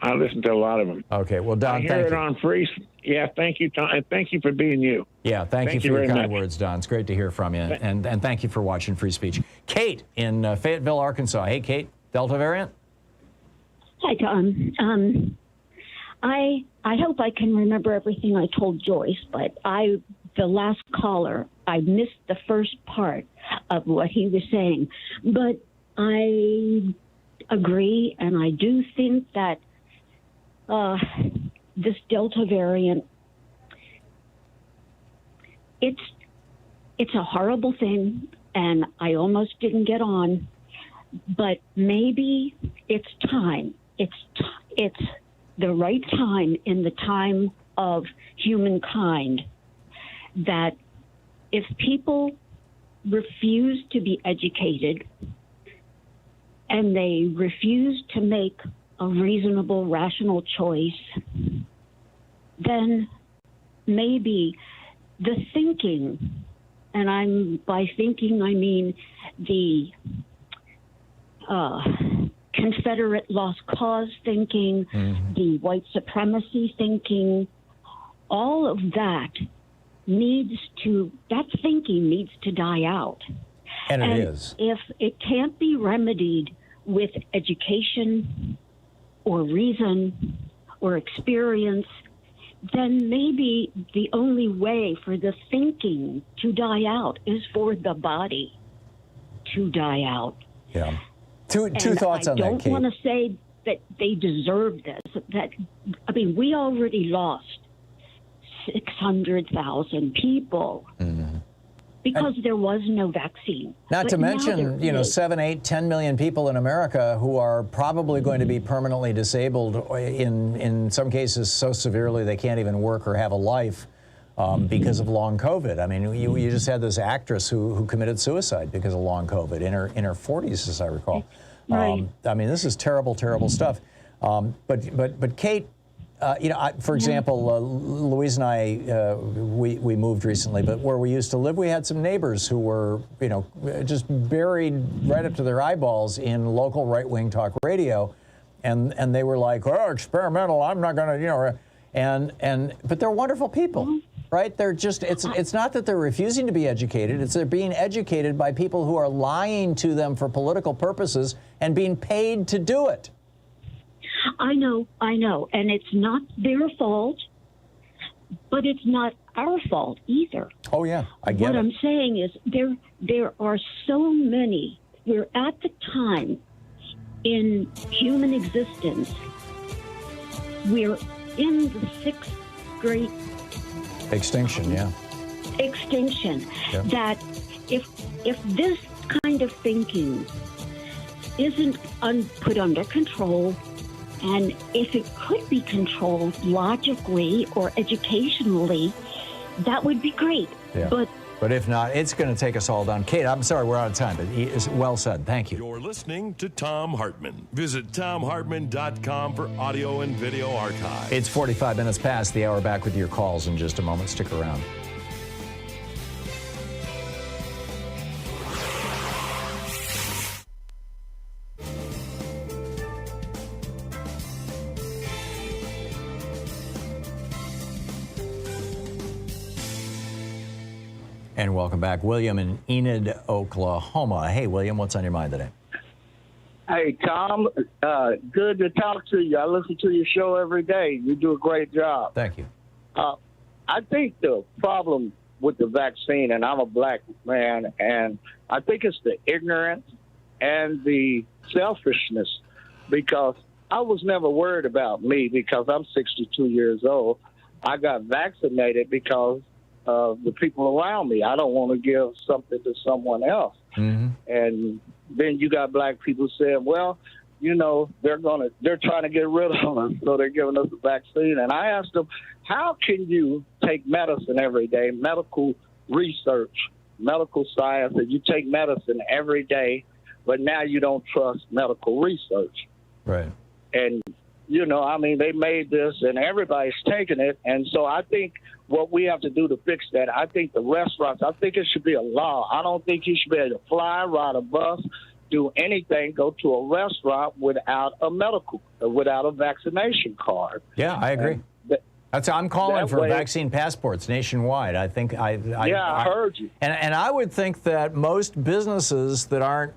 Okay, well, Don, thank you. I hear it on free. Yeah, thank you, Tom, and thank you for being you. Yeah, thank you for your kind words, Don. It's great to hear from you, and thank you for watching Free Speech. Kate in Fayetteville, Arkansas. Hey, Kate, Delta variant? Hi, Tom. I hope I can remember everything I told Joyce, but the last caller, I missed the first part of what he was saying, but agree, and I do think that this Delta variant, it's a horrible thing, and I almost didn't get on, but maybe it's time. It's the right time in the time of humankind that if people refuse to be educated and they refuse to make a reasonable, rational choice, then maybe the thinking, and by thinking I mean the Confederate lost cause thinking, the white supremacy thinking, all of that thinking needs to die out. And it is. If it can't be remedied with education or reason or experience, then maybe the only way for the thinking to die out is for the body to die out. Yeah. Two thoughts on that, Kate. I don't want to say that they deserve this. We already lost 600,000 people because there was no vaccine. Not to mention, 7, 8, 10 million people in America who are probably going to be permanently disabled in some cases so severely they can't even work or have a life because of long COVID. I mean, you just had this actress who committed suicide because of long COVID in her 40s, as I recall. Right. This is terrible, terrible stuff. But Kate, for example, Louise and I, we moved recently, but where we used to live, we had some neighbors who were, just buried right up to their eyeballs in local right-wing talk radio, and they were like, "Oh, experimental. I'm not going to, but they're wonderful people." Right? They're just, it's not that they're refusing to be educated, it's they're being educated by people who are lying to them for political purposes and being paid to do it. I know. And it's not their fault, but it's not our fault either. Oh, yeah, I get it. What I'm saying is there are so many. We're at the time in human existence, we're in the 6th great extinction, yeah. That if this kind of thinking isn't put under control, and if it could be controlled logically or educationally, that would be great. Yeah. But if not, it's going to take us all down. Kate, I'm sorry we're out of time, but it's well said. Thank you. You're listening to Thom Hartmann. Visit ThomHartmann.com for audio and video archive. It's 45 minutes past the hour. Back with your calls in just a moment. Stick around. And welcome back. William in Enid, Oklahoma. Hey, William, what's on your mind today? Hey, Tom, good to talk to you. I listen to your show every day. You do a great job. Thank you. I think the problem with the vaccine, and I'm a black man, and I think it's the ignorance and the selfishness, because I was never worried about me because I'm 62 years old. I got vaccinated because of the people around me. I don't want to give something to someone else. And then you got black people saying, well, they're trying to get rid of us, so they're giving us a vaccine. And I asked them, how can you take medicine every day, medical research, medical science, and you take medicine every day, but now you don't trust medical research? Right. And, they made this and everybody's taking it. And so I think what we have to do to fix that, I think the restaurants, I think it should be a law. I don't think you should be able to fly, ride a bus, do anything, go to a restaurant without a vaccination card. Yeah, I agree. I'm calling for vaccine passports nationwide. I think I heard you. And I would think that most businesses that aren't,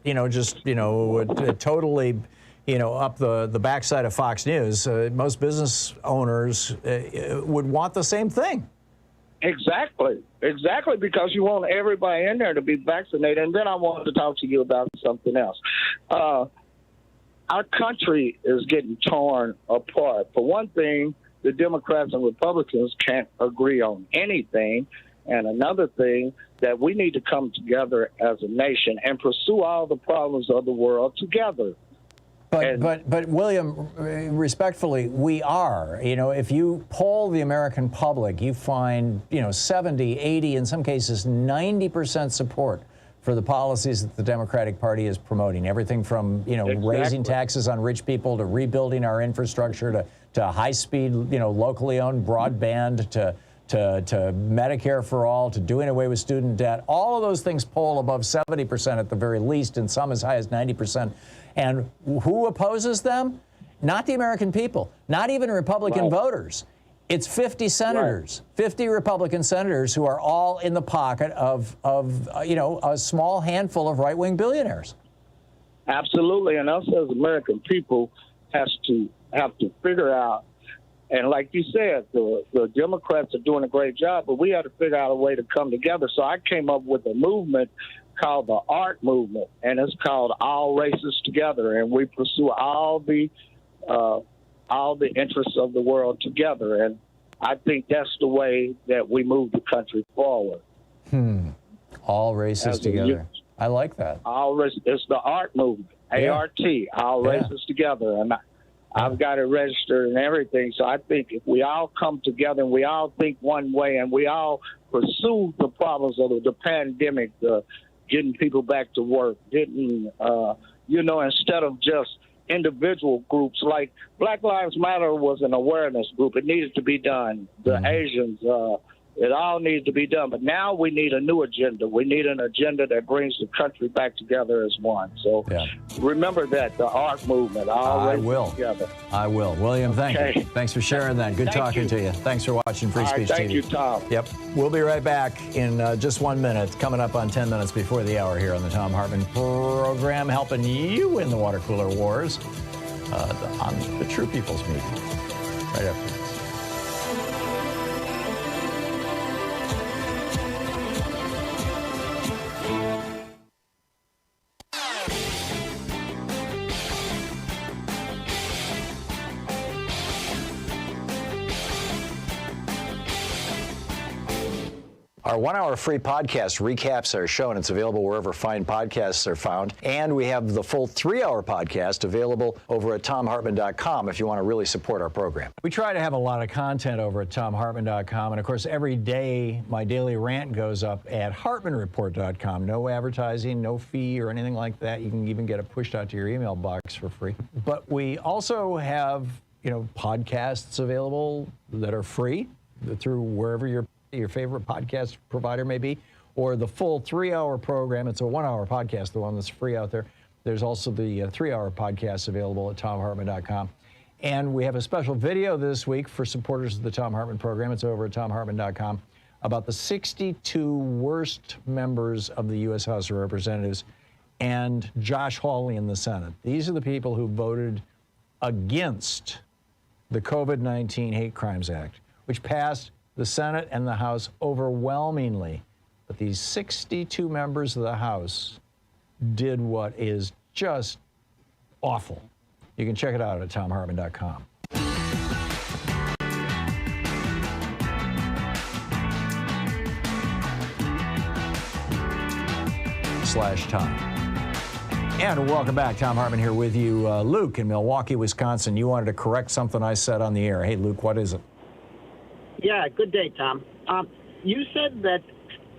totally, up the backside of Fox News, most business owners would want the same thing. Exactly, because you want everybody in there to be vaccinated. And then I wanted to talk to you about something else. our country is getting torn apart. For one thing, the Democrats and Republicans can't agree on anything. And another thing, that we need to come together as a nation and pursue all the problems of the world together. But William, respectfully, we are. You know, if you poll the American public, you find, 70, 80, in some cases 90% support for the policies that the Democratic Party is promoting. Everything from, raising taxes on rich people to rebuilding our infrastructure to high-speed, locally owned broadband to Medicare for all, to doing away with student debt. All of those things poll above 70% at the very least, and some as high as 90%. And who opposes them? Not the American people, not even Republican voters. It's 50 senators, 50 Republican senators who are all in the pocket of a small handful of right-wing billionaires. Absolutely, and us as American people have to figure out. And like you said, the Democrats are doing a great job, but we have to figure out a way to come together. So I came up with a movement called the ART movement, and it's called All Races Together, and we pursue all the interests of the world together. And I think that's the way that we move the country forward. All races together. I like that. All races. It's the ART movement, A-R-T, All Races Together. And I've got it registered and everything. So I think if we all come together and we all think one way and we all pursue the problems of the pandemic, getting people back to work, instead of just individual groups, like Black Lives Matter was an awareness group. It needed to be done. The Asians, it all needs to be done. But now we need a new agenda. We need an agenda that brings the country back together as one. So remember that, the ART movement. I will. Together. I will. William, thank you. Thanks for sharing that. Good talking to you. Thanks for watching Free Speech TV. Thank you, Tom. Yep. We'll be right back in just 1 minute, coming up on 10 minutes before the hour here on the Thom Hartmann Program, helping you win the water cooler wars on the True People's Meeting. Right after this. Our 1 hour free podcast recaps our show, and it's available wherever fine podcasts are found. And we have the full 3 hour podcast available over at thomhartmann.com if you want to really support our program. We try to have a lot of content over at thomhartmann.com. And of course, every day my daily rant goes up at hartmannreport.com. No advertising, no fee or anything like that. You can even get it pushed out to your email box for free. But we also have, podcasts available that are free through wherever your favorite podcast provider may be, or the full 3 hour program. It's a 1 hour podcast, the one that's free out there. There's also the 3 hour podcast available at thomhartmann.com. And we have a special video this week for supporters of the Thom Hartmann Program. It's over at thomhartmann.com about the 62 worst members of the U.S. House of Representatives and Josh Hawley in the Senate. These are the people who voted against the COVID-19 Hate Crimes Act, which passed the Senate and the House overwhelmingly. But these 62 members of the House did what is just awful. You can check it out at thomhartmann.com. /Tom. And welcome back. Thom Hartmann here with you. Luke in Milwaukee, Wisconsin. You wanted to correct something I said on the air. Hey, Luke, what is it? Yeah, good day, Tom. You said that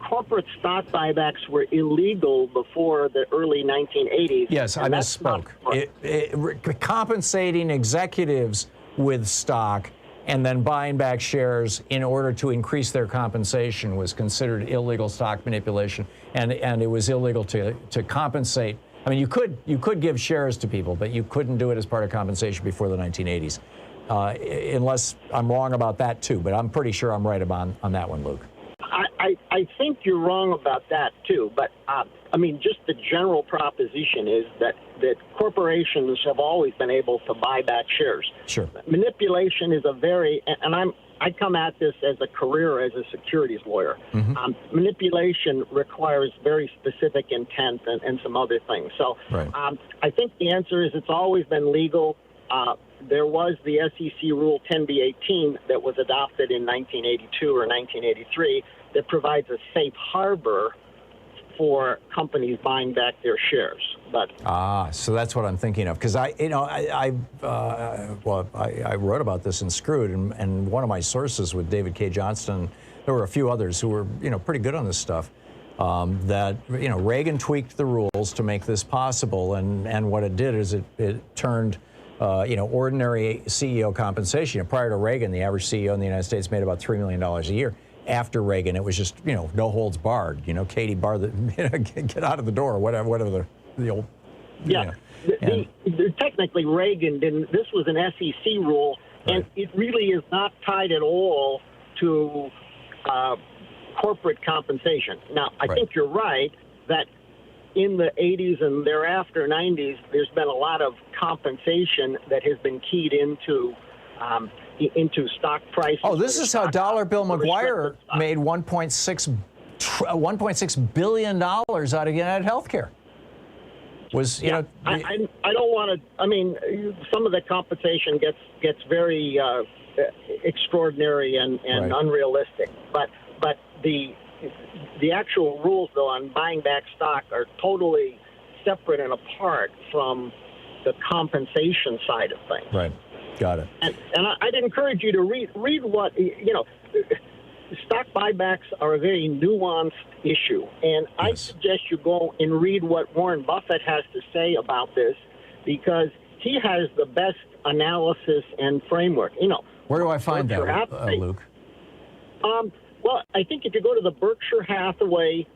corporate stock buybacks were illegal before the early 1980s. Yes, I misspoke. Compensating executives with stock and then buying back shares in order to increase their compensation was considered illegal stock manipulation, and it was illegal to compensate. I mean, you could give shares to people, but you couldn't do it as part of compensation before the 1980s. Unless I'm wrong about that too, but I'm pretty sure I'm right on that one, Luke. I think you're wrong about that too, but just the general proposition is that corporations have always been able to buy back shares. Sure. Manipulation is and I come at this as a career as a securities lawyer. Manipulation requires very specific intent and some other things. So I think the answer is it's always been legal. There was the SEC Rule 10b-18 that was adopted in 1982 or 1983 that provides a safe harbor for companies buying back their shares. But so that's what I'm thinking of, because I wrote about this in Screwed, and one of my sources with David K. Johnston, there were a few others who were pretty good on this stuff. That Reagan tweaked the rules to make this possible, and what it did is it turned ordinary CEO compensation. Prior to Reagan, the average CEO in the United States made about $3 million a year. After Reagan, it was just, no holds barred. Katie bar get out of the door, whatever the old. Yeah. Technically, Reagan didn't. This was an SEC rule, and it really is not tied at all to corporate compensation. Now, I think you're right that in the 80s and thereafter, 90s, there's been a lot of compensation that has been keyed into stock prices. Oh, this is how Dollar Bill McGuire made $1.6 billion out of United Healthcare. I don't want to. I mean, some of the compensation gets very extraordinary and unrealistic. But the actual rules, though, on buying back stock are totally separate and apart from the compensation side of things. Right. Got it. And I'd encourage you to read what, stock buybacks are a very nuanced issue. And I suggest you go and read what Warren Buffett has to say about this, because he has the best analysis and framework. Where do I find that, Luke? Well, I think if you go to the Berkshire Hathaway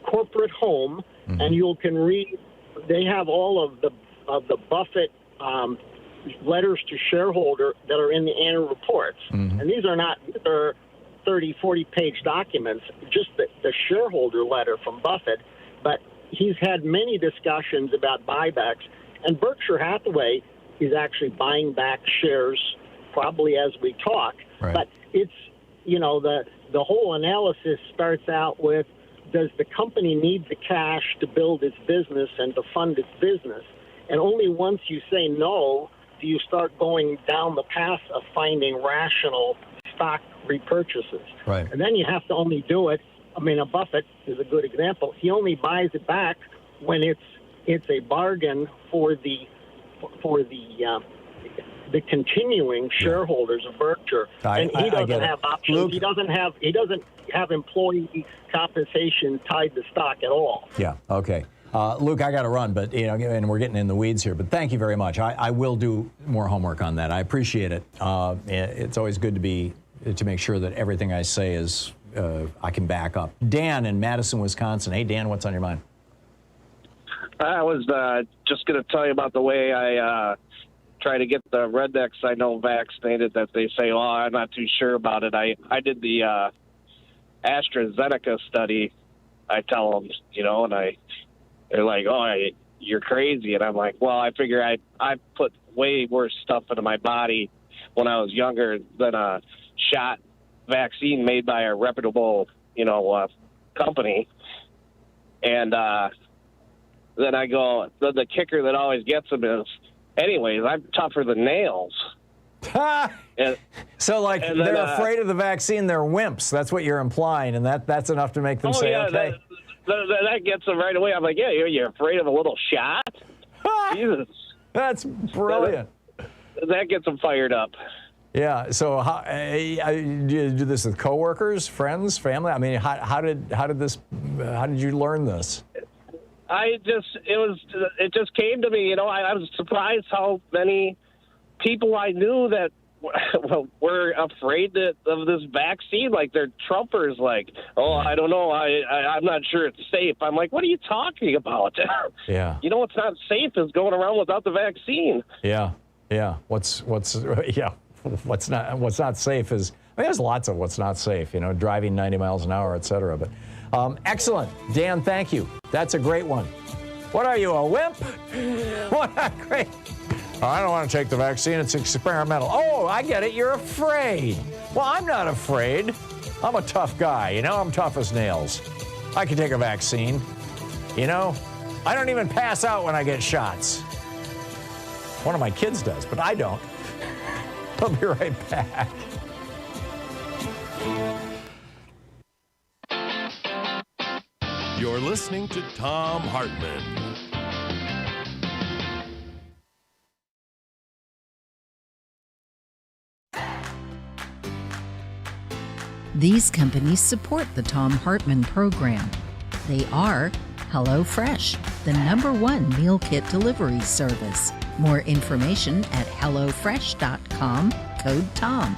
corporate home, and you can read, they have all of the Buffett letters to shareholder that are in the annual reports. And these are 30, 40-page documents, just the shareholder letter from Buffett. But he's had many discussions about buybacks, and Berkshire Hathaway is actually buying back shares probably as we talk. But it's, the whole analysis starts out with, does the company need the cash to build its business and to fund its business? And only once you say no do you start going down the path of finding rational stock repurchases. And then you have to only do it. I mean, Buffett is a good example. He only buys it back when it's a bargain for the continuing shareholders of Berkshire. And he doesn't have options. Luke, he doesn't have employee compensation tied to stock at all. Yeah. Okay. Luke, I got to run, but and we're getting in the weeds here. But thank you very much. I will do more homework on that. I appreciate it. It's always good to make sure that everything I say is I can back up. Dan in Madison, Wisconsin. Hey, Dan, what's on your mind? I was just going to tell you about the way I try to get the rednecks I know vaccinated. That they say, "Oh, I'm not too sure about it." I did the AstraZeneca study. I tell them, and they're like, "Oh, you're crazy," and I'm like, "Well, I figure I put way worse stuff into my body when I was younger than a shot vaccine made by a reputable, company." And then I go, the kicker that always gets them is, anyways, I'm tougher than nails. So, they're afraid of the vaccine. They're wimps. That's what you're implying, and that's enough to make them say, okay. That gets them right away. I'm like, yeah, you're afraid of a little shot? Jesus. That's brilliant. That gets them fired up. Yeah. So, how do you do this with coworkers, friends, family? I mean, how did you learn this? It just came to me. I was surprised how many people I knew that were afraid of this vaccine. Like, they're Trumpers. Like, oh, I don't know. I'm not sure it's safe. I'm like, what are you talking about? Yeah. What's not safe is going around without the vaccine. Yeah. Yeah. What's not safe is, there's lots of what's not safe, driving 90 miles an hour, et cetera. But excellent. Dan, thank you. That's a great one. What are you, a wimp? What a great. I don't want to take the vaccine. It's experimental. Oh, I get it. You're afraid. Well, I'm not afraid. I'm a tough guy. You know, I'm tough as nails. I can take a vaccine. You know, I don't even pass out when I get shots. One of my kids does, but I don't. I'll be right back. You're listening to Thom Hartmann. These companies support the Thom Hartmann Program. They are HelloFresh, the #1 meal kit delivery service. More information at hellofresh.com, code TOM.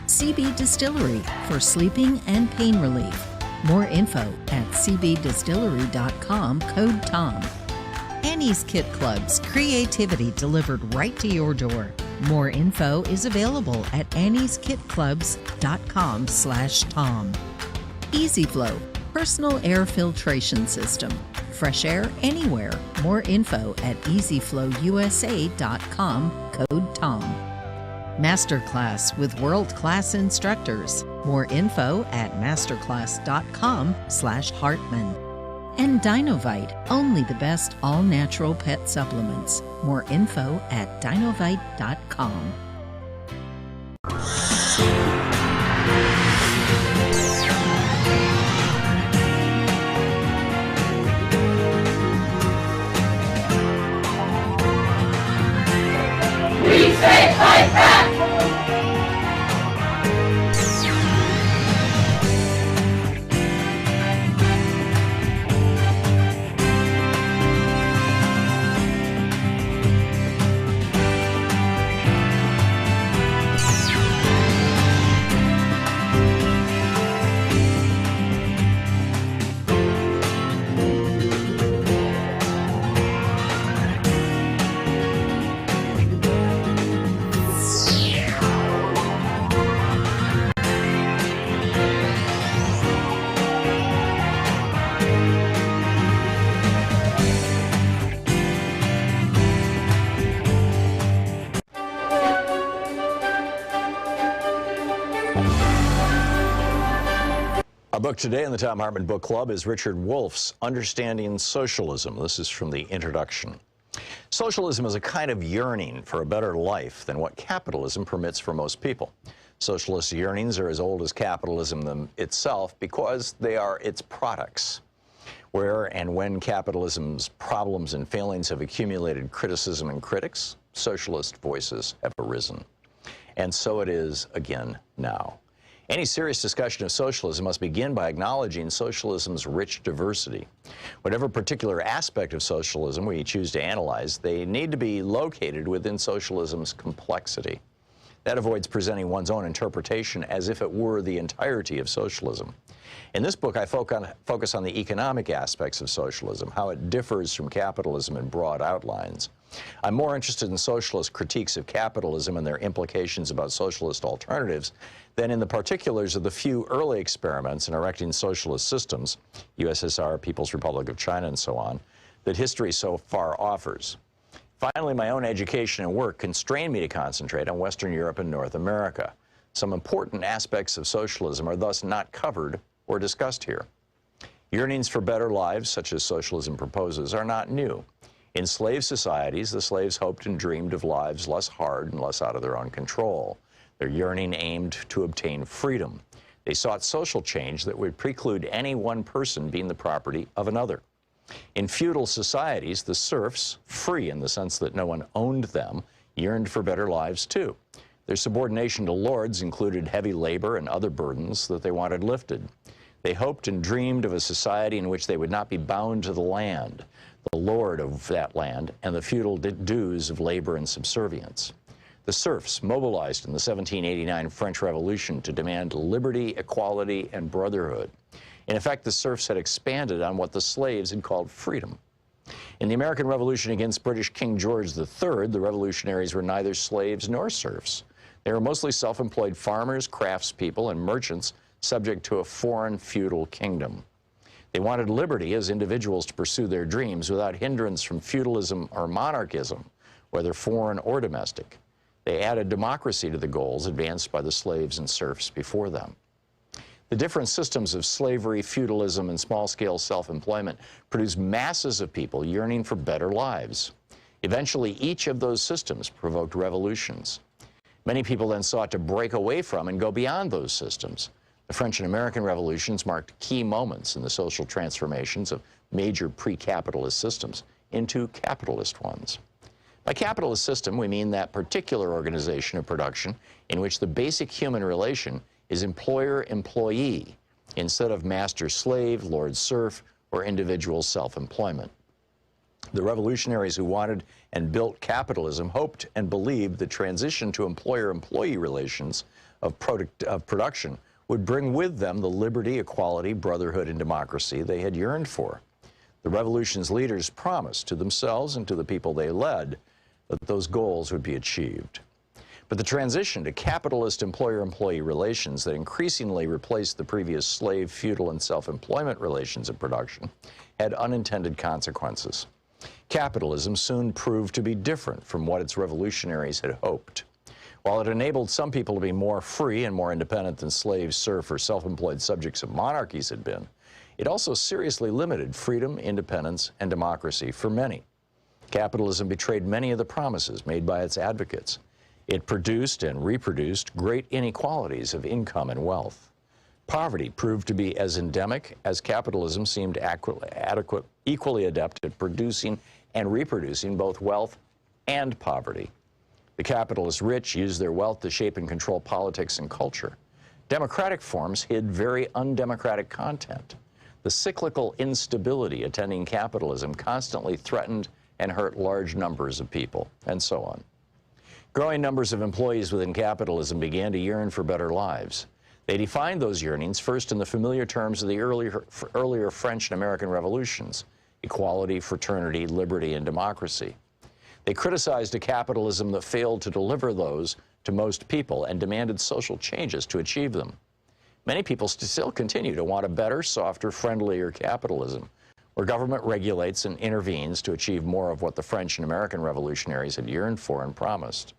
CB Distillery for sleeping and pain relief. More info at cbdistillery.com, code TOM. Annie's Kit Clubs, creativity delivered right to your door. More info is available at annieskitclubs.com/Tom. EasyFlow, personal air filtration system. Fresh air anywhere. More info at easyflowusa.com, code Tom. Masterclass with world-class instructors. More info at masterclass.com/Hartman. And Dinovite, only the best all-natural pet supplements. More info at dinovite.com. We say fight back! Our book today in the Thom Hartmann Book Club is Richard Wolff's Understanding Socialism. This is from the introduction. Socialism is a kind of yearning for a better life than what capitalism permits for most people. Socialist yearnings are as old as capitalism itself because they are its products. Where and when capitalism's problems and failings have accumulated criticism and critics, socialist voices have arisen. And so it is again now. Any serious discussion of socialism must begin by acknowledging socialism's rich diversity. Whatever particular aspect of socialism we choose to analyze, they need to be located within socialism's complexity. That avoids presenting one's own interpretation as if it were the entirety of socialism. In this book, I focus on the economic aspects of socialism, how it differs from capitalism in broad outlines. I'm more interested in socialist critiques of capitalism and their implications about socialist alternatives than in the particulars of the few early experiments in erecting socialist systems, USSR, People's Republic of China, and so on, that history so far offers. Finally, my own education and work constrain me to concentrate on Western Europe and North America. Some important aspects of socialism are thus not covered or discussed here. Yearnings for better lives, such as socialism proposes, are not new. In slave societies, the slaves hoped and dreamed of lives less hard and less out of their own control. Their yearning aimed to obtain freedom. They sought social change that would preclude any one person being the property of another. In feudal societies, the serfs, free in the sense that no one owned them, yearned for better lives too. Their subordination to lords included heavy labor and other burdens that they wanted lifted. They hoped and dreamed of a society in which they would not be bound to the land, the lord of that land, and the feudal dues of labor and subservience. The serfs mobilized in the 1789 French Revolution to demand liberty, equality, and brotherhood. In effect, the serfs had expanded on what the slaves had called freedom. In the American Revolution against British King George III, the revolutionaries were neither slaves nor serfs. They were mostly self-employed farmers, craftspeople, and merchants subject to a foreign feudal kingdom. They wanted liberty as individuals to pursue their dreams without hindrance from feudalism or monarchism, whether foreign or domestic. They added democracy to the goals advanced by the slaves and serfs before them. The different systems of slavery, feudalism, and small-scale self-employment produced masses of people yearning for better lives. Eventually, each of those systems provoked revolutions. Many people then sought to break away from and go beyond those systems. The French and American revolutions marked key moments in the social transformations of major pre-capitalist systems into capitalist ones. By capitalist system, we mean that particular organization of production in which the basic human relation is employer-employee instead of master-slave, lord-serf, or individual self-employment. The revolutionaries who wanted and built capitalism hoped and believed the transition to employer-employee relations of production would bring with them the liberty, equality, brotherhood, and democracy they had yearned for. The revolution's leaders promised to themselves and to the people they led that those goals would be achieved. But the transition to capitalist employer-employee relations that increasingly replaced the previous slave, feudal, and self-employment relations of production had unintended consequences. Capitalism soon proved to be different from what its revolutionaries had hoped. While it enabled some people to be more free and more independent than slaves, serf, or self-employed subjects of monarchies had been, it also seriously limited freedom, independence, and democracy for many. Capitalism betrayed many of the promises made by its advocates. It produced and reproduced great inequalities of income and wealth. Poverty proved to be as endemic as capitalism seemed equally adept at producing and reproducing both wealth and poverty. The capitalist rich used their wealth to shape and control politics and culture. Democratic forms hid very undemocratic content. The cyclical instability attending capitalism constantly threatened and hurt large numbers of people, and so on. Growing numbers of employees within capitalism began to yearn for better lives. They defined those yearnings first in the familiar terms of the earlier French and American revolutions: equality, fraternity, liberty, and democracy. They criticized a capitalism that failed to deliver those to most people and demanded social changes to achieve them. Many people still continue to want a better, softer, friendlier capitalism, where government regulates and intervenes to achieve more of what the French and American revolutionaries had yearned for and promised.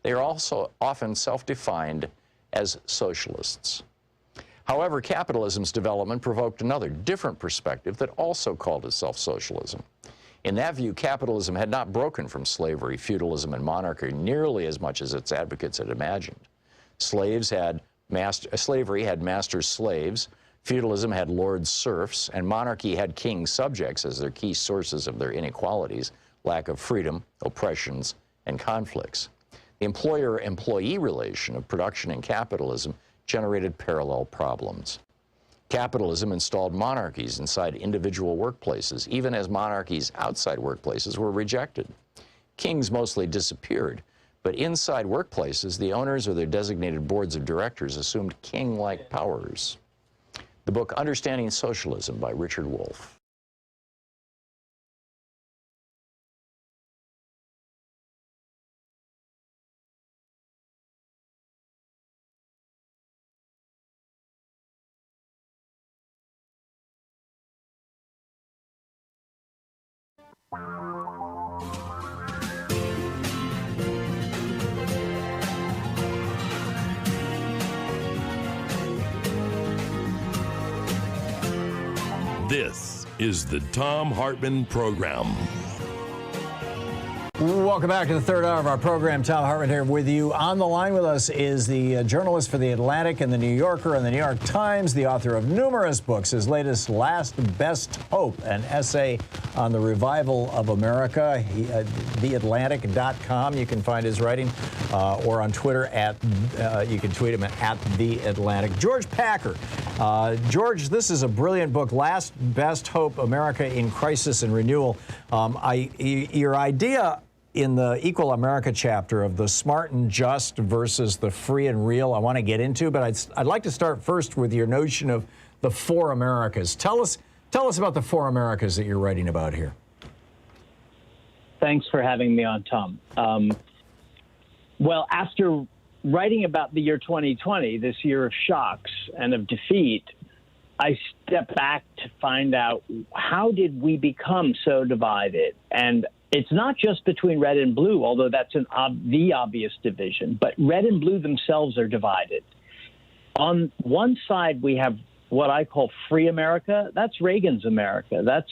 They are also often self-defined as socialists. However, capitalism's development provoked another, different perspective that also called itself socialism. In that view, capitalism had not broken from slavery, feudalism, and monarchy nearly as much as its advocates had imagined. Slavery had master-slaves, feudalism had lord-serfs, and monarchy had king-subjects as their key sources of their inequalities, lack of freedom, oppressions, and conflicts. The employer-employee relation of production and capitalism generated parallel problems. Capitalism installed monarchies inside individual workplaces, even as monarchies outside workplaces were rejected. Kings mostly disappeared, but inside workplaces, the owners or their designated boards of directors assumed king-like powers. The book Understanding Socialism by Richard Wolff. This is the Thom Hartmann Program. Welcome back to the third hour of our program. Thom Hartmann here with you. On the line with us is the journalist for The Atlantic and The New Yorker and The New York Times, the author of numerous books. His latest, Last Best Hope, an essay on the revival of America. TheAtlantic.com. You can find his writing, or on Twitter you can tweet him at The Atlantic. George Packer. George, this is a brilliant book, Last Best Hope, America in Crisis and Renewal. Your idea in the Equal America chapter of the smart and just versus the free and real, I want to get into, but I'd like to start first with your notion of the four Americas. Tell us about the four Americas that you're writing about here. Thanks for having me on, Tom. Well, after writing about the year 2020, this year of shocks and of defeat, I stepped back to find out, how did we become so divided? And it's not just between red and blue, although that's the obvious division, but red and blue themselves are divided. On one side, we have what I call free America. That's Reagan's America. That's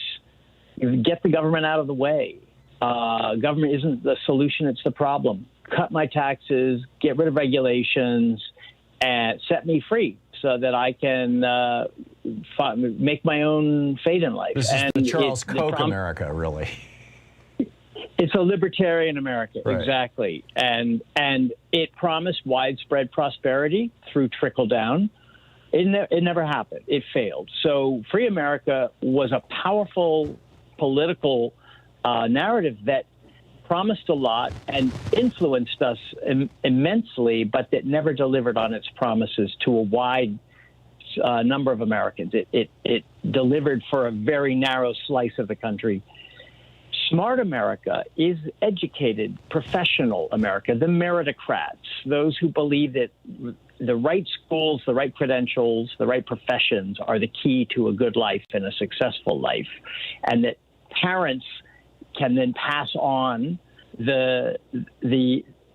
get the government out of the way. Government isn't the solution, it's the problem. Cut my taxes, get rid of regulations, and set me free so that I can make my own fate in life. This is the Charles Koch America, really. It's a libertarian America, right. Exactly. And it promised widespread prosperity through trickle down. It never happened. It failed. So free America was a powerful political narrative that promised a lot and influenced us immensely, but that never delivered on its promises to a wide number of Americans. It delivered for a very narrow slice of the country. Smart America is educated, professional America, the meritocrats, those who believe that the right schools, the right credentials, the right professions are the key to a good life and a successful life, and that parents can then pass on the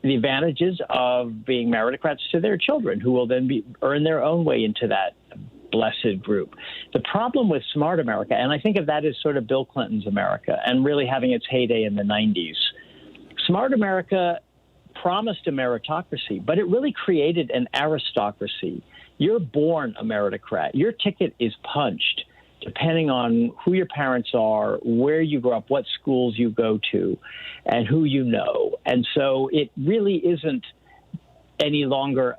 advantages of being meritocrats to their children, who will then earn their own way into that blessed group. The problem with Smart America, and I think of that as sort of Bill Clinton's America and really having its heyday in the 90s. Smart America promised a meritocracy, but it really created an aristocracy. You're born a meritocrat. Your ticket is punched depending on who your parents are, where you grew up, what schools you go to, and who you know. And so it really isn't any longer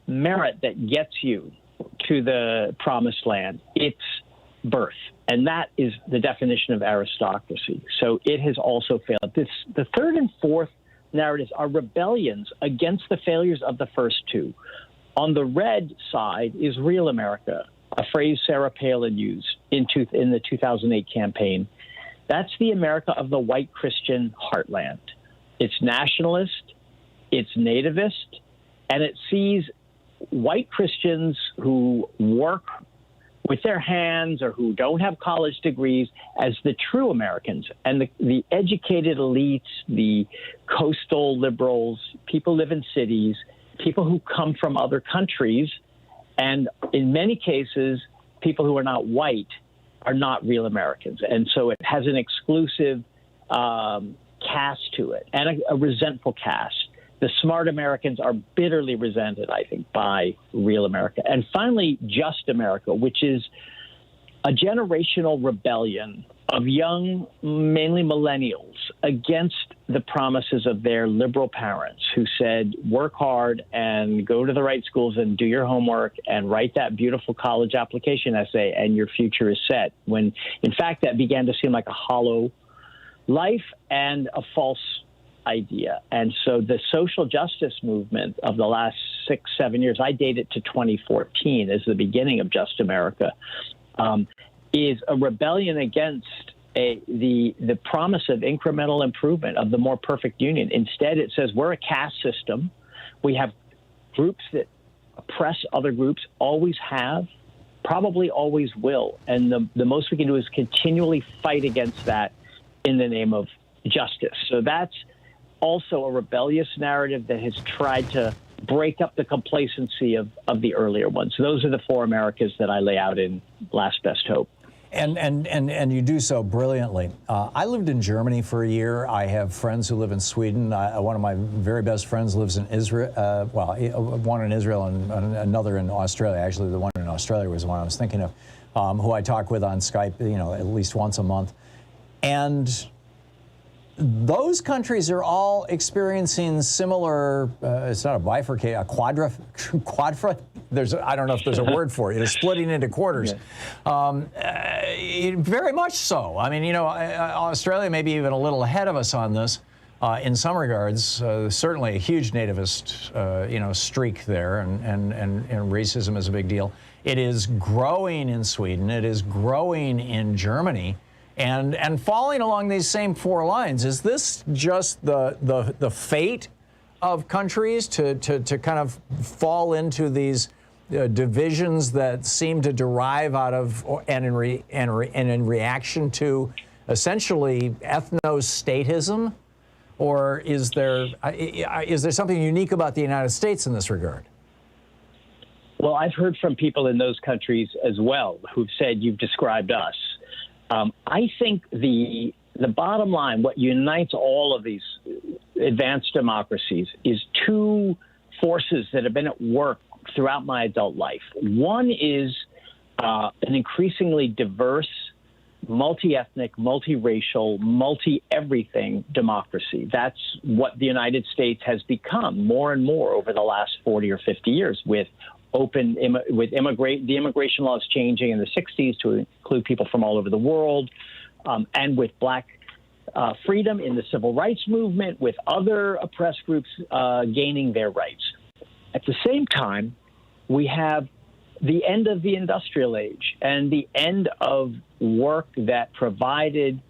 merit that gets you to the promised land. It's birth. And that is the definition of aristocracy. So it has also failed. The third and fourth narratives are rebellions against the failures of the first two. On the red side is real America, a phrase Sarah Palin used in the 2008 campaign. That's the America of the white Christian heartland. It's nationalist, it's nativist, and it sees white Christians who work with their hands or who don't have college degrees as the true Americans. And the educated elites, the coastal liberals, people live in cities, people who come from other countries, and in many cases, people who are not white are not real Americans. And so it has an exclusive caste to it, and a resentful caste. The smart Americans are bitterly resented, I think, by real America. And finally, Just America, which is a generational rebellion of young, mainly millennials, against the promises of their liberal parents who said, work hard and go to the right schools and do your homework and write that beautiful college application essay and your future is set. When, in fact, that began to seem like a hollow life and a false idea. And so the social justice movement of the last 6-7 years, I date it to 2014 as the beginning of Just America, is a rebellion against the promise of incremental improvement of the more perfect union. Instead, it says we're a caste system. We have groups that oppress other groups, always have, probably always will. And the most we can do is continually fight against that in the name of justice. So that's also a rebellious narrative that has tried to break up the complacency of the earlier ones. So those are the four Americas that I lay out in Last Best Hope. And you do so brilliantly. I lived in Germany for a year. I have friends who live in Sweden. One of my very best friends lives in Israel. One in Israel and another in Australia. Actually, the one in Australia was the one I was thinking of, who I talk with on Skype, at least once a month. And those countries are all experiencing similar, it's not a bifurcate, a quadra, I don't know if there's a word for it, splitting into quarters. Yeah. Very much so. I mean, Australia may be even a little ahead of us on this in some regards. Certainly a huge nativist, streak there, and racism is a big deal. It is growing in Sweden. It is growing in Germany. And falling along these same four lines, is this just the fate of countries to kind of fall into these divisions that seem to derive out of and in reaction to essentially ethno-statism? Or is there something unique about the United States in this regard? Well, I've heard from people in those countries as well who've said you've described us. I think the bottom line, what unites all of these advanced democracies, is two forces that have been at work throughout my adult life. One is an increasingly diverse, multi-ethnic, multiracial, multi-everything democracy. That's what the United States has become more and more over the last 40 or 50 years, with the immigration laws changing in the 60s to include people from all over the world, and with black freedom in the civil rights movement, with other oppressed groups gaining their rights. At the same time, we have the end of the industrial age and the end of work that provided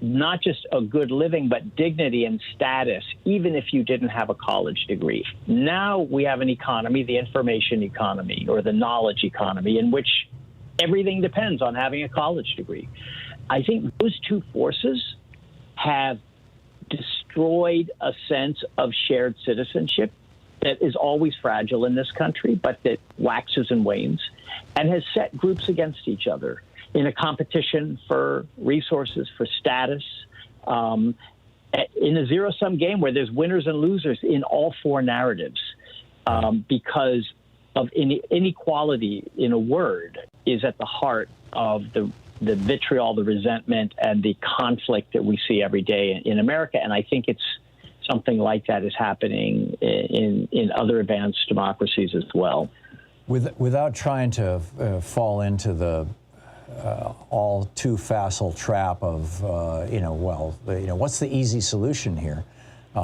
not just a good living, but dignity and status, even if you didn't have a college degree. Now we have an economy, the information economy or the knowledge economy, in which everything depends on having a college degree. I think those two forces have destroyed a sense of shared citizenship that is always fragile in this country, but that waxes and wanes, and has set groups against each other in a competition for resources, for status, in a zero-sum game where there's winners and losers in all four narratives, because of inequality, in a word, is at the heart of the vitriol, the resentment, and the conflict that we see every day in America. And I think it's something like that is happening in other advanced democracies as well. Without trying to fall into the all too facile trap of, what's the easy solution here? The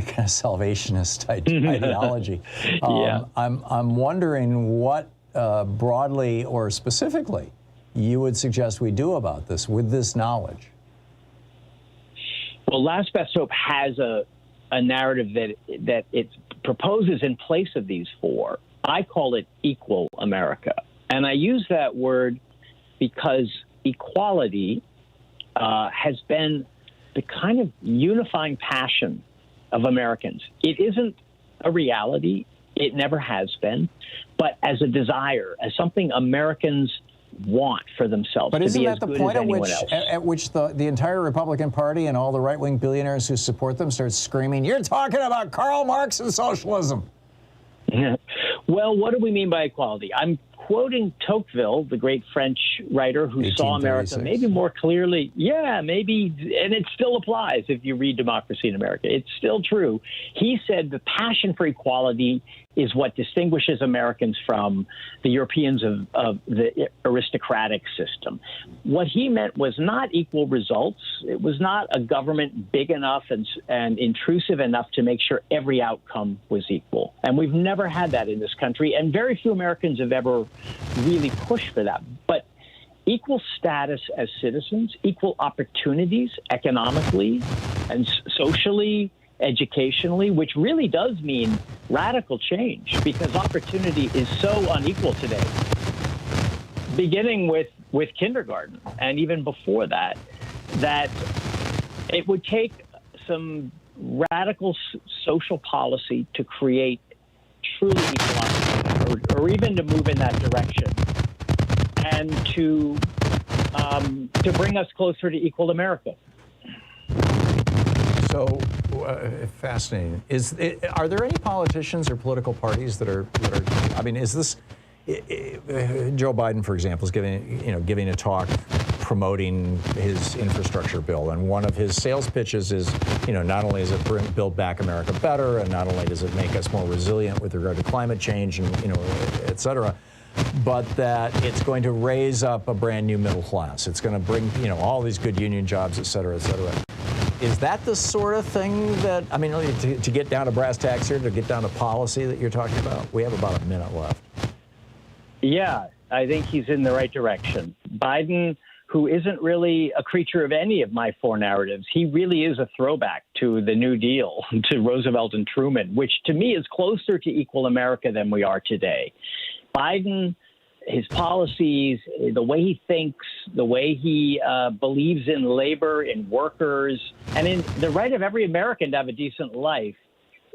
kind of salvationist ideology. I'm wondering what broadly or specifically you would suggest we do about this with this knowledge. Well, Last Best Hope has a narrative that it proposes in place of these four. I call it Equal America. And I use that word because equality has been the kind of unifying passion of Americans. It isn't a reality. It never has been. But as a desire, as something Americans want for themselves. But isn't that the point at which the entire Republican Party and all the right-wing billionaires who support them start screaming, "You're talking about Karl Marx and socialism"? Well, what do we mean by equality? I'm quoting Tocqueville, the great French writer who saw America maybe more clearly. Yeah, maybe, and it still applies if you read Democracy in America. It's still true. He said the passion for equality is what distinguishes Americans from the Europeans of the aristocratic system. What he meant was not equal results. It was not a government big enough and intrusive enough to make sure every outcome was equal. And we've never had that in this country, and very few Americans have ever really pushed for that. But equal status as citizens, equal opportunities economically and socially, educationally, which really does mean radical change, because opportunity is so unequal today, beginning with kindergarten and even before that, that it would take some radical social policy to create truly equal opportunity, or even to move in that direction, and to bring us closer to equal America. So fascinating. Are there any politicians or political parties that are? I mean, is this Joe Biden, for example, is giving a talk promoting his infrastructure bill, and one of his sales pitches is, not only does it build back America better, and not only does it make us more resilient with regard to climate change and et cetera, but that it's going to raise up a brand new middle class. It's going to bring all these good union jobs, et cetera, et cetera. Is that the sort of thing that, I mean, to get down to brass tacks here, to get down to policy that you're talking about? We have about a minute left. Yeah, I think he's in the right direction. Biden, who isn't really a creature of any of my four narratives, he really is a throwback to the New Deal, to Roosevelt and Truman, which to me is closer to equal America than we are today. Biden his policies, the way he thinks, the way he believes in labor, in workers, and in the right of every American to have a decent life.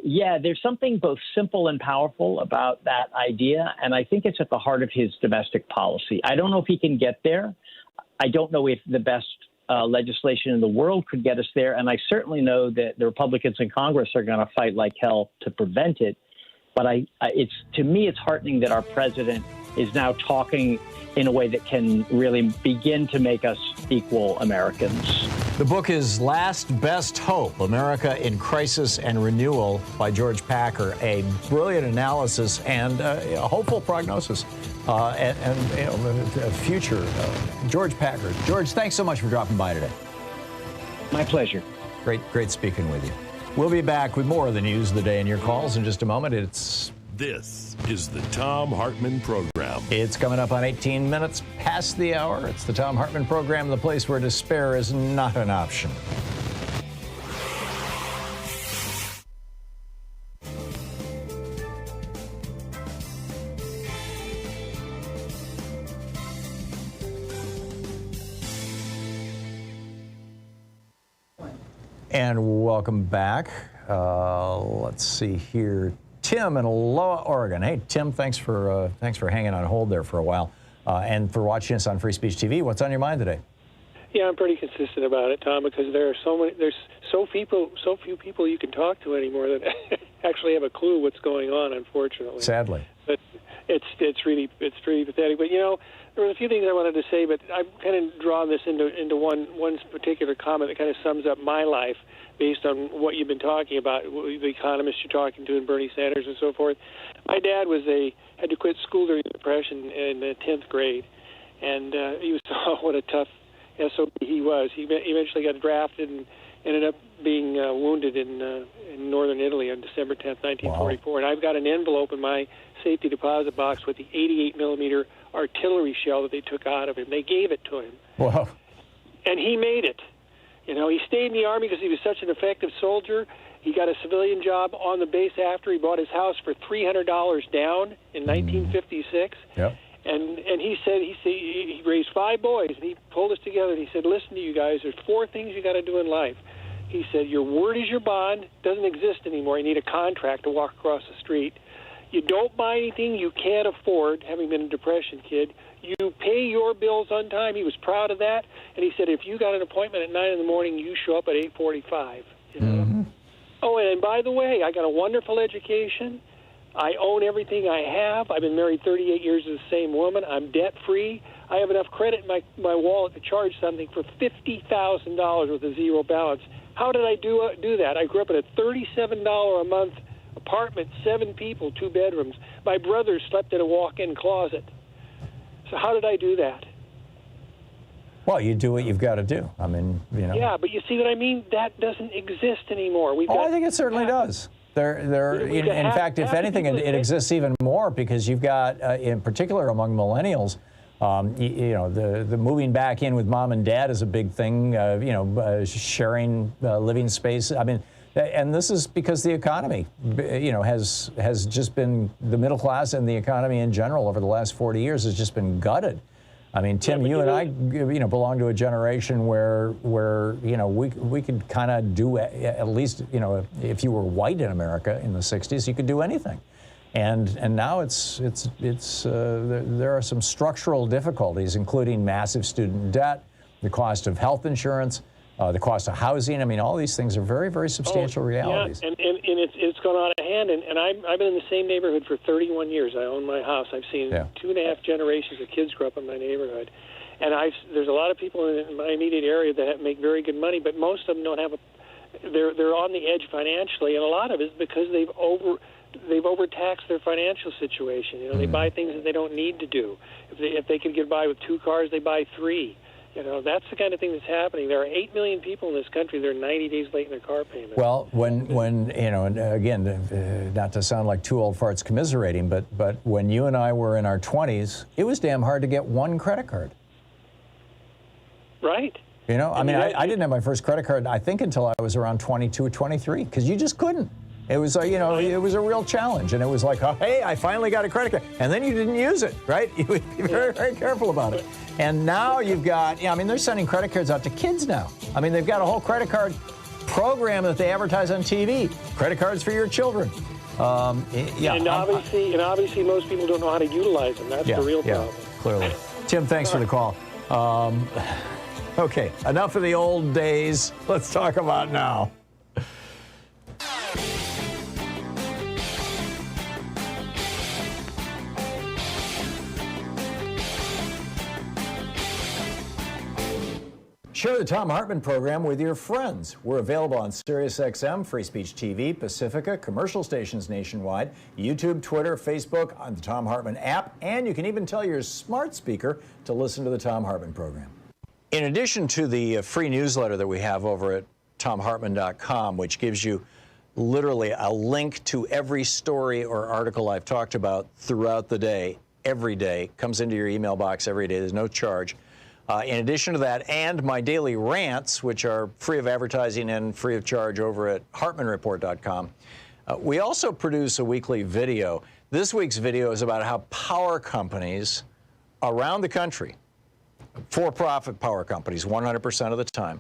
Yeah, there's something both simple and powerful about that idea, and I think it's at the heart of his domestic policy. I don't know if he can get there. I don't know if the best legislation in the world could get us there, and I certainly know that the Republicans in Congress are going to fight like hell to prevent it. But to me, it's heartening that our president is now talking in a way that can really begin to make us equal Americans. The book is Last Best Hope, America in Crisis and Renewal by George Packer, a brilliant analysis and a hopeful prognosis and a future. George Packer. George, thanks so much for dropping by today. My pleasure. Great speaking with you. We'll be back with more of the news of the day and your calls in just a moment. This is the Thom Hartmann Program. It's coming up on 18 minutes past the hour. It's the Thom Hartmann Program, the place where despair is not an option. And welcome back. Let's see here. Tim in Aloha, Oregon. Hey, Tim, thanks for hanging on hold there for a while, and for watching us on Free Speech TV. What's on your mind today? Yeah, I'm pretty consistent about it, Tom, because there's so few people you can talk to anymore that actually have a clue what's going on. Unfortunately, sadly, but it's really pathetic. But there were a few things I wanted to say, but I'm kind of drawing this into one particular comment that kind of sums up my life, based on what you've been talking about, the economists you're talking to, and Bernie Sanders and so forth. My dad had to quit school during the Depression in the 10th grade, and he was what a tough SOB he was. He eventually got drafted and ended up being wounded in northern Italy on December 10th, 1944. Wow. And I've got an envelope in my safety deposit box with the 88 millimeter artillery shell that they took out of him. They gave it to him. Wow. And he made it. He stayed in the Army because he was such an effective soldier. He got a civilian job on the base after. He bought his house for $300 down in 1956. Yep. And he said he raised 5 boys, and he pulled us together, and he said, listen to you guys, there's 4 things you got to do in life. He said, your word is your bond. Doesn't exist anymore. You need a contract to walk across the street. You don't buy anything you can't afford, having been a Depression kid. You pay your bills on time. He was proud of that. And he said, if you got an appointment at 9 in the morning, you show up at 8:45. Mm-hmm. Oh, and by the way, I got a wonderful education. I own everything I have. I've been married 38 years to the same woman. I'm debt-free. I have enough credit in my wallet to charge something for $50,000 with a zero balance. How did I do that? I grew up in a $37 a month apartment, 7 people, 2 bedrooms. My brother slept in a walk-in closet. So how did I do that? Well, you do what you've got to do. I mean, Yeah, but you see what I mean? That doesn't exist anymore. I think it certainly does. In fact, if anything, it exists even more because you've got, in particular among millennials, the moving back in with mom and dad is a big thing. Sharing living space. I mean, and this is because the economy, has just been, the middle class and the economy in general over the last 40 years has just been gutted. I mean, Tim, you and I, belong to a generation where we could kind of do, at least, if you were white in America in the 60s, you could do anything. And now there are some structural difficulties, including massive student debt, the cost of health insurance, the cost of housing. I mean, all these things are very, very substantial realities. Yeah, and it's gone out of hand. And I've been in the same neighborhood for 31 years. I own my house. I've seen 2.5 generations of kids grow up in my neighborhood. And there's a lot of people in my immediate area that make very good money, but most of them don't have they're on the edge financially, and a lot of it is because they've overtaxed their financial situation. They buy things that they don't need to do. If they could get by with 2 cars, they buy 3. That's the kind of thing that's happening. There are 8 million people in this country that are 90 days late in their car payment. Well, when and again, not to sound like 2 old farts commiserating, but when you and I were in our 20s, it was damn hard to get 1 credit card. Right. I mean, I didn't have my first credit card, I think, until I was around 22 or 23, because you just couldn't. It was, it was a real challenge. And it was like, oh, hey, I finally got a credit card. And then you didn't use it, right? You would be very, very careful about it. And now you've got, they're sending credit cards out to kids now. I mean, they've got a whole credit card program that they advertise on TV. Credit cards for your children. And obviously most people don't know how to utilize them. That's the real problem. Clearly. Tim, thanks for the call. Okay, enough of the old days. Let's talk about now. Share the Thom Hartmann Program with your friends. We're available on SiriusXM, Free Speech TV, Pacifica, commercial stations nationwide, YouTube, Twitter, Facebook, on the Thom Hartmann app, and you can even tell your smart speaker to listen to the Thom Hartmann Program. In addition to the free newsletter that we have over at thomhartmann.com, which gives you literally a link to every story or article I've talked about throughout the day, every day, comes into your email box every day. There's no charge. In addition to that, and my daily rants, which are free of advertising and free of charge over at hartmannreport.com, we also produce a weekly video. This week's video is about how power companies around the country, for-profit power companies 100% of the time,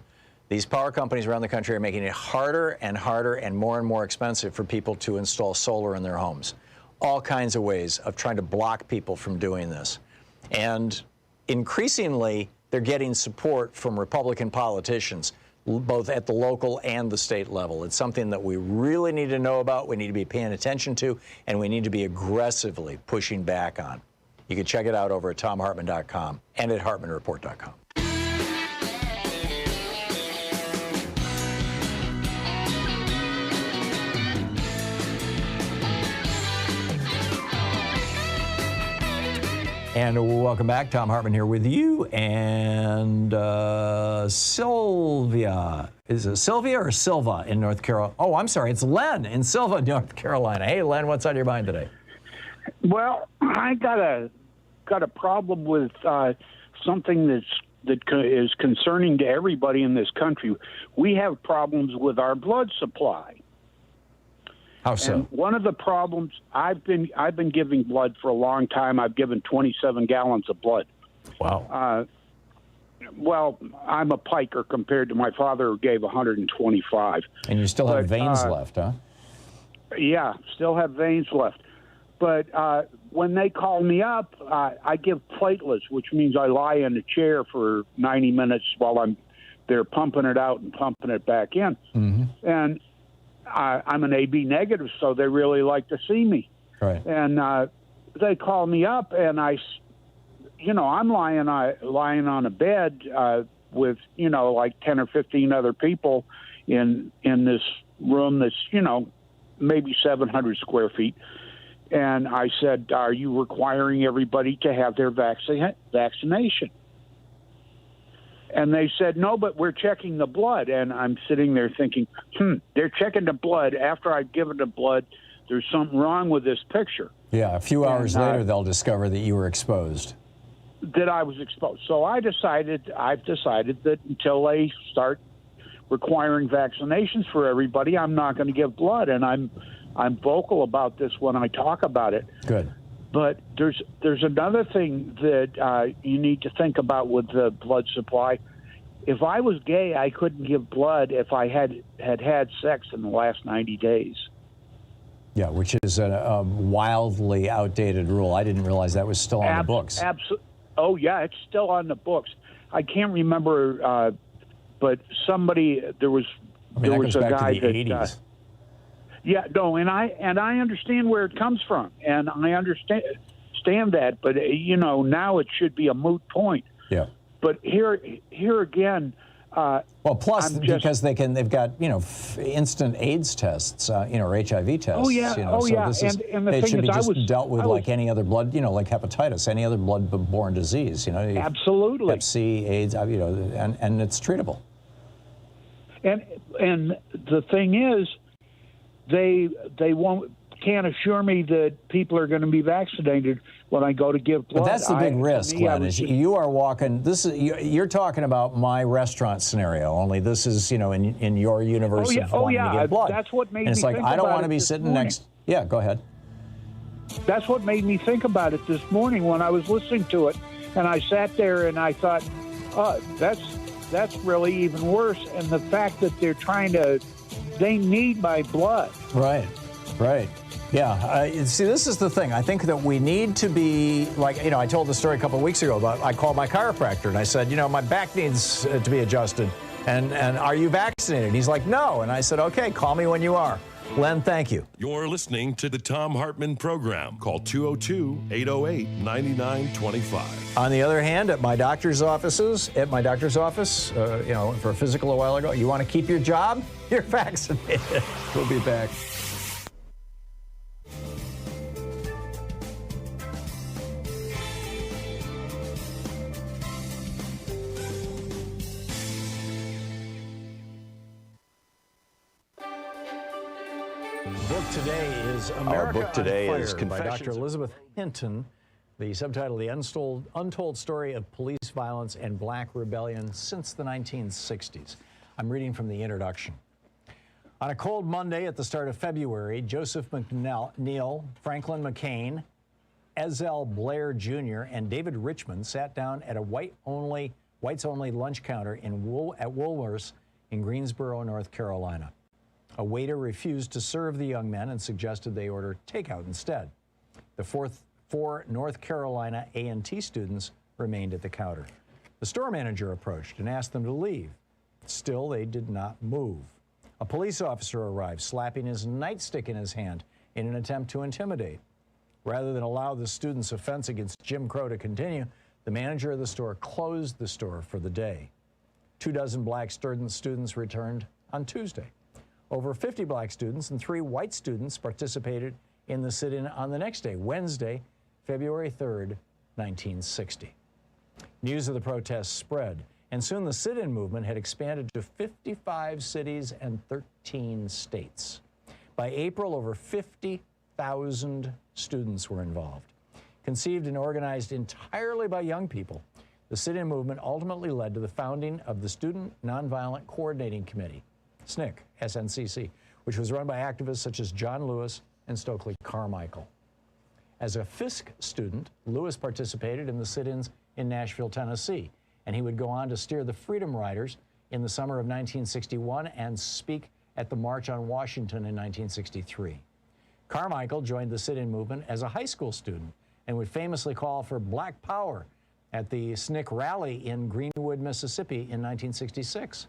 these power companies around the country are making it harder and harder and more expensive for people to install solar in their homes. All kinds of ways of trying to block people from doing this. And increasingly, they're getting support from Republican politicians, both at the local and the state level. It's something that we really need to know about, we need to be paying attention to, and we need to be aggressively pushing back on. You can check it out over at thomhartmann.com and at hartmannreport.com. And welcome back. Thom Hartmann here with you. And Sylvia. Is it Sylvia or Silva in North Carolina? Oh, I'm sorry. It's Len in Silva, North Carolina. Hey, Len, what's on your mind today? Well, I got a problem with something that is concerning to everybody in this country. We have problems with our blood supply. How so? And one of the problems, I've been giving blood for a long time. I've given 27 gallons of blood. Wow. Well, I'm a piker compared to my father who gave 125. And you still have veins left, huh? Yeah, still have veins left. But when they call me up, I give platelets, which means I lie in a chair for 90 minutes while they're pumping it out and pumping it back in. Mm-hmm. And I'm an AB negative, so they really like to see me. Right. And they call me up, and I'm lying on a bed with like 10 or 15 other people in this room that's maybe 700 square feet. And I said, "Are you requiring everybody to have their vaccination?" And they said, "No, but we're checking the blood." And I'm sitting there thinking, they're checking the blood. After I've given the blood, there's something wrong with this picture. Yeah, a few hours later, they'll discover that you were exposed. That I was exposed. So I've decided that until they start requiring vaccinations for everybody, I'm not going to give blood. And I'm vocal about this when I talk about it. Good. But there's another thing that you need to think about with the blood supply. If I was gay, I couldn't give blood if I had sex in the last 90 days. Yeah, which is a wildly outdated rule. I didn't realize that was still on the books. Oh, yeah, it's still on the books. I can't remember, but there was a guy to the 80s. Yeah, no, and I understand where it comes from, and I understand that, but now it should be a moot point. Yeah. But here again. Well, plus because they've got instant AIDS tests, or HIV tests. Oh yeah, and the thing should be just dealt with like any other blood, like hepatitis, any other blood-borne disease. Absolutely. Hep C, AIDS, and it's treatable. And the thing is, they won't can't assure me that people are going to be vaccinated when I go to give blood. But that's the big risk, Glenn, is you are walking, you're talking about my restaurant scenario, only this is, in your universe of wanting to give blood. That's what made and it's me like, think I don't about want to it be this sitting morning. next. Yeah, go ahead. That's what made me think about it this morning when I was listening to it. And I sat there and I thought, oh, that's really even worse. And the fact that they need my blood. Right. Yeah. See, this is the thing. I think that we need to be like, I told the story a couple of weeks ago about I called my chiropractor and I said, my back needs to be adjusted. And are you vaccinated? And he's like, no. And I said, okay, call me when you are. Len, thank you. You're listening to the Thom Hartmann Program. Call 202-808-9925. On the other hand, at my doctor's office, for a physical a while ago, you want to keep your job? You're vaccinated. We'll be back. Our book today is by Dr. Elizabeth Hinton. The subtitle, The Untold Story of Police Violence and Black Rebellion Since the 1960s. I'm reading from the introduction. On a cold Monday at the start of February, Joseph McNeil, Franklin McCain, Ezell Blair Jr., and David Richmond sat down at a whites-only lunch counter at Woolworth's in Greensboro, North Carolina. A waiter refused to serve the young men and suggested they order takeout instead. The four North Carolina A&T students remained at the counter. The store manager approached and asked them to leave. Still, they did not move. A police officer arrived, slapping his nightstick in his hand in an attempt to intimidate. Rather than allow the students' offense against Jim Crow to continue, the manager of the store closed the store for the day. 24 black students returned on Tuesday. Over 50 black students and 3 white students participated in the sit-in on the next day, Wednesday, February 3rd, 1960. News of the protests spread, and soon the sit-in movement had expanded to 55 cities and 13 states. By April, over 50,000 students were involved. Conceived and organized entirely by young people, the sit-in movement ultimately led to the founding of the Student Nonviolent Coordinating Committee, SNCC, which was run by activists such as John Lewis and Stokely Carmichael. As a Fisk student, Lewis participated in the sit-ins in Nashville, Tennessee, and he would go on to steer the Freedom Riders in the summer of 1961 and speak at the March on Washington in 1963. Carmichael joined the sit-in movement as a high school student and would famously call for Black Power at the SNCC rally in Greenwood, Mississippi in 1966.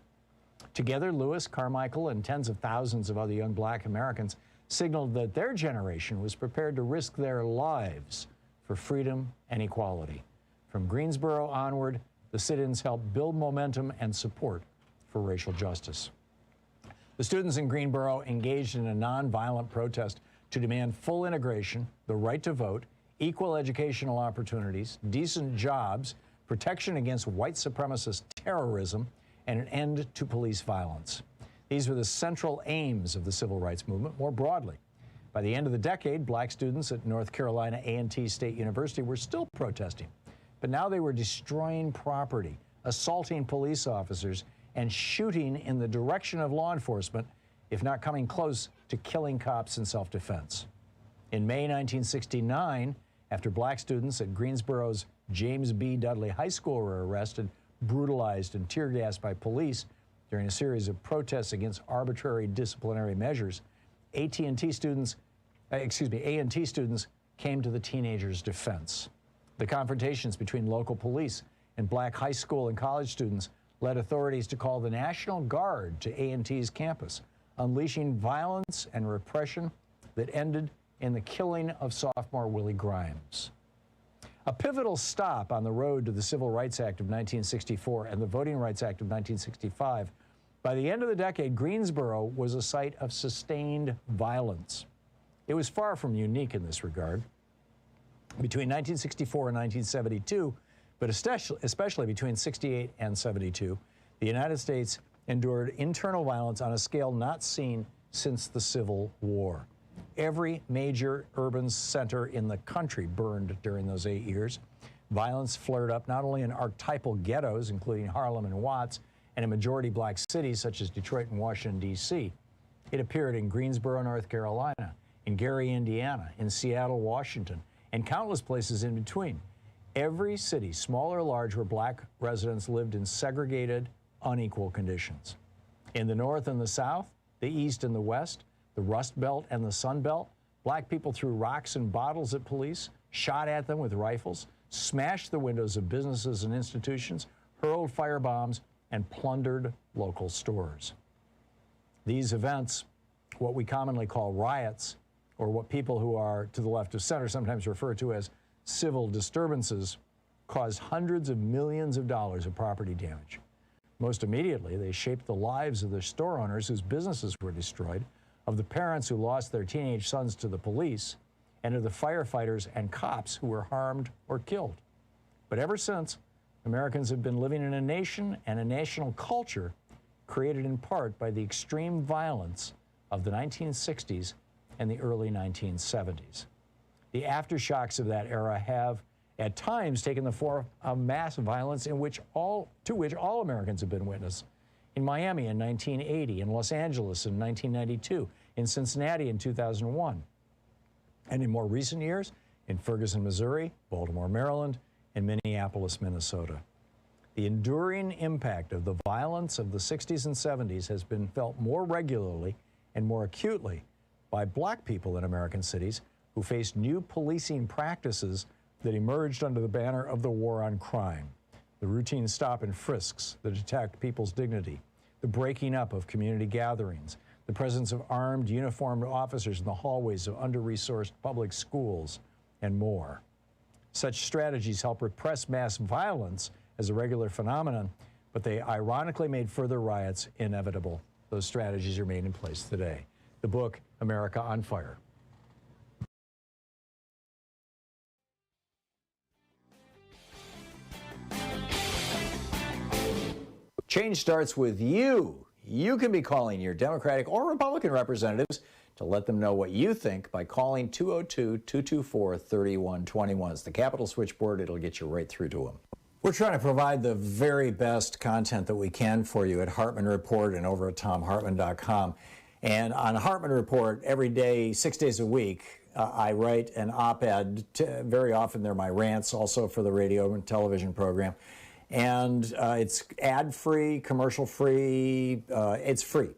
Together, Lewis, Carmichael, and tens of thousands of other young black Americans signaled that their generation was prepared to risk their lives for freedom and equality. From Greensboro onward, the sit-ins helped build momentum and support for racial justice. The students in Greensboro engaged in a nonviolent protest to demand full integration, the right to vote, equal educational opportunities, decent jobs, protection against white supremacist terrorism, and an end to police violence. These were the central aims of the civil rights movement more broadly. By the end of the decade, black students at North Carolina A&T State University were still protesting, but now they were destroying property, assaulting police officers, and shooting in the direction of law enforcement, if not coming close to killing cops in self-defense. In May 1969, after black students at Greensboro's James B. Dudley High School were arrested, brutalized, and tear gassed by police during a series of protests against arbitrary disciplinary measures, A&T students came to the teenagers' defense. The confrontations between local police and black high school and college students led authorities to call the National Guard to A&T's campus, unleashing violence and repression that ended in the killing of sophomore Willie Grimes. A pivotal stop on the road to the Civil Rights Act of 1964 and the Voting Rights Act of 1965, by the end of the decade, Greensboro was a site of sustained violence. It was far from unique in this regard. Between 1964 and 1972, but especially between 68 and 72, the United States endured internal violence on a scale not seen since the Civil War. Every major urban center in the country burned during those 8 years. Violence flared up not only in archetypal ghettos, including Harlem and Watts, and in majority black cities such as Detroit and Washington, D.C. It appeared in Greensboro, North Carolina, in Gary, Indiana, in Seattle, Washington, and countless places in between. Every city, small or large, where black residents lived in segregated, unequal conditions. In the North and the South, the East and the West, the Rust Belt and the Sun Belt, black people threw rocks and bottles at police, shot at them with rifles, smashed the windows of businesses and institutions, hurled firebombs, and plundered local stores. These events, what we commonly call riots, or what people who are to the left of center sometimes refer to as civil disturbances, caused hundreds of millions of dollars of property damage. Most immediately, they shaped the lives of the store owners whose businesses were destroyed, of the parents who lost their teenage sons to the police, and of the firefighters and cops who were harmed or killed. But ever since, Americans have been living in a nation and a national culture created in part by the extreme violence of the 1960s and the early 1970s. The aftershocks of that era have, at times, taken the form of mass violence to which all Americans have been witness. In Miami in 1980, in Los Angeles in 1992, in Cincinnati in 2001, and in more recent years, in Ferguson, Missouri, Baltimore, Maryland, and Minneapolis, Minnesota. The enduring impact of the violence of the 60s and 70s has been felt more regularly and more acutely by black people in American cities who faced new policing practices that emerged under the banner of the war on crime. The routine stop and frisks that attacked people's dignity, the breaking up of community gatherings, the presence of armed, uniformed officers in the hallways of under-resourced public schools, and more. Such strategies help repress mass violence as a regular phenomenon, but they ironically made further riots inevitable. Those strategies remain in place today. The book, America on Fire. Change starts with you. You can be calling your Democratic or Republican representatives to let them know what you think by calling 202-224-3121. It's the Capitol switchboard. It'll get you right through to them. We're trying to provide the very best content that we can for you at Hartmann Report and over at ThomHartmann.com. And on Hartmann Report, every day, 6 days a week, I write an op-ed. Very often they're my rants, also for the radio and television program. And it's ad-free, commercial-free. It's free.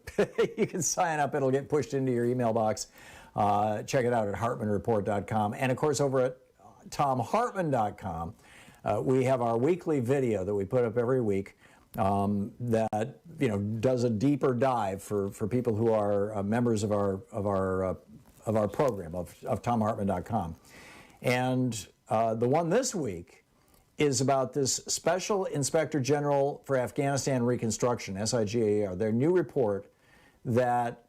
You can sign up. It'll get pushed into your email box. Check it out at HartmannReport.com. And, of course, over at ThomHartmann.com, we have our weekly video that we put up every week that, does a deeper dive for people who are members of our program, of ThomHartmann.com. And the one this week is about this Special Inspector General for Afghanistan Reconstruction, SIGAR, their new report that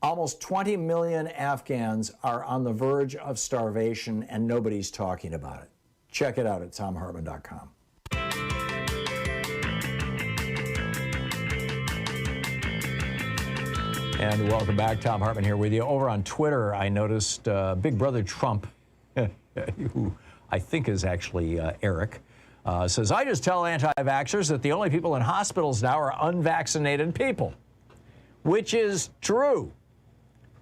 almost 20 million Afghans are on the verge of starvation and nobody's talking about it. Check it out at ThomHartmann.com. And welcome back. Thom Hartmann here with you. Over on Twitter, I noticed Big Brother Trump, who I think is actually Eric, says, I just tell anti-vaxxers that the only people in hospitals now are unvaccinated people, which is true.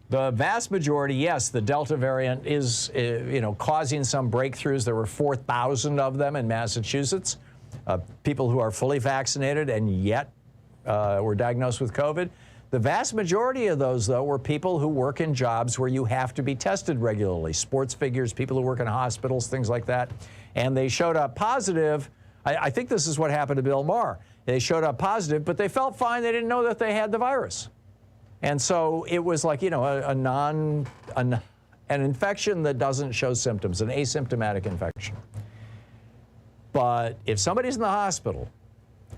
The vast majority, yes, the Delta variant is, causing some breakthroughs. There were 4,000 of them in Massachusetts, people who are fully vaccinated and yet were diagnosed with COVID. The vast majority of those, though, were people who work in jobs where you have to be tested regularly. Sports figures, people who work in hospitals, things like that. And they showed up positive. I think this is what happened to Bill Maher. They showed up positive, but they felt fine. They didn't know that they had the virus. And so it was like, an infection that doesn't show symptoms, an asymptomatic infection. But if somebody's in the hospital,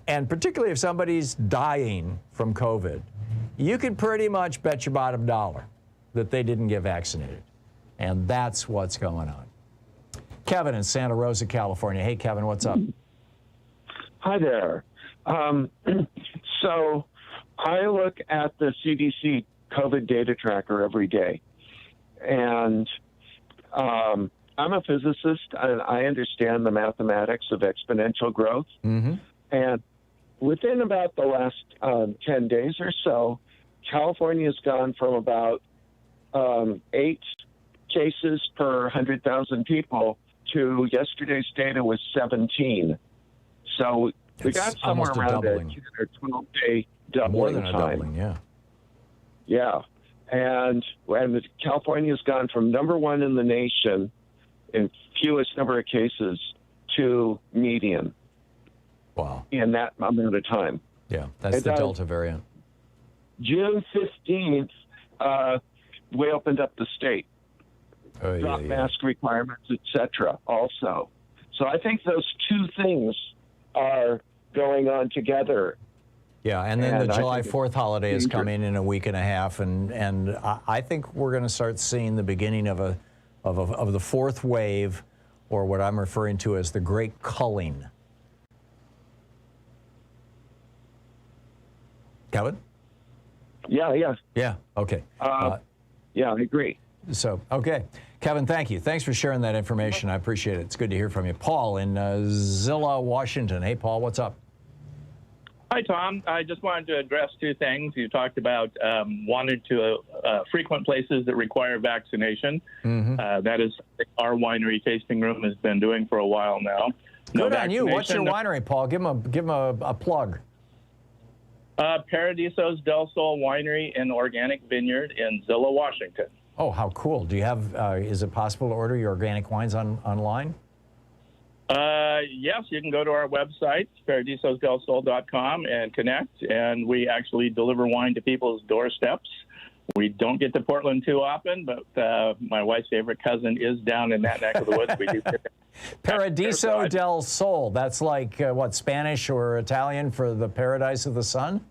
and particularly if somebody's dying from COVID, you could pretty much bet your bottom dollar that they didn't get vaccinated. And that's what's going on. Kevin in Santa Rosa, California. Hey, Kevin, what's up? Hi there. So I look at the CDC COVID data tracker every day. And I'm a physicist, and I understand the mathematics of exponential growth. Mm-hmm. And within about the last 10 days or so, California has gone from about 8 cases per 100,000 people to yesterday's data was 17. So we got somewhere around a 10 or 12-day doubling More than a time. doubling, yeah. Yeah. And California has gone from number 1 in the nation in fewest number of cases to median. Wow. In that amount of time. Yeah, that's the Delta variant. June 15th, we opened up the state. Dropped mask requirements, etc. also. So I think those two things are going on together. Yeah, and then the July 4th holiday is coming in a week and a half, and I think we're going to start seeing the beginning of the fourth wave, or what I'm referring to as the Great Culling. Kevin? Yeah. Yeah, okay. Yeah, I agree. So, okay. Kevin, thank you. Thanks for sharing that information. I appreciate it. It's good to hear from you. Paul in Zillah, Washington. Hey, Paul, what's up? Hi, Tom. I just wanted to address two things. You talked about wanting to frequent places that require vaccination. Mm-hmm. That is our winery tasting room has been doing for a while now. Good on you. What's your winery, Paul? Give him a plug. Paradisos del Sol Winery and Organic Vineyard in Zillah, Washington. Oh, how cool. Do you have, is it possible to order your organic wines online? Yes, you can go to our website, paradisosdelsol.com, and connect. And we actually deliver wine to people's doorsteps. We don't get to Portland too often, but my wife's favorite cousin is down in that neck of the woods. We do. Paradiso del Sol. That's like, what, Spanish or Italian for the paradise of the sun?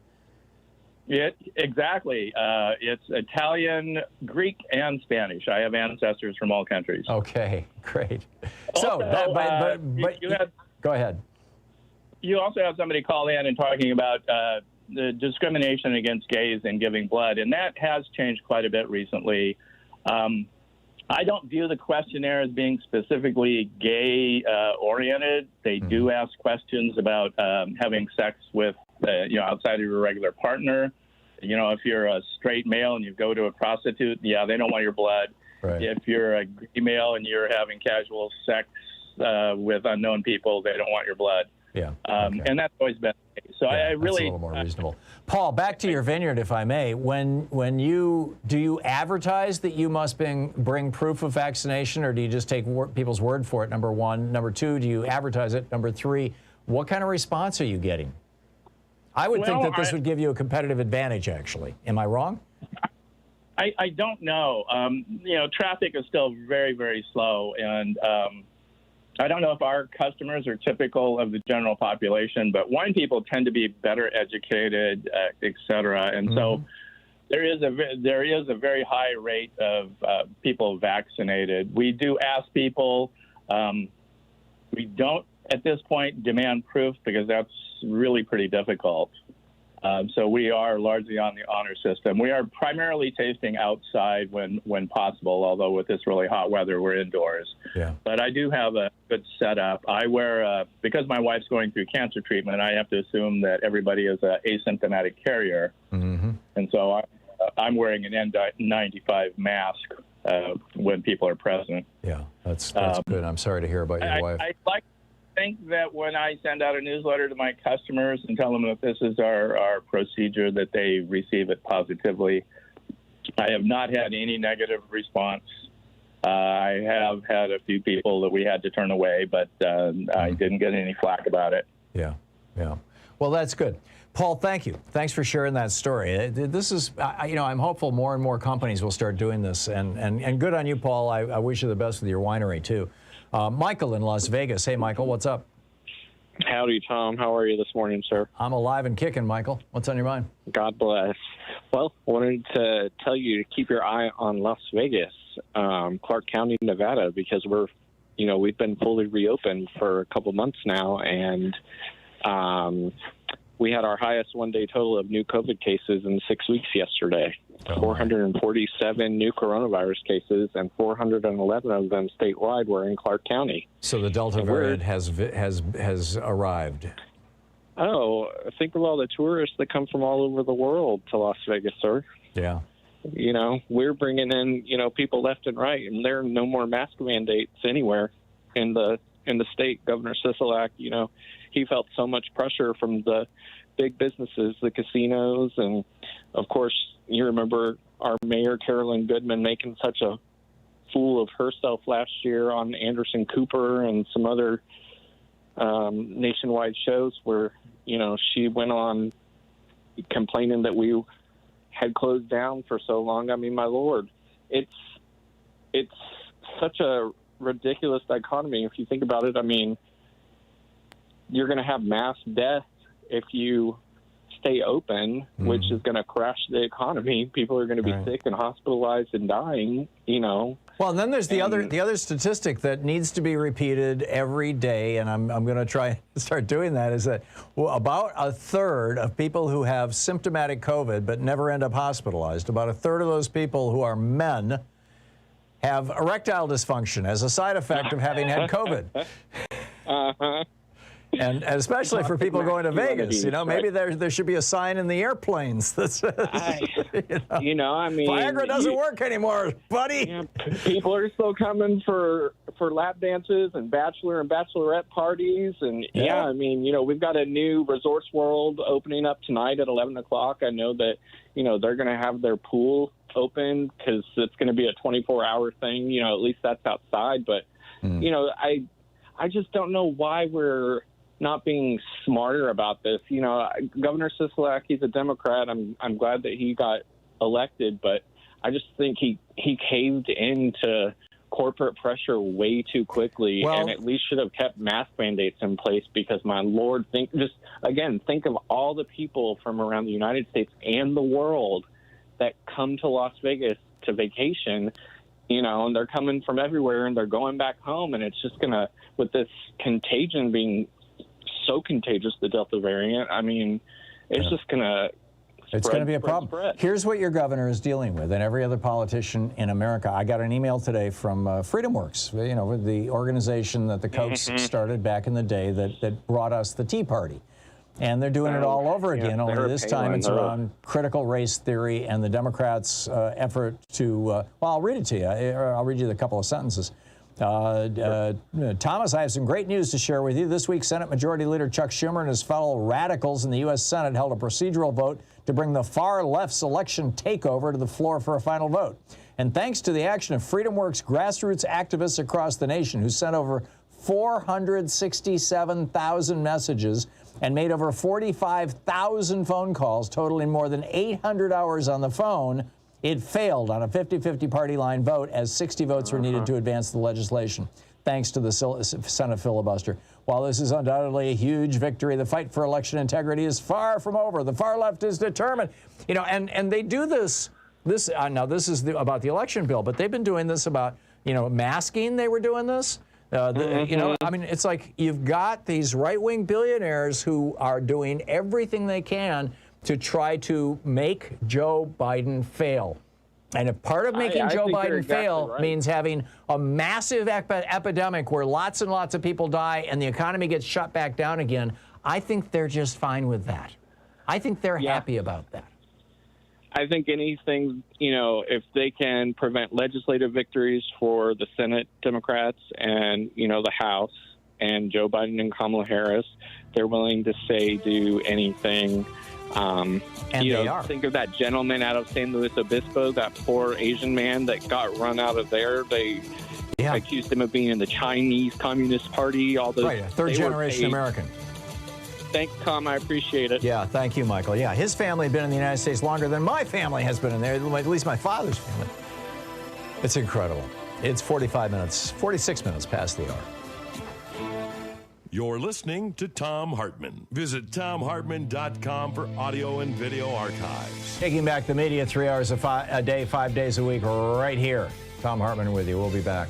Exactly. It's Italian, Greek, and Spanish. I have ancestors from all countries. Okay, great. Also, go ahead. You also have somebody call in and talking about the discrimination against gays and giving blood, and that has changed quite a bit recently. I don't view the questionnaire as being specifically gay-oriented. They do ask questions about having sex with, outside of your regular partner. You know, if you're a straight male and you go to a prostitute, yeah, they don't want your blood. Right. If you're a gay male and you're having casual sex with unknown people, they don't want your blood. Yeah. And that's always been the case. So I really... That's a little more reasonable. Paul, back to your vineyard, if I may. Do you advertise that you must bring proof of vaccination, or do you just take people's word for it, number one? Number two, do you advertise it? Number three, what kind of response are you getting? I would think that this would give you a competitive advantage, actually. Am I wrong? I don't know. Traffic is still very, very slow, and I don't know if our customers are typical of the general population, but wine people tend to be better educated, et cetera. And so there is a very high rate of people vaccinated. We do ask people. We don't, at this point, demand proof because that's really pretty difficult. So we are largely on the honor system. We are primarily tasting outside when possible, although with this really hot weather, we're indoors. Yeah. But I do have a good setup. I wear, because my wife's going through cancer treatment, I have to assume that everybody is an asymptomatic carrier. Mm-hmm. And so I'm wearing an N95 mask when people are present. Yeah, that's good. I'm sorry to hear about your wife. I like think that when I send out a newsletter to my customers and tell them that this is our procedure, that they receive it positively. I have not had any negative response. I have had a few people that we had to turn away, but I didn't get any flack about it. Yeah. Well, that's good. Paul, thank you. Thanks for sharing that story. This is, I'm hopeful more and more companies will start doing this, and good on you, Paul. I wish you the best with your winery, too. Michael in Las Vegas. Hey, Michael, what's up? Howdy, Tom. How are you this morning, sir? I'm alive and kicking, Michael. What's on your mind? God bless. Well, I wanted to tell you to keep your eye on Las Vegas, Clark County, Nevada, because we've been fully reopened for a couple months now, and we had our highest one-day total of new COVID cases in 6 weeks yesterday. 447 new coronavirus cases, and 411 of them statewide were in Clark County. So the Delta variant has arrived. Oh, think of all the tourists that come from all over the world to Las Vegas, sir. Yeah. You know, we're bringing in, people left and right, and there are no more mask mandates anywhere in the state. Governor Sisolak, he felt so much pressure from the big businesses, the casinos, and of course, you remember our mayor, Carolyn Goodman, making such a fool of herself last year on Anderson Cooper and some other nationwide shows where, she went on complaining that we had closed down for so long. I mean, my Lord, it's such a ridiculous dichotomy if you think about it. I mean, you're going to have mass death if you stay open, which is going to crash the economy. People are going to be sick and hospitalized and dying, Well, and then there's the other statistic that needs to be repeated every day, and I'm going to try to start doing that, is that about a third of people who have symptomatic COVID but never end up hospitalized, about a third of those people who are men have erectile dysfunction as a side effect of having had COVID. And especially for people going to Vegas, maybe there should be a sign in the airplanes that says, I mean, Viagra doesn't work anymore, buddy. People are still coming for lap dances and bachelor and bachelorette parties, and I mean, we've got a new Resorts World opening up tonight at 11 o'clock. I know that they're going to have their pool open because it's going to be a 24-hour thing. At least that's outside, but I just don't know why we're not being smarter about this. Governor Sisolak, he's a Democrat. I'm glad that he got elected, but I just think he caved into corporate pressure way too quickly, and at least should have kept mask mandates in place, because my Lord, think of all the people from around the United States and the world that come to Las Vegas to vacation, and they're coming from everywhere and they're going back home, and it's just gonna, with this contagion being so contagious, the Delta variant, I mean, it's just going to It's going to be a problem. Here's what your governor is dealing with, and every other politician in America. I got an email today from FreedomWorks, the organization that the Kochs started back in the day that brought us the Tea Party. And they're doing it all over again, only this time it's around critical race theory and the Democrats' effort to, well, I'll read it to you. I'll read you a couple of sentences. Thomas, I have some great news to share with you. This week, Senate Majority Leader Chuck Schumer and his fellow radicals in the U.S. Senate held a procedural vote to bring the far left's election takeover to the floor for a final vote. And thanks to the action of FreedomWorks grassroots activists across the nation who sent over 467,000 messages and made over 45,000 phone calls, totaling more than 800 hours on the phone, it failed on a 50-50 party line vote, as 60 votes were needed to advance the legislation, thanks to the Senate filibuster. While this is undoubtedly a huge victory, the fight for election integrity is far from over. The far left is determined. And they do this now this is about the election bill, but they've been doing this about, masking. They were doing this. I mean, it's like you've got these right-wing billionaires who are doing everything they can to try to make Joe Biden fail. And if part of making Joe Biden fail means having a massive epidemic where lots and lots of people die and the economy gets shut back down again, I think they're just fine with that. I think they're happy about that. I think anything, if they can prevent legislative victories for the Senate Democrats and, the House and Joe Biden and Kamala Harris, they're willing to do anything. And they are. Think of that gentleman out of San Luis Obispo, that poor Asian man that got run out of there. They accused him of being in the Chinese Communist Party. All those, right, third-generation American. Thanks, Tom. I appreciate it. Yeah, thank you, Michael. Yeah, his family had been in the United States longer than my family has been in there, at least my father's family. It's incredible. It's 46 minutes past the hour. You're listening to Thom Hartmann. Visit ThomHartmann.com for audio and video archives. Taking back the media 3 hours a day, 5 days a week, right here. Thom Hartmann with you. We'll be back.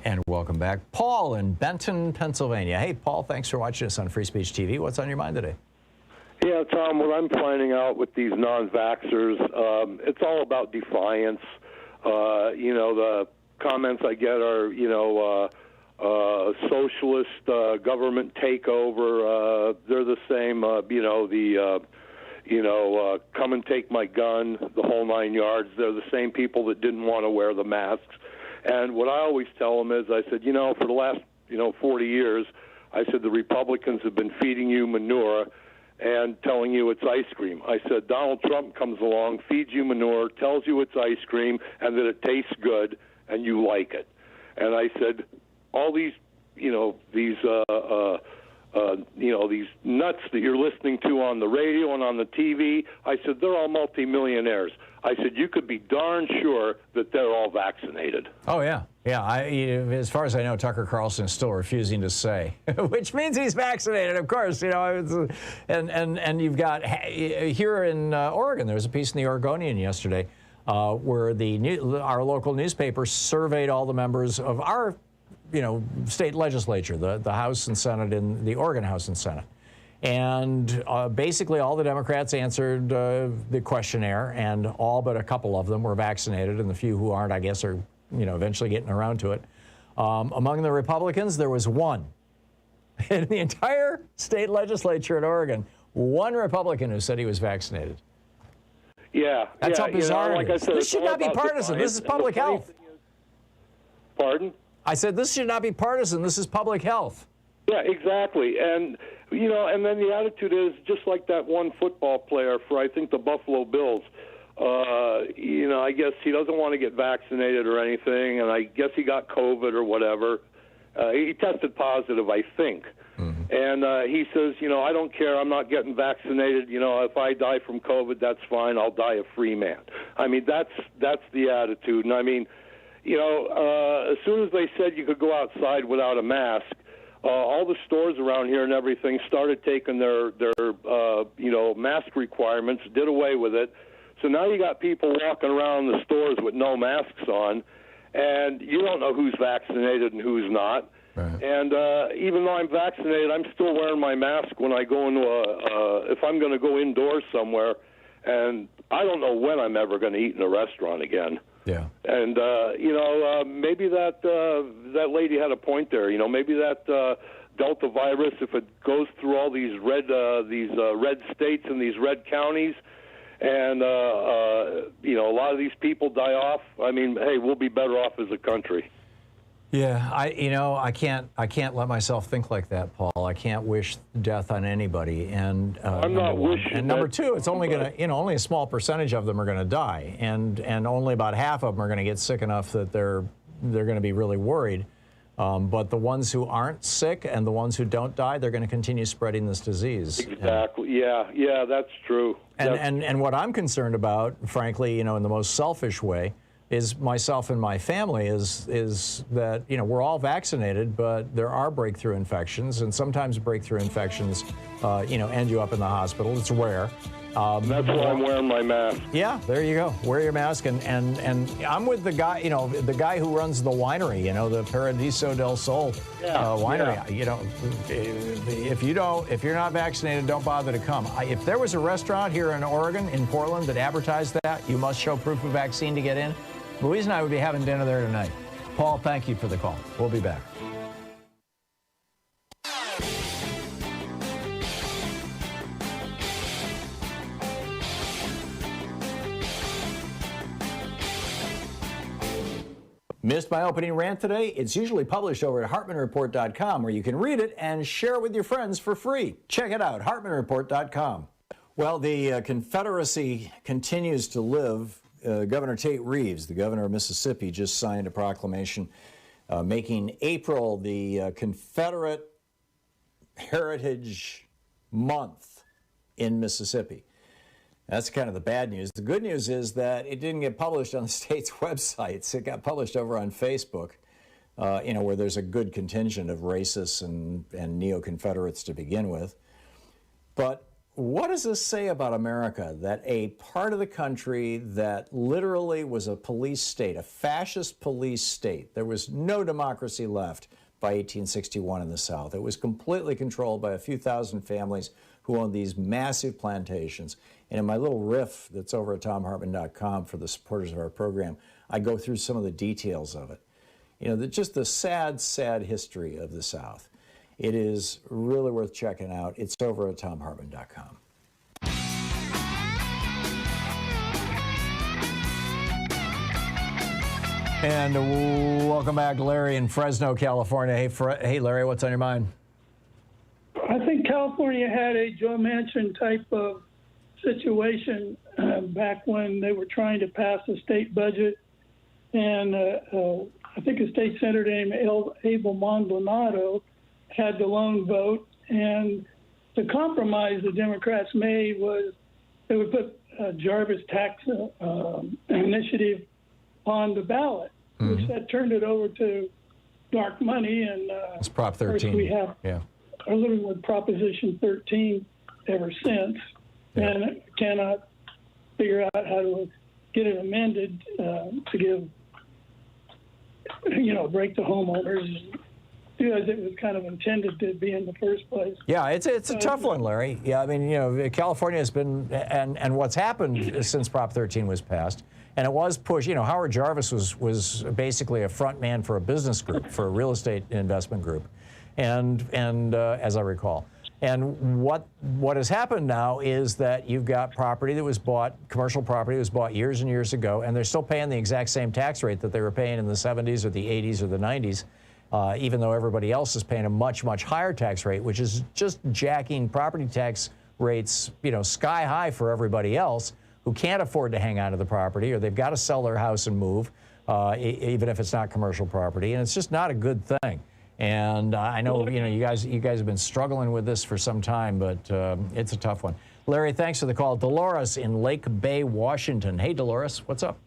And welcome back. Paul in Benton, Pennsylvania. Hey, Paul, thanks for watching us on Free Speech TV. What's on your mind today? Yeah, Tom, what I'm finding out with these non-vaxxers, it's all about defiance. The comments I get are, socialist government takeover. They're the same, come and take my gun, the whole 9 yards. They're the same people that didn't want to wear the masks. And what I always tell them is, I said, for the last, 40 years, I said, the Republicans have been feeding you manure and telling you it's ice cream. I said, Donald Trump comes along, feeds you manure, tells you it's ice cream, and that it tastes good, and you like it. And I said, all these, these nuts that you're listening to on the radio and on the TV, I said, they're all multimillionaires. I said, you could be darn sure that they're all vaccinated. Oh, yeah. Yeah, as far as I know, Tucker Carlson is still refusing to say, which means he's vaccinated, of course. And you've got, here in Oregon, there was a piece in the Oregonian yesterday where our local newspaper surveyed all the members of our, state legislature, the House and Senate, in the Oregon House and Senate. And basically all the Democrats answered the questionnaire, and all but a couple of them were vaccinated, and the few who aren't, I guess, are eventually getting around to it. Among the Republicans, there was one. In the entire state legislature in Oregon, one Republican who said he was vaccinated. Yeah. That's how bizarre like it is. I said, This should not be partisan. This is public health. Pardon? I said this should not be partisan. This is public health. Yeah, exactly. And, and then the attitude is just like that one football player for, I think, the Buffalo Bills. I guess he doesn't want to get vaccinated or anything, and I guess he got COVID or whatever. He tested positive, I think. Mm-hmm. And he says, I don't care. I'm not getting vaccinated. If I die from COVID, that's fine. I'll die a free man. I mean, that's the attitude. And I mean, as soon as they said you could go outside without a mask, all the stores around here and everything started taking their mask requirements, did away with it. So now you got people walking around the stores with no masks on, and you don't know who's vaccinated and who's not. Right. And even though I'm vaccinated, I'm still wearing my mask when I go into if I'm going to go indoors somewhere, and I don't know when I'm ever going to eat in a restaurant again. Yeah. And maybe that lady had a point there. Maybe that Delta virus, if it goes through all these red states and these red counties, and a lot of these people die off, I mean, hey, we'll be better off as a country. Yeah, I can't let myself think like that, Paul. I can't wish death on anybody. And I'm not wishing. And number two, it's only only a small percentage of them are going to die, and only about half of them are going to get sick enough that they're going to be really worried. But the ones who aren't sick and the ones who don't die, they're going to continue spreading this disease. Exactly. Yeah, that's true. And what I'm concerned about, frankly, in the most selfish way, is myself and my family is that we're all vaccinated, but there are breakthrough infections, and sometimes breakthrough infections end you up in the hospital. It's rare. That's why I'm wearing my mask. Yeah, there you go. Wear your mask, and I'm with the guy, the guy who runs the winery, the Paradiso del Sol winery. Yeah. If you're not vaccinated, don't bother to come. If there was a restaurant here in Oregon, in Portland, that advertised that you must show proof of vaccine to get in, Louise and I would be having dinner there tonight. Paul, thank you for the call. We'll be back. Missed my opening rant today? It's usually published over at HartmannReport.com, where you can read it and share it with your friends for free. Check it out, HartmannReport.com. Well, the Confederacy continues to live. Governor Tate Reeves, the governor of Mississippi, just signed a proclamation making April the Confederate Heritage Month in Mississippi. That's kind of the bad news. The good news is that it didn't get published on the state's websites. It got published over on Facebook, where there's a good contingent of racists and neo-Confederates to begin with. But what does this say about America, that a part of the country that literally was a police state, a fascist police state, there was no democracy left by 1861 in the South. It was completely controlled by a few thousand families who owned these massive plantations. And in my little riff that's over at thomhartmann.com for the supporters of our program, I go through some of the details of it. You know, just the sad, sad history of the South. It is really worth checking out. It's over at thomhartmann.com. And welcome back, Larry in Fresno, California. Hey, Larry, what's on your mind? I think California had a Joe Manchin type of situation back when they were trying to pass a state budget. And I think a state senator named Abel Maldonado had the lone vote. And the compromise the Democrats made was they would put Jarvis tax initiative on the ballot, which that turned it over to dark money. And it's Prop 13. We have are living with Proposition 13 ever since, and cannot figure out how to get it amended to give, break the homeowners, as it was kind of intended to be in the first place. Yeah, it's a tough one, Larry. Yeah, I mean, California has been, and what's happened since Prop 13 was passed, and it was pushed. Howard Jarvis was basically a front man for a business group, for a real estate investment group, and as I recall. And what has happened now is that you've got property that was bought, commercial property that was bought years and years ago, and they're still paying the exact same tax rate that they were paying in the 70s or the 80s or the 90s, even though everybody else is paying a much, much higher tax rate, which is just jacking property tax rates, sky high for everybody else who can't afford to hang on to the property, or they've got to sell their house and move, even if it's not commercial property, and it's just not a good thing. And I know, you guys have been struggling with this for some time, but it's a tough one. Larry, thanks for the call. Dolores in Lake Bay, Washington. Hey, Dolores, what's up?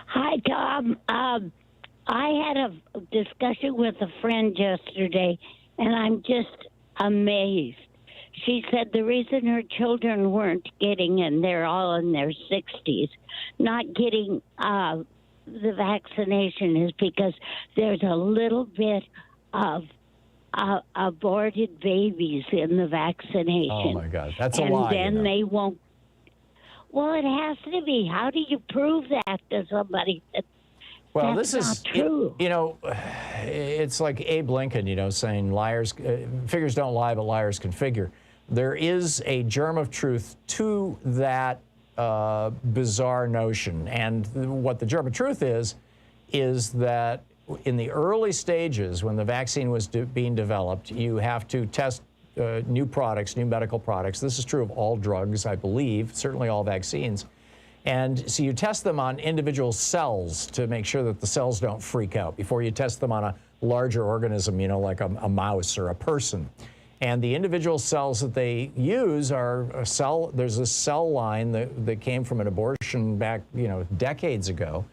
Hi, Tom. I had a discussion with a friend yesterday, and I'm just amazed. She said the reason her children weren't getting, and they're all in their 60s, not getting the vaccination is because there's a little bit of aborted babies in the vaccination. Oh, my God. That's a lie. And then they won't. Well, it has to be. How do you prove that to somebody? Well, That's this is, not true. It's like Abe Lincoln, saying liars, figures don't lie, but liars can figure. There is a germ of truth to that bizarre notion. And what the germ of truth is that in the early stages, when the vaccine was being developed, you have to test new products, new medical products. This is true of all drugs, I believe, certainly all vaccines. And so you test them on individual cells to make sure that the cells don't freak out before you test them on a larger organism, like a mouse or a person. And the individual cells that they use are there's a cell line that came from an abortion back, decades ago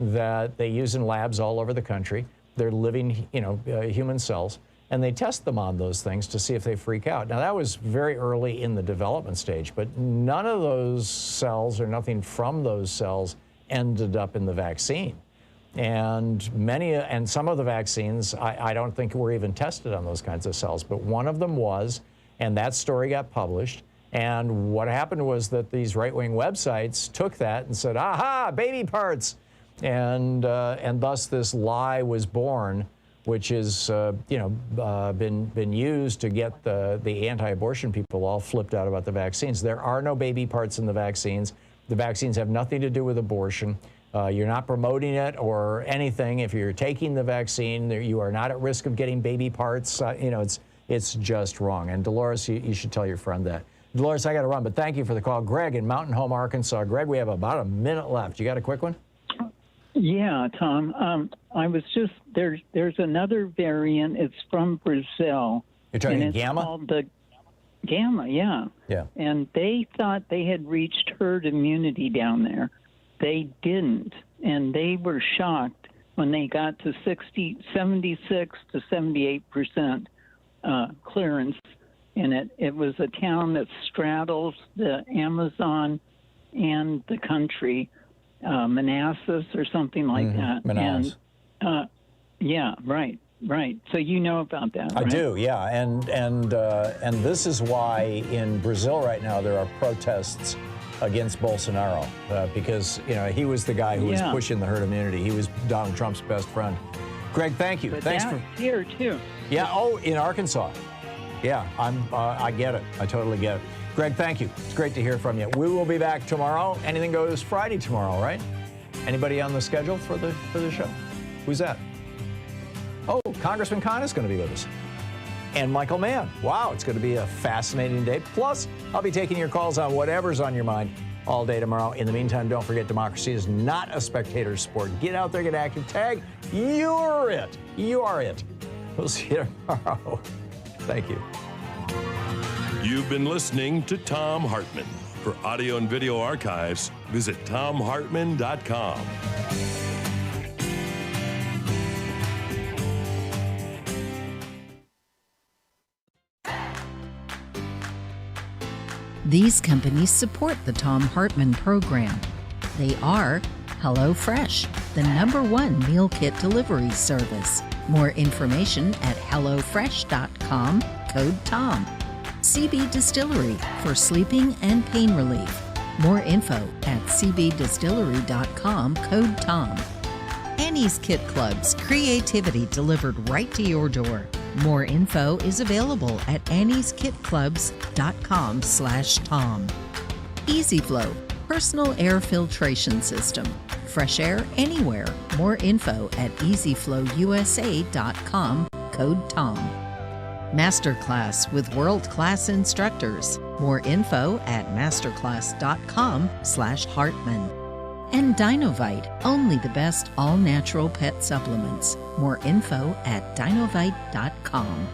that they use in labs all over the country. They're living, human cells. And they test them on those things to see if they freak out. Now, that was very early in the development stage, but none of those cells or nothing from those cells ended up in the vaccine. And some of the vaccines, I don't think were even tested on those kinds of cells, but one of them was, and that story got published. And what happened was that these right-wing websites took that and said, aha, baby parts. And thus this lie was born, which has been used to get the anti-abortion people all flipped out about the vaccines. There are no baby parts in the vaccines. The vaccines have nothing to do with abortion. You're not promoting it or anything. If you're taking the vaccine, you are not at risk of getting baby parts. It's just wrong. And Dolores, you should tell your friend that. Dolores, I got to run, but thank you for the call. Greg in Mountain Home, Arkansas. Greg, we have about a minute left. You got a quick one? Yeah, Tom. I was just there's another variant. It's from Brazil. You're talking and it's Gamma? Called the Gamma, yeah. Yeah. And they thought they had reached herd immunity down there. They didn't, and they were shocked when they got to 76 to 78% clearance and it was a town that straddles the Amazon and the country, Manassas or something like that. Manassas. And yeah, right. So you know about that, right? I do, yeah. And this is why in Brazil right now there are protests against Bolsonaro because he was the guy who was pushing the herd immunity. He was Donald Trump's best friend. Greg, thank you. But Thanks that's for here too. Yeah. Oh, in Arkansas. Yeah, I get it. I totally get it. Greg, thank you. It's great to hear from you. We will be back tomorrow. Anything Goes Friday tomorrow, right? Anybody on the schedule for the show? Who's that? Oh, Congressman Khan is going to be with us. And Michael Mann. Wow, it's going to be a fascinating day. Plus, I'll be taking your calls on whatever's on your mind all day tomorrow. In the meantime, don't forget, democracy is not a spectator sport. Get out there, get active. Tag, you're it. You are it. We'll see you tomorrow. Thank you. You've been listening to Thom Hartmann. For audio and video archives, visit thomhartmann.com. These companies support the Thom Hartmann Program. They are HelloFresh, the #1 meal kit delivery service. More information at hellofresh.com, code TOM. CB Distillery for sleeping and pain relief. More info at cbdistillery.com, code TOM. Annie's Kit Clubs, creativity delivered right to your door. More info is available at annieskitclubs.com/Tom. EasyFlow, personal air filtration system. Fresh air anywhere. More info at easyflowusa.com, code TOM. Masterclass with world-class instructors. More info at masterclass.com/Hartman. And Dinovite, only the best all-natural pet supplements. More info at dinovite.com.